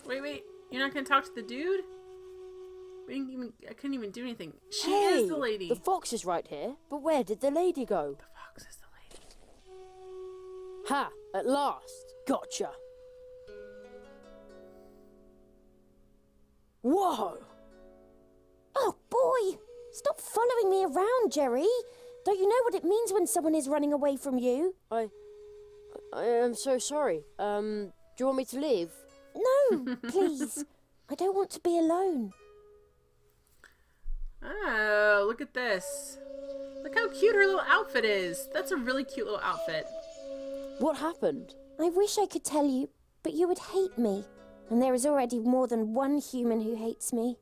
Wait. You're not gonna talk to the dude? I couldn't even do anything. She Hey, is the lady. The fox is right here, but where did the lady go? The fox is the lady. Ha! At last! Gotcha! Whoa! Oh boy! Stop following me around, Jerry! Don't you know what it means when someone is running away from you? I am so sorry. Do you want me to leave? No, please. I don't want to be alone. Oh, look at this. Look how cute her little outfit is. That's a really cute little outfit. What happened? I wish I could tell you, but you would hate me. And there is already more than one human who hates me.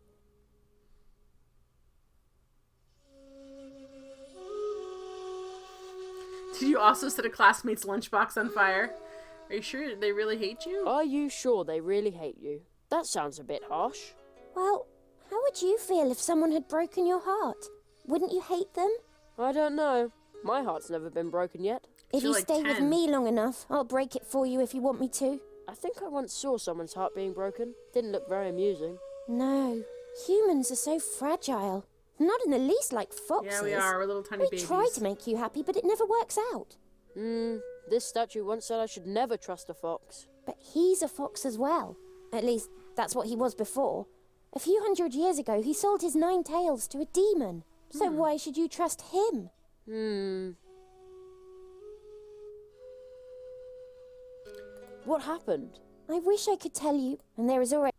Did you also set a classmate's lunchbox on fire? Are you sure they really hate you? Are you sure they really hate you? That sounds a bit harsh. Well, how would you feel if someone had broken your heart? Wouldn't you hate them? I don't know. My heart's never been broken yet. If You're you like stay with 10. me long enough, I'll break it for you if you want me to. I think I once saw someone's heart being broken. Didn't look very amusing. No, humans are so fragile. Not in the least like foxes. Yeah, we are. We're little tiny We babies. try to make you happy, but it never works out. This statue once said I should never trust a fox. But he's a fox as well. At least, that's what he was before. A few 100 years ago, he sold his 9 tails to a demon. So why should you trust him? What happened? I wish I could tell you, and there is already...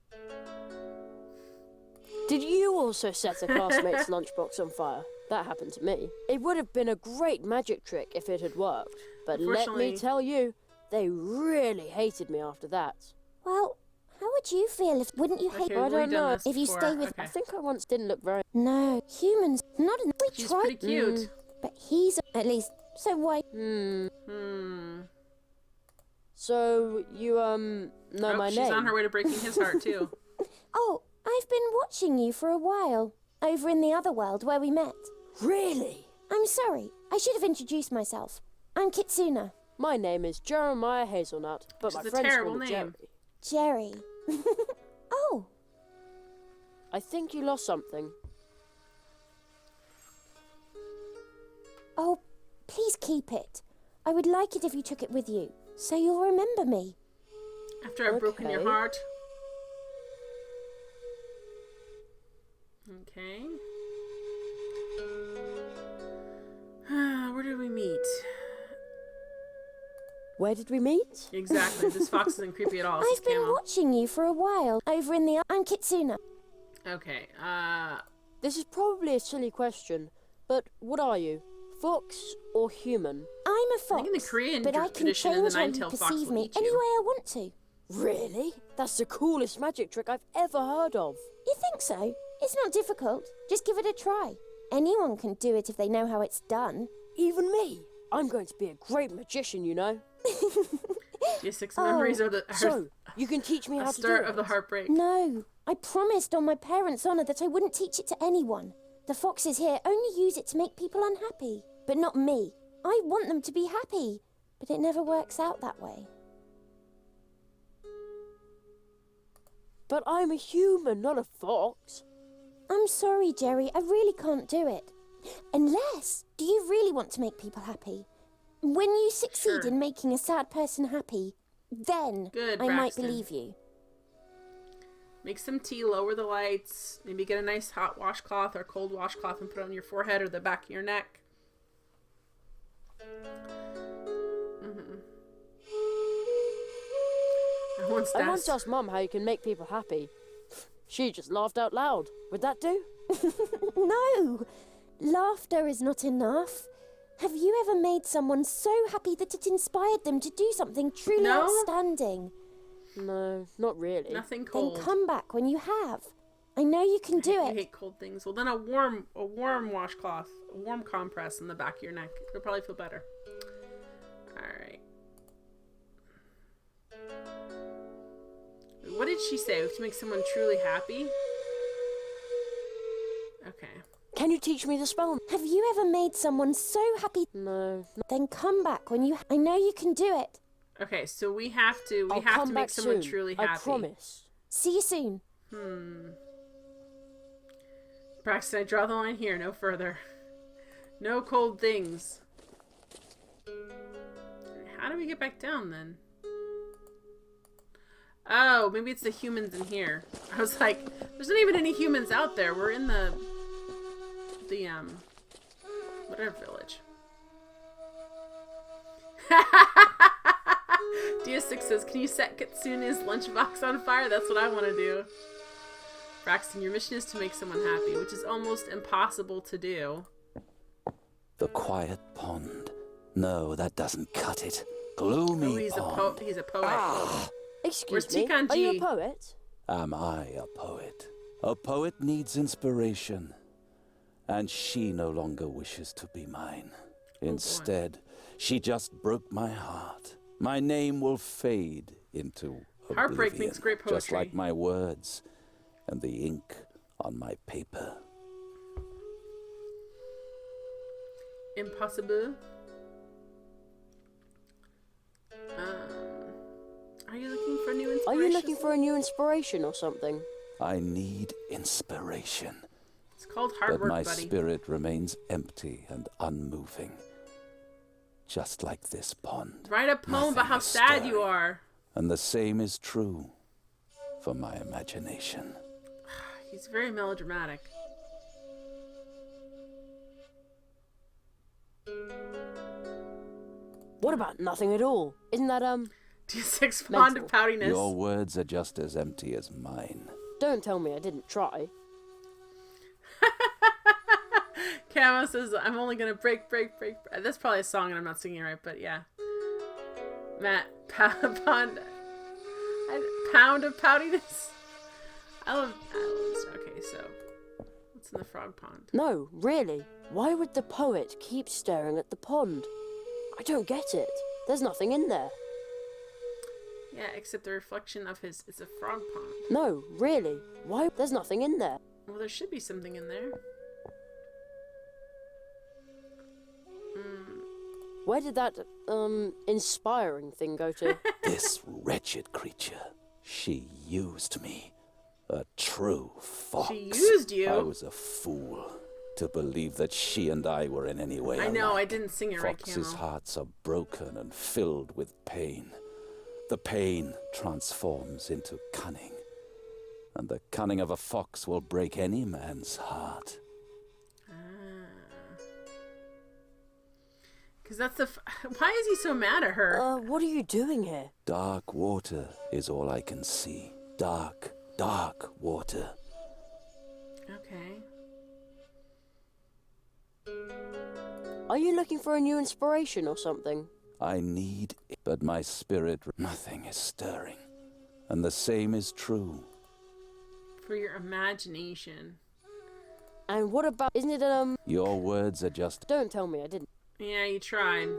Did you also set a classmate's lunchbox on fire? That happened to me. It would have been a great magic trick if it had worked. But let me Unfortunately- tell you, they really hated me after that. Well, how would you feel if... Wouldn't you hate... Okay, I we've don't done know. this If you before. stay with- I Okay. think I once didn't look very... No, humans, not in... We She's tried... pretty cute. But he's... At least, so why... So, you, know Oh, my she's name? on her way to breaking his heart, too. Oh, I've been watching you for a while. Over in the other world where we met. Really? I'm sorry. I should have introduced myself. I'm Kitsuna. My name is Jeremiah Hazelnut, but Which my is a friends terrible call me name. Jerry. Jerry. Oh, I think you lost something. oh, please keep it. I would like it if you took it with you, so you'll remember me. After I've broken your Okay. heart. Okay. Where did we meet? Where did we meet? Exactly. This fox isn't creepy at all. This is I've been Camo. watching you for a while. Over in the... I'm Kitsuna. Okay. This is probably a silly question, but what are you? Fox or human? I'm a fox, think in the Korean but I can tradition, the change how you nine-tailed fox perceive will me eat you. any way I want to. Really? That's the coolest magic trick I've ever heard of. You think so? It's not difficult. Just give it a try. Anyone can do it if they know how it's done. Even me. I'm going to be a great magician, you know. Your 6 memories are the So, you can teach me a how to do start it. of the heartbreak. No, I promised on my parents' honour that I wouldn't teach it to anyone. The foxes here only use it to make people unhappy, but not me. I want them to be happy, but it never works out that way. But I'm a human, not a fox. I'm sorry, Jerry, I really can't do it. Unless, do you really want to make people happy? When you succeed Sure. in making a sad person happy, then Good, I might Braxton. believe you. Make some tea, lower the lights, maybe get a nice hot washcloth or cold washcloth and put it on your forehead or the back of your neck. I once I once asked, asked Mum how you can make people happy. She just laughed out loud. Would that do? No! Laughter is not enough. Have you ever made someone so happy that it inspired them to do something truly No. outstanding? No, not really. nothing Then cold. come back when you have. I know you can do You it. hate cold things. Well, then a warm washcloth, a warm compress on the back of your neck. It'll probably feel better. All right. What did she say? We have to make someone truly happy? Okay. Can you teach me the spell? Have you ever made someone so happy? No. Then come back when you... I know you can do it. Okay, so we have to I'll come make back someone soon. truly I happy. promise. See you soon. Braxton, I draw the line here, no further. No cold things. How do we get back down then? Oh, maybe it's the humans in here. I was like, there's not even any humans out there. We're in the whatever village. Dia6 says, can you set Kitsune's lunchbox on fire? That's what I want to do. Braxton, your mission is to make someone happy, which is almost impossible to do. The quiet pond. No, that doesn't cut it. Gloomy Oh, he's pond. he's a poet. Excuse Where's me, Tikan are you G? a poet? Am I a poet? A poet needs inspiration. And she no longer wishes to be mine. Instead, she just broke my heart. My name will fade into Heartbreak oblivion, makes great poetry. just like my words and the ink on my paper. Impossible. Are you looking for new inspiration? Are you looking for a new inspiration or something? I need inspiration. It's called hard But work, my buddy. spirit remains empty and unmoving. Just like this pond. Write a poem about how sad you are. And the same is true for my imagination. He's very melodramatic. What about nothing at all? Isn't that, D6 fond of poutiness. Your words are just as empty as mine. Don't tell me I didn't try. Camo says, I'm only gonna break. That's probably a song and I'm not singing it right, but yeah. Matt, pound of poutiness. I love this. Okay, so what's in the frog pond? No, really. Why would the poet keep staring at the pond? I don't get it. There's nothing in there. Yeah, except the reflection of his. It's a frog pond. No, really. Why? There's nothing in there. Well, there should be something in there. Where did that, inspiring thing go to? This wretched creature. She used me. A true fox. She used you? I was a fool to believe that she and I were in any way I know, alike. I didn't sing it right, Foxes' Camo. hearts are broken and filled with pain. The pain transforms into cunning. And the cunning of a fox will break any man's heart. Because that's the. Why is he so mad at her? What are you doing here? Dark water is all I can see. Dark, dark water. Okay. Are you looking for a new inspiration or something? I need it, but my spirit, nothing is stirring. And the same is true. For your imagination. And what about, isn't it, Your words are just... Don't tell me I didn't. Yeah, you tried.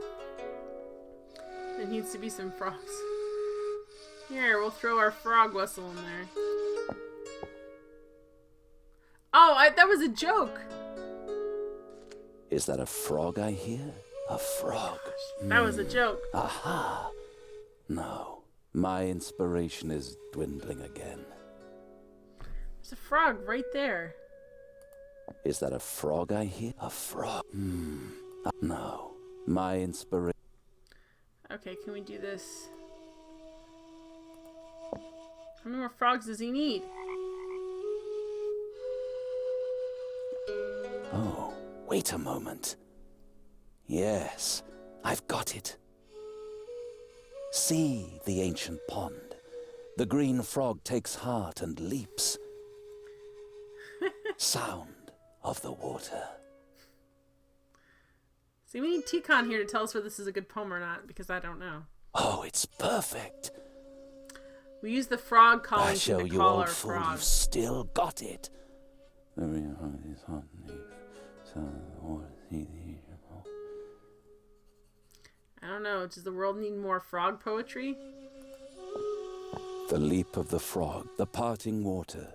There needs to be some frogs. Here, we'll throw our frog whistle in there. Oh, that was a joke. Is that a frog I hear? A frog. That was a joke. Aha. No. My inspiration is dwindling again. There's a frog right there. Is that a frog I hear? A frog. No. My inspiration... Okay, can we do this? How many more frogs does he need? Oh, wait a moment. Yes, I've got it. See the ancient pond. The green frog takes heart and leaps. Sound of the water. See, we need Tikan here to tell us whether this is a good poem or not, because I don't know. Oh, it's perfect. We use the frog I calling show to you, call old our fool, frog. you've still got it. I don't know. Does the world need more frog poetry? The leap of the frog, the parting water.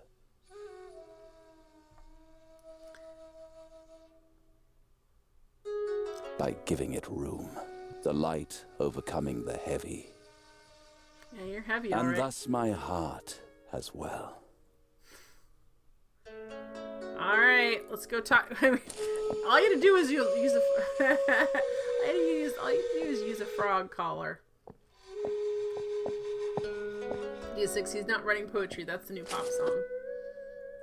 By giving it room, the light overcoming the heavy, Yeah, you're heavy, and alright. thus my heart as well. Alright, let's go talk. All you had to do is use a. All you do is use a frog collar. D6, he's not writing poetry. That's the new pop song.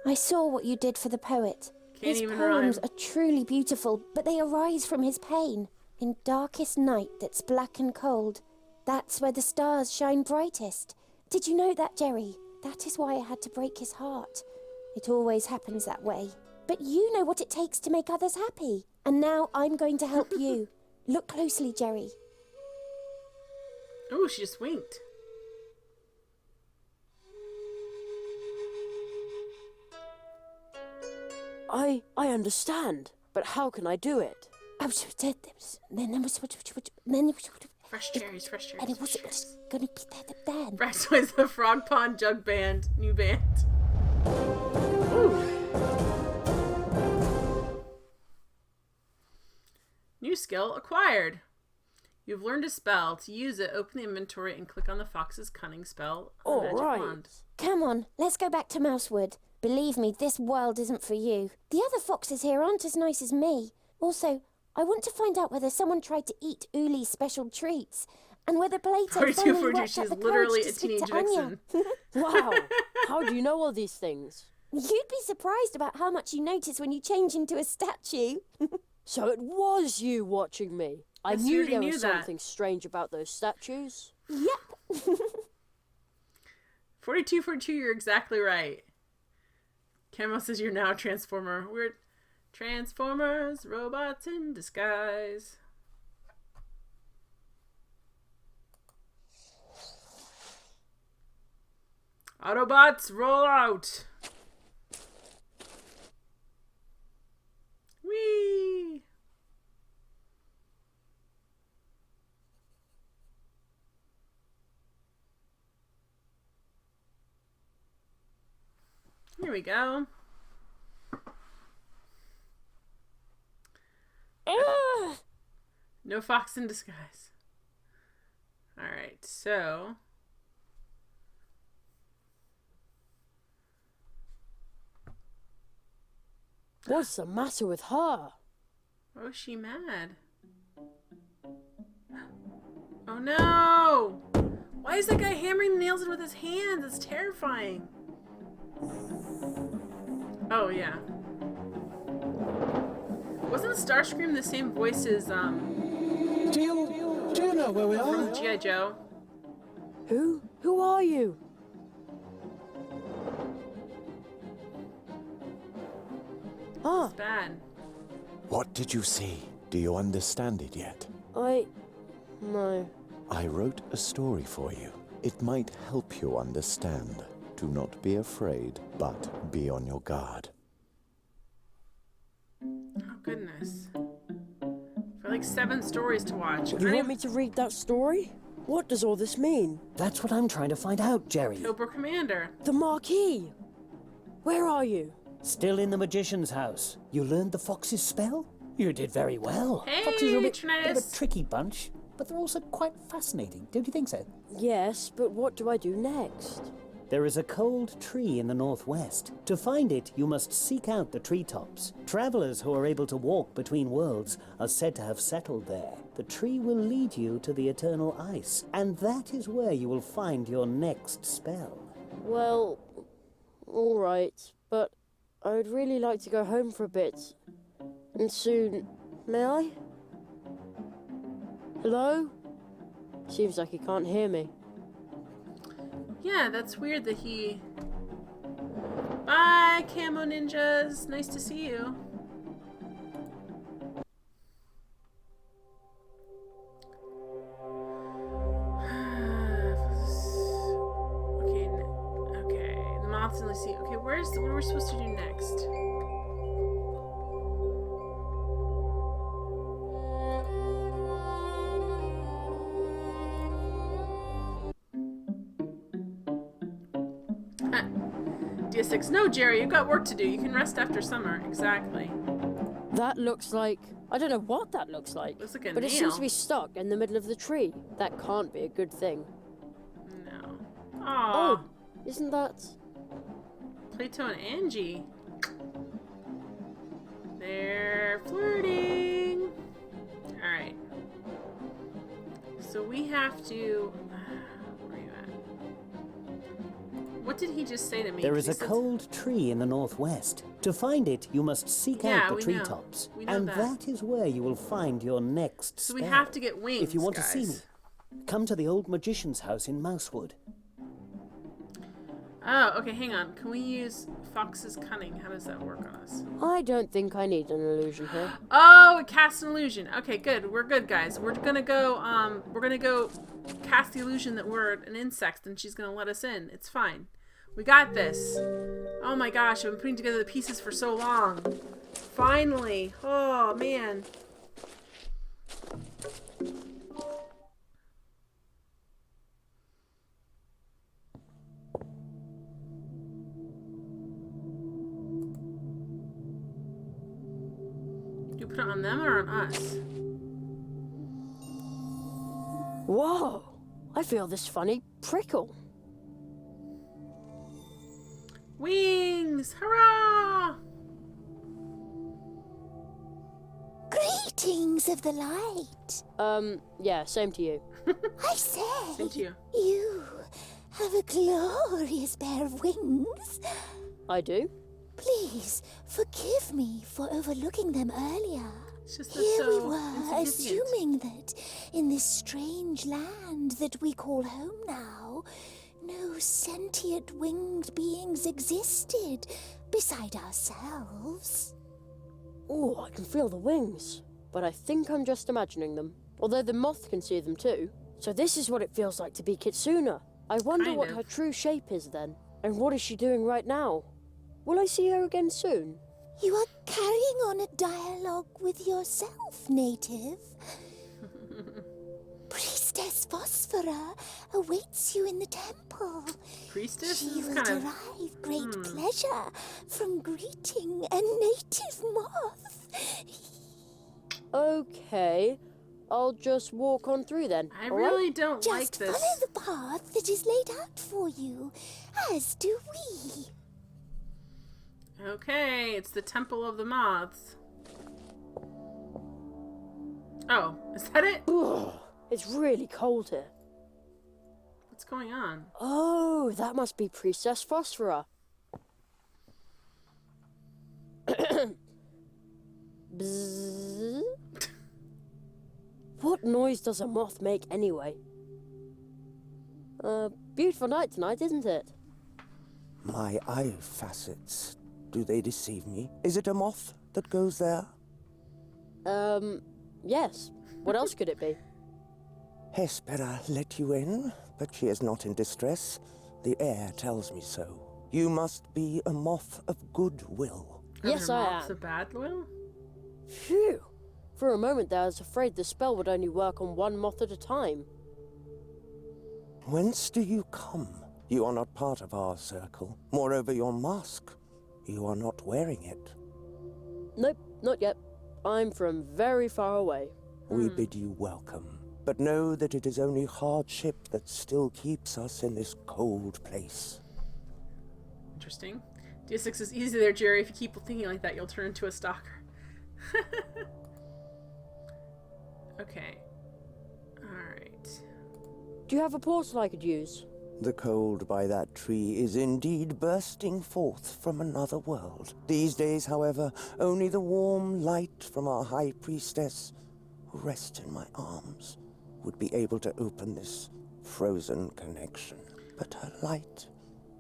I saw what you did for the poet. Can't His even poems rhyme. are truly beautiful, but they arise from his pain. In darkest night that's black and cold, that's where the stars shine brightest. Did you know that, Jerry? That is why I had to break his heart. It always happens that way. But you know what it takes to make others happy. And now I'm going to help you. Look closely, Jerry. Oh, she just winked. I understand, but how can I do it? Fresh cherries, fresh cherries. And it was gonna be that band. Fresh Toys, the Frog Pond Jug Band. New band. Ooh. New skill acquired. You've learned a spell. To use it, open the inventory and click on the fox's cunning spell. on the magic wand. Come on, let's go back to Mousewood. Believe me, this world isn't for you. The other foxes here aren't as nice as me. Also, I want to find out whether someone tried to eat Uli's special treats, and whether Plato finally 42, worked she's out the literally courage a to speak teenage to Anya. vixen. Wow, how do you know all these things? You'd be surprised about how much you notice when you change into a statue. So it was you watching me. I Yes, you knew already there knew was that. something strange about those statues. Yep. 42, you're exactly right. Camo says you're now a Transformer. We're Transformers, robots in disguise. Autobots, roll out! Whee! Here we go. No fox in disguise. Alright, so... What's the matter with her? Oh, is she mad? Oh no! Why is that guy hammering the nails in with his hands? It's terrifying. Oh, yeah. Wasn't Starscream the same voice as, Do you know where we are? from G.I. Joe? Who are you? It's bad. What did you see? Do you understand it yet? No. I wrote a story for you. It might help you understand. Do not be afraid, but be on your guard. Oh, goodness. For like 7 stories to watch. You want me to read that story? What does all this mean? That's what I'm trying to find out, Jerry. Cobra Commander. The Marquis! Where are you? Still in the magician's house. You learned the fox's spell? You did very well. Hey, Foxes are a bit of Trinitas. a tricky bunch, but they're also quite fascinating. Don't you think so? Yes, but what do I do next? There is a cold tree in the northwest. To find it, you must seek out the treetops. Travelers who are able to walk between worlds are said to have settled there. The tree will lead you to the eternal ice, and that is where you will find your next spell. Well, alright, but I would really like to go home for a bit. And soon. May I? Hello? Seems like he can't hear me. Yeah, that's weird that he... Bye, Camo Ninjas. Nice to see you. Okay. The moths and Lucy. Okay, what are we supposed to do next? DS6. No, Jerry, you've got work to do. You can rest after summer. Exactly. That looks like... I don't know what that looks like. Looks like a but it nail. seems to be stuck in the middle of the tree. That can't be a good thing. No. Aw. Oh, isn't that... Plato and Angie. They're flirting. Alright. So we have to... Where are you at? What did he just say to me? There is He a said- cold tree in the northwest. To find it, you must seek Yeah, out the we know. treetops. We know And that. that is where you will find your next So we spell. have to get wings, If you want to see me, guys. come to the old magician's house in Mousewood. Oh, okay, hang on. Can we use Fox's cunning? How does that work on us? I don't think I need an illusion here. Oh, it casts an illusion. Okay, good. We're good, guys. We're gonna go cast the illusion that we're an insect and she's gonna let us in. It's fine. We got this. Oh my gosh, I've been putting together the pieces for so long. Finally. Oh man. Do you put it on them or on us? Whoa! I feel this funny prickle. Wings! Hurrah! Greetings of the light. Yeah, same to you. I say, Same to you. you have a glorious pair of wings. I do? Please forgive me for overlooking them earlier. It's just Here we so were, insignificant. assuming that in this strange land that we call home now, no sentient winged beings existed beside ourselves. Oh, I can feel the wings. But I think I'm just imagining them. Although the moth can see them too. So this is what it feels like to be Kitsuna. I wonder Kind what of. her true shape is then. And what is she doing right now? Will I see her again soon? You are carrying on a dialogue with yourself, native. Priestess Phosphora awaits you in the temple. Priestess? She This is will kind of... derive great pleasure from greeting a native moth. Okay. I'll just walk on through then. I alright? really don't Just like this. follow the path that is laid out for you, as do we. Okay, it's the Temple of the Moths. Oh, is that it? Ugh, it's really cold here. What's going on? Oh, that must be Priestess Phosphora. Bzzz. What noise does a moth make anyway? Beautiful night tonight, isn't it? My eye facets, do they deceive me? Is it a moth that goes there? Yes. What else could it be? Hespera let you in, but she is not in distress. The air tells me so. You must be a moth of goodwill. Yes, Are I there moths am. of bad will? Phew! For a moment there, I was afraid the spell would only work on one moth at a time. Whence do you come? You are not part of our circle. Moreover, your mask. You are not wearing it. Nope, not yet. I'm from very far away. We bid you welcome. But know that it is only hardship that still keeps us in this cold place. Interesting. DS6 is easy there, Jerry. If you keep thinking like that, you'll turn into a stalker. Okay. Alright. Do you have a portal I could use? The cold by that tree is indeed bursting forth from another world. These days, however, only the warm light from our High Priestess, who rests in my arms, would be able to open this frozen connection. But her light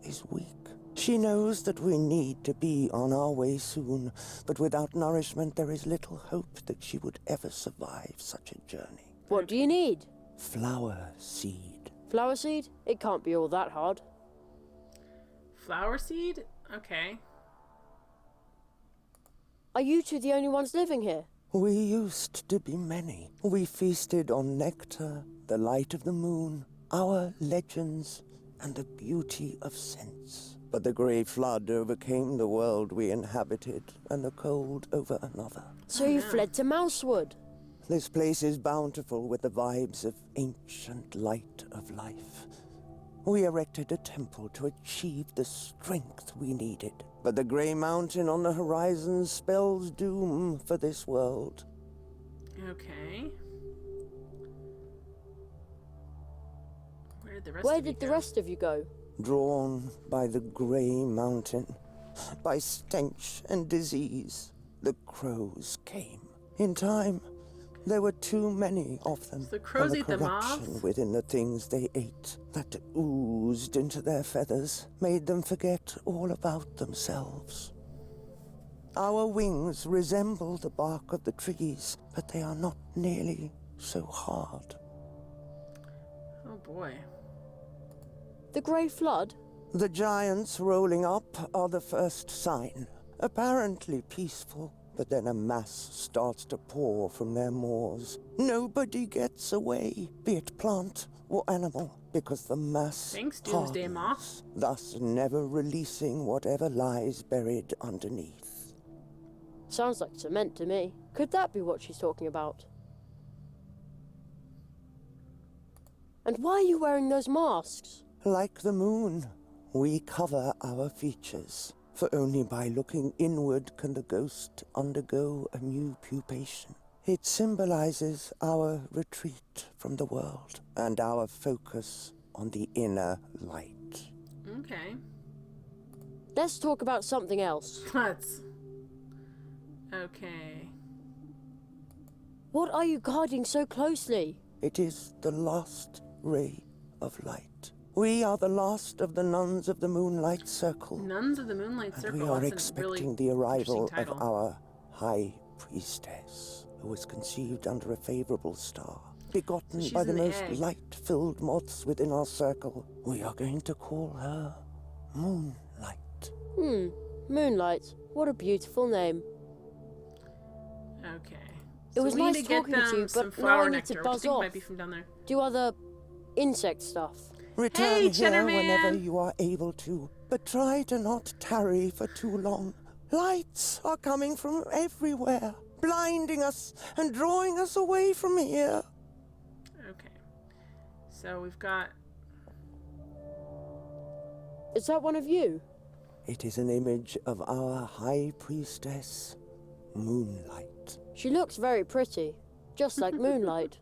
is weak. She knows that we need to be on our way soon, but without nourishment there is little hope that she would ever survive such a journey. What do you need? Flower seed. Flower seed? It can't be all that hard. Flower seed? Okay. Are you two the only ones living here? We used to be many. We feasted on nectar, the light of the moon, our legends, and the beauty of sense. But the grey flood overcame the world we inhabited, and the cold over another. So you fled to Mousewood? This place is bountiful with the vibes of ancient light of life. we erected a temple to achieve the strength we needed. But the Grey Mountain on the horizon spells doom for this world. Okay. Where did the rest of you go? Drawn by the Grey Mountain, by stench and disease, the crows came. In time, there were too many of them. So the crows and eat the corruption moths? within the things they ate that oozed into their feathers made them forget all about themselves. Our wings resemble the bark of the trees, but they are not nearly so hard. Oh boy. The Grey Flood? The giants rolling up are the first sign. Apparently peaceful, but then a mass starts to pour from their maws. Nobody gets away, be it plant or animal, because the mass Thanks, Doomsday Moth. thus never releasing whatever lies buried underneath. Sounds like cement to me. Could that be what she's talking about? And why are you wearing those masks? Like the moon, we cover our features, for only by looking inward can the ghost undergo a new pupation. It symbolizes our retreat from the world and our focus on the inner light. Okay. Let's talk about something else. Let's. Okay. What are you guarding so closely? It is the last ray of light. We are the last of the nuns of the Moonlight Circle. Nuns of the Moonlight And Circle. we are That's a expecting really the arrival interesting of title. our High Priestess, who was conceived under a favorable star, begotten she's by the an most egg. light-filled moths within our circle. We are going to call her Moonlight. Moonlight. What a beautiful name. Okay. It was we need nice to get talking to them you, some but now flower I need nectar, to which I buzz think off. might be from down there. Do other insect stuff. Return Hey, here Cheddar whenever Man! you are able to, but try to not tarry for too long. Lights are coming from everywhere, blinding us and drawing us away from here. Okay. So we've got... Is that one of you? It is an image of our High Priestess, Moonlight. She looks very pretty, just like Moonlight.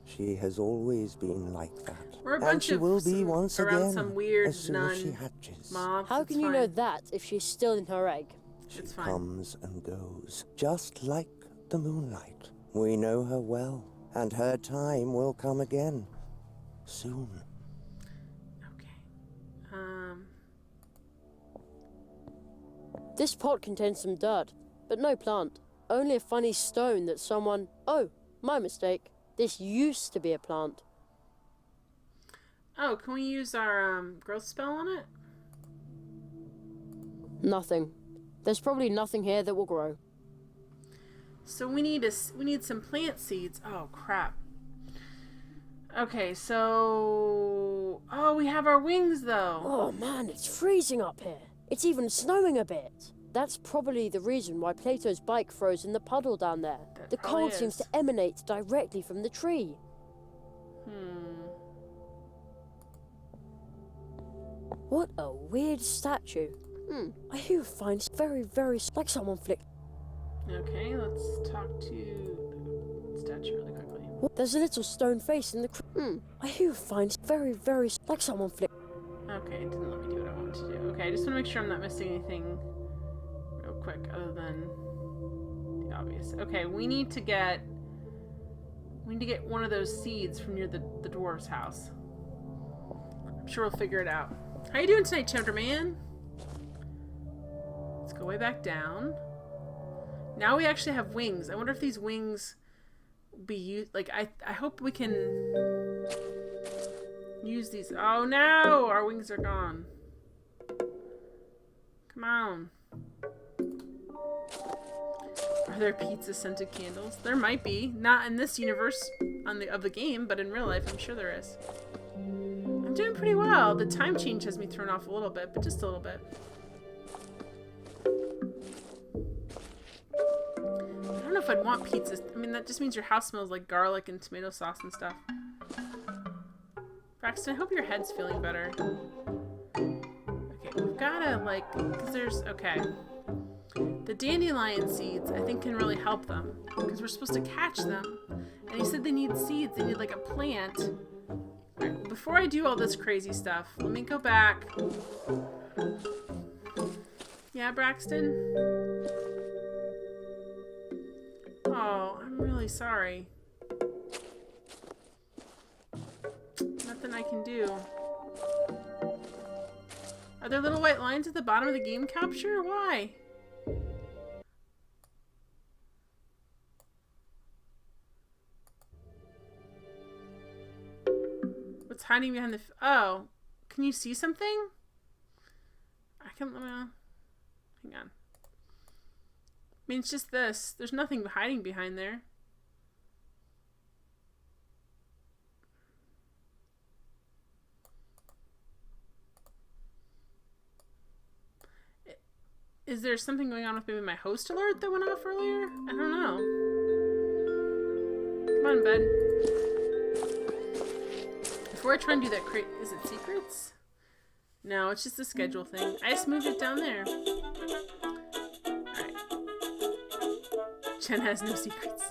She has always been like that. We're a And bunch she of will be some- once around again some weird as soon as she nun hatches. Moths. How it's can you fine. know that if she's still in her egg? She It's fine. comes and goes, just like the moonlight. We know her well, and her time will come again. Soon. This pot contains some dirt, but no plant. Only a funny stone that someone... Oh, my mistake. This used to be a plant. Oh, can we use our growth spell on it? Nothing. There's probably nothing here that will grow. So we need some plant seeds. Oh crap. Okay, so we have our wings though. Oh man, it's freezing up here. It's even snowing a bit. That's probably the reason why Plato's bike froze in the puddle down there. The probably cold seems to is. emanate directly from the tree. What a weird statue. I do find it very, very like someone flicked. Okay, let's talk to the statue really quickly. There's a little stone face in the. I do find it very, very like someone flicked. Okay, it didn't let me do what I wanted to do. Okay, I just want to make sure I'm not missing anything real quick other than the obvious. Okay, we need to get one of those seeds from near the dwarves' house. I'm sure we'll figure it out. How you doing tonight, Cheddar Man? Let's go way back down. Now we actually have wings. I wonder if these wings will be used. Like, I hope we can use these. Oh no! Our wings are gone. Come on. Are there pizza scented candles? There might be. Not in this universe of the game, but in real life, I'm sure there is. I'm doing pretty well. The time change has me thrown off a little bit, but just a little bit. I don't know if I'd want pizzas. I mean, that just means your house smells like garlic and tomato sauce and stuff. Braxton, I hope your head's feeling better. Okay, we've gotta, like, because there's, okay. The dandelion seeds, I think, can really help them. Because we're supposed to catch them. And he said they need seeds. They need, like, a plant. Alright, before I do all this crazy stuff, let me go back. Yeah, Braxton? Oh, I'm really sorry. Nothing I can do. Are there little white lines at the bottom of the game capture? Why? What's hiding behind the... Oh. Can you see something? I can... hang on. I mean, it's just this. There's nothing hiding behind there. Is there something going on with maybe my host alert that went off earlier? I don't know. Come on, bud. Before I try and do that, is it secrets? No, it's just a schedule thing. I just moved it down there. Alright. Jen has no secrets.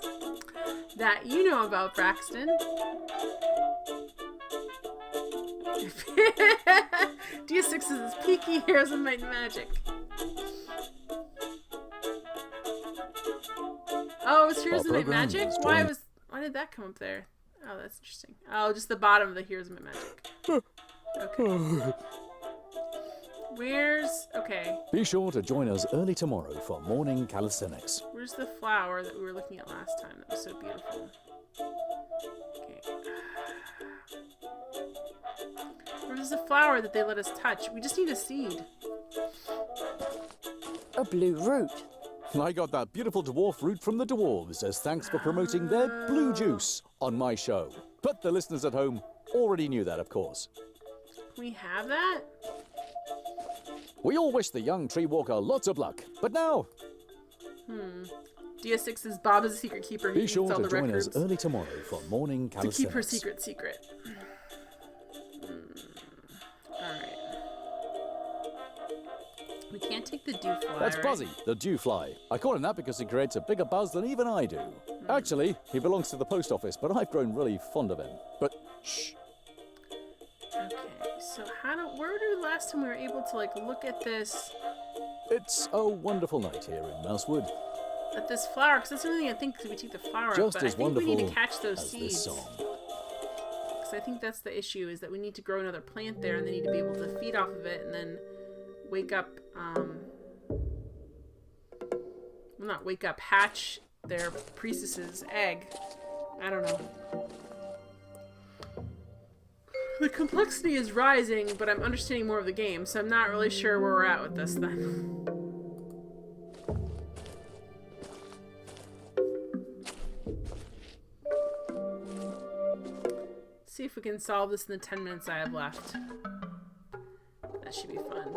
That you know about, Braxton. DS6 is his peaky Heroes of Might and Magic. Oh, it's Heroes of Might and Magic? Why did that come up there? Oh, that's interesting. Oh, just the bottom of the Heroes of Might and Magic. Okay. Where's... Okay. Be sure to join us early tomorrow for morning calisthenics. Where's the flower that we were looking at last time? That was so beautiful. Okay. Where's the flower that they let us touch? We just need a seed. A blue root. I got that beautiful dwarf root from the dwarves as thanks for promoting their blue juice on my show. But the listeners at home already knew that, of course. Can we have that? We all wish the young tree walker lots of luck, but now... DS6's Bob is a secret keeper. Be sure to join us early tomorrow for morning calisthenics. To keep her secret. Alright. We can't take the dew fly. That's right? Buzzy, the dew fly. I call him that because he creates a bigger buzz than even I do. Actually, he belongs to the post office, but I've grown really fond of him. But shh. Okay, so last time we were able to like look at this? It's a wonderful night here in Mousewood. At this flower, because that's the only thing I think we take the flower Just up, but as I think we need wonderful to catch those as seeds. this song. Because I think that's the issue, is that we need to grow another plant there, and they need to be able to feed off of it, and then wake up, well, not wake up, hatch their priestess's egg. I don't know. The complexity is rising, but I'm understanding more of the game, so I'm not really sure where we're at with this then. See if we can solve this in the 10 minutes I have left. That should be fun.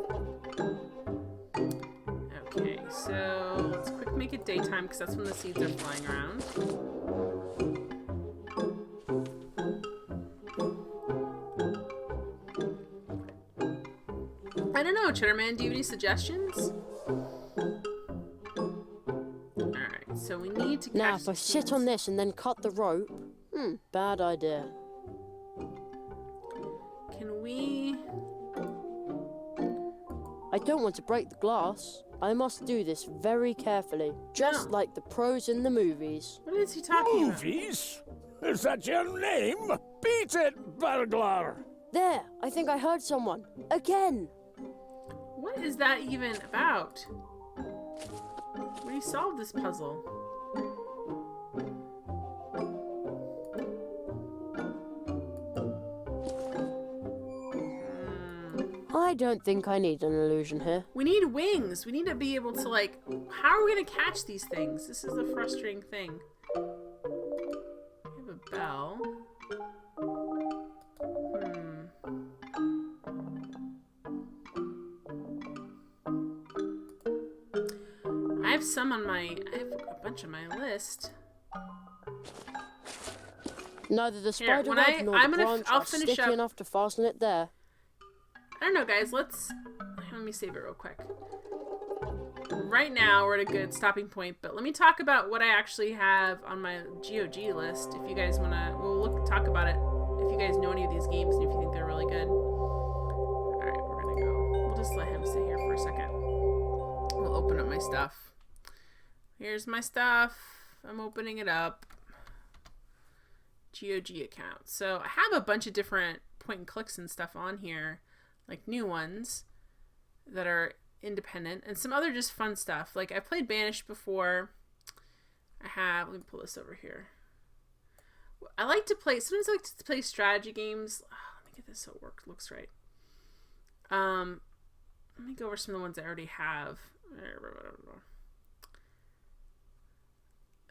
Okay, so let's quick make it daytime because that's when the seeds are flying around. I don't know, Cheddarman, do you have any suggestions? Alright, so we need to catch Now, if I sit on this and then cut the rope, bad idea. Can we... I don't want to break the glass. I must do this very carefully, just like the pros in the movies. What is he talking Movies? Is that your name? Beat it, burglar! There, I think I heard someone. Again! What is that even about? We solved this puzzle. I don't think I need an illusion here. We need wings. We need to be able to, like... How are we going to catch these things? This is the frustrating thing. We have a bell. I have some on my... I have a bunch on my list. Neither the Here, spider when web nor the branch I'll are finish sticky up. enough to fasten it there. I don't know, guys. Let me save it real quick. Right now, we're at a good stopping point, but let me talk about what I actually have on my GOG list. If you guys want to, we'll talk about it. If you guys know any of these games and if you think they're really good. All right, we're gonna go. We'll just let him sit here for a second. We'll open up my stuff. Here's my stuff. I'm opening it up. GOG account. So I have a bunch of different point and clicks and stuff on here, like new ones that are independent, and some other just fun stuff. Like I played Banished before. Let me pull this over here. Sometimes I like to play strategy games. Let me get this so it looks right. Let me go over some of the ones I already have.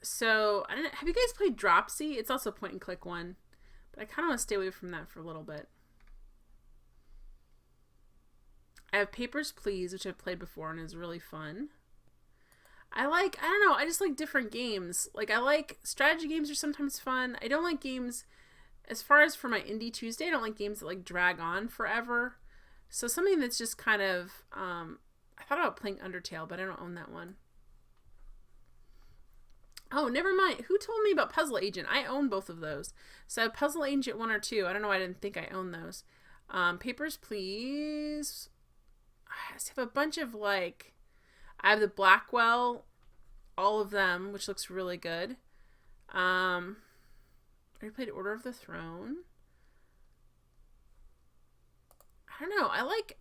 So, have you guys played Dropsy? It's also a point and click one, but I kind of want to stay away from that for a little bit. I have Papers, Please, which I've played before and is really fun. I just like different games. Like, I like strategy games are sometimes fun. I don't like games, as far as for my Indie Tuesday, I don't like games that like drag on forever. So something that's just kind of, I thought about playing Undertale, but I don't own that one. Oh, never mind. Who told me about Puzzle Agent? I own both of those. So I have Puzzle Agent 1 or 2. I don't know why I didn't think I owned those. Papers, Please. I have a bunch of like, I have the Blackwell, all of them, which looks really good. I already played Order of the Throne. I don't know. I like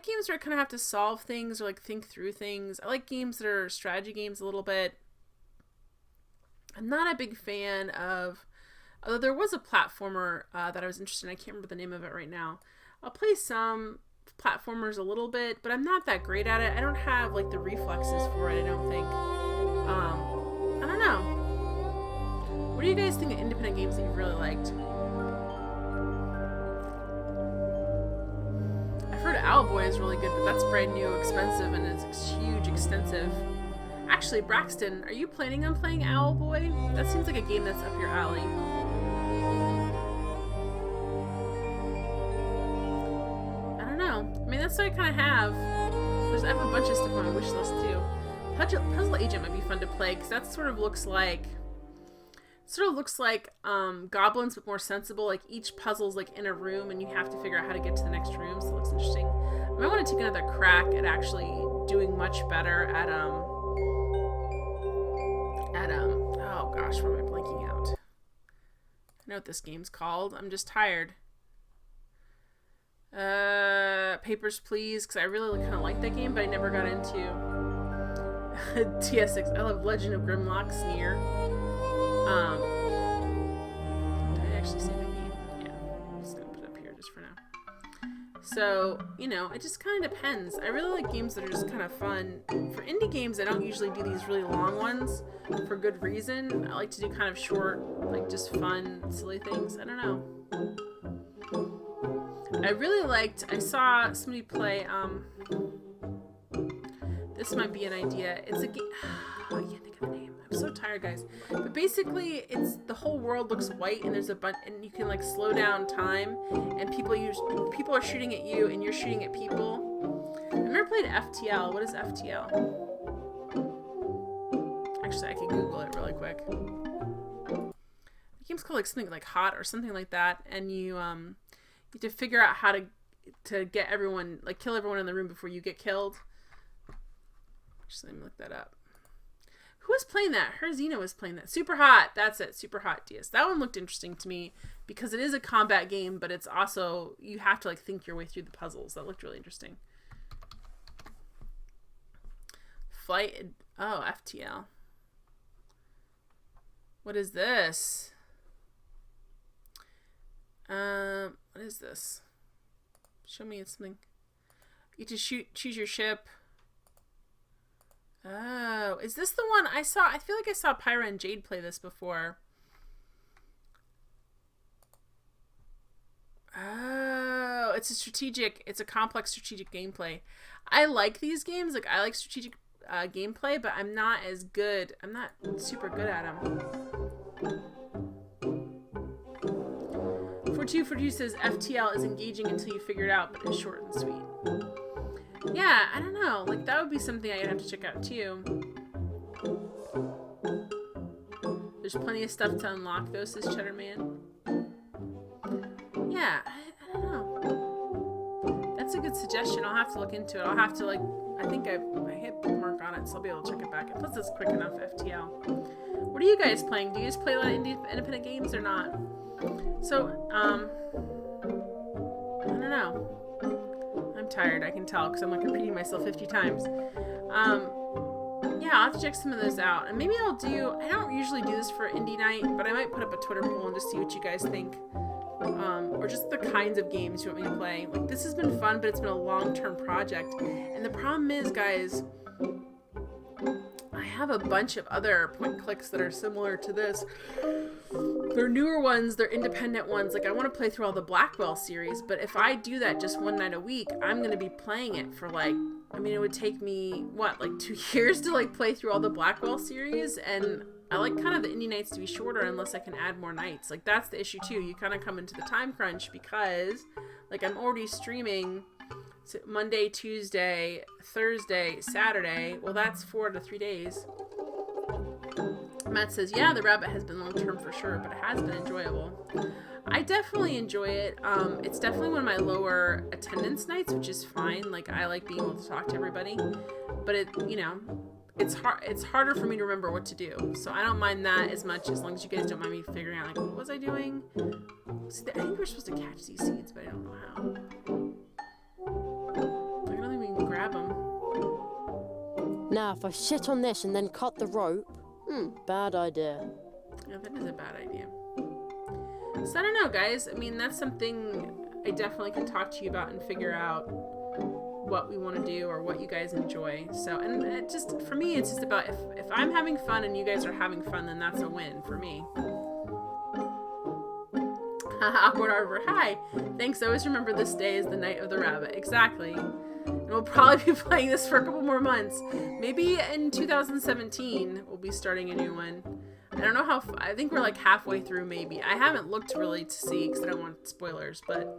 games where I kind of have to solve things or like think through things. I like games that are strategy games a little bit. I'm not a big fan of, although there was a platformer that I was interested in. I can't remember the name of it right now. I'll play some platformers a little bit, but I'm not that great at it. I don't have like the reflexes for it, I don't think. I don't know. What do you guys think of independent games that you've really liked? I've heard Owlboy is really good, but that's brand new, expensive, and it's huge, extensive. Actually, Braxton, are you planning on playing Owlboy? That seems like a game that's up your alley. I don't know. I mean, that's what I kind of have. I have a bunch of stuff on my wish list too. Puzzle Agent might be fun to play because that sort of looks like Goblins, but more sensible. Like each puzzle's like in a room, and you have to figure out how to get to the next room. So it looks interesting. I might want to take another crack at actually doing much better at oh gosh, why am I blanking out? I know what this game's called. I'm just tired. Papers, Please, because I really kind of like that game, but I never got into TS6. I love Legend of Grimlock, Sneer. Did I actually say that game? Yeah, I'm just gonna put it up here just for now. So, you know, it just kind of depends. I really like games that are just kind of fun. For indie games, I don't usually do these really long ones for good reason. I like to do kind of short, like just fun, silly things. I don't know. I saw somebody play, this might be an idea. It's a game, I can't think of the name. I'm so tired, guys. But basically, it's the whole world looks white, and there's a bunch, and you can like slow down time, and people are shooting at you, and you're shooting at people. I've never played FTL. What is FTL? Actually, I can Google it really quick. The game's called like something like Hot or something like that, and you have to figure out how to get everyone, like kill everyone in the room before you get killed. Actually, let me look that up. Who was playing that? Herzina was playing that. Super Hot. That's it. Super Hot DS. That one looked interesting to me because it is a combat game, but it's also, you have to like think your way through the puzzles. That looked really interesting. FTL. What is this? What is this? Show me something. You get to choose your ship. Oh, is this the one I saw? I feel like I saw Pyra and Jade play this before. Oh, it's a complex strategic gameplay. I like these games. Like, I like strategic gameplay, but I'm not super good at them. 4242 says FTL is engaging until you figure it out, but it's short and sweet. Yeah, I don't know. Like, that would be something I'd have to check out too. There's plenty of stuff to unlock though, says Cheddar Man. Yeah, I don't know. That's a good suggestion. I'll have to look into it. I'll have to, like, I think I hit bookmark on it, so I'll be able to check it back. Plus, it's quick enough, FTL. What are you guys playing? Do you guys play a lot of independent games or not? So, I don't know. I'm tired, I can tell, because I'm, like, repeating myself 50 times. Yeah, I'll have to check some of those out. And maybe I'll do, I don't usually do this for Indie Night, but I might put up a Twitter poll and just see what you guys think. Or just the kinds of games you want me to play. Like, this has been fun, but it's been a long-term project. And the problem is, guys, I have a bunch of other point clicks that are similar to this. They're newer ones, they're independent ones. Like, I want to play through all the Blackwell series, but if I do that just one night a week, I'm going to be playing it for, like, I mean, it would take me, what, like 2 years to, like, play through all the Blackwell series, and I like kind of the indie nights to be shorter unless I can add more nights. Like, that's the issue, too. You kind of come into the time crunch because, like, I'm already streaming Monday, Tuesday, Thursday, Saturday. Well, that's 4 to 3 days. Matt says, yeah, the Rabbit has been long-term for sure, but it has been enjoyable. I definitely enjoy it. It's definitely one of my lower attendance nights, which is fine. Like, I like being able to talk to everybody. But it, you know, it's harder for me to remember what to do. So I don't mind that as much, as long as you guys don't mind me figuring out, like, what was I doing? See, I think we're supposed to catch these seeds, but I don't know how. I don't think we can grab them. Now, if I sit on this and then cut the rope, bad idea. Yeah, that is a bad idea. So I don't know, guys. I mean, that's something I definitely can talk to you about and figure out what we want to do or what you guys enjoy. So, and it just, for me, it's just about if I'm having fun and you guys are having fun, then that's a win for me. Awkward Arbor, hi. Thanks. I always remember this day as the night of the Rabbit. Exactly. And we'll probably be playing this for a couple more months. Maybe in 2017, we'll be starting a new one. I don't know how, I think we're like halfway through maybe. I haven't looked really to see because I don't want spoilers, but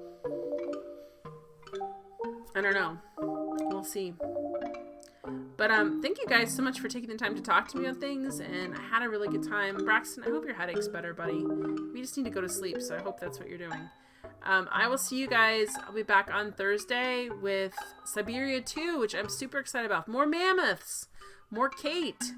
I don't know. We'll see. But thank you guys so much for taking the time to talk to me on things, and I had a really good time. Braxton, I hope your headache's better, buddy. We just need to go to sleep, so I hope that's what you're doing. I will see you guys. I'll be back on Thursday with Siberia 2, which I'm super excited about. More mammoths, more Kate,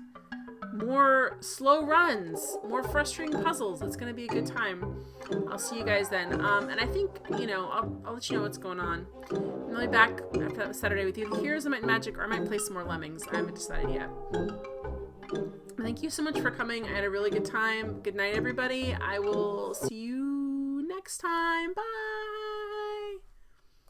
more slow runs, more frustrating puzzles. It's going to be a good time. I'll see you guys then. And I think, you know, I'll let you know what's going on. I'll be back after that Saturday with you. Here's Might and Magic, or I might play some more Lemmings. I haven't decided yet. Thank you so much for coming. I had a really good time. Good night, everybody. I will see you next time. Bye.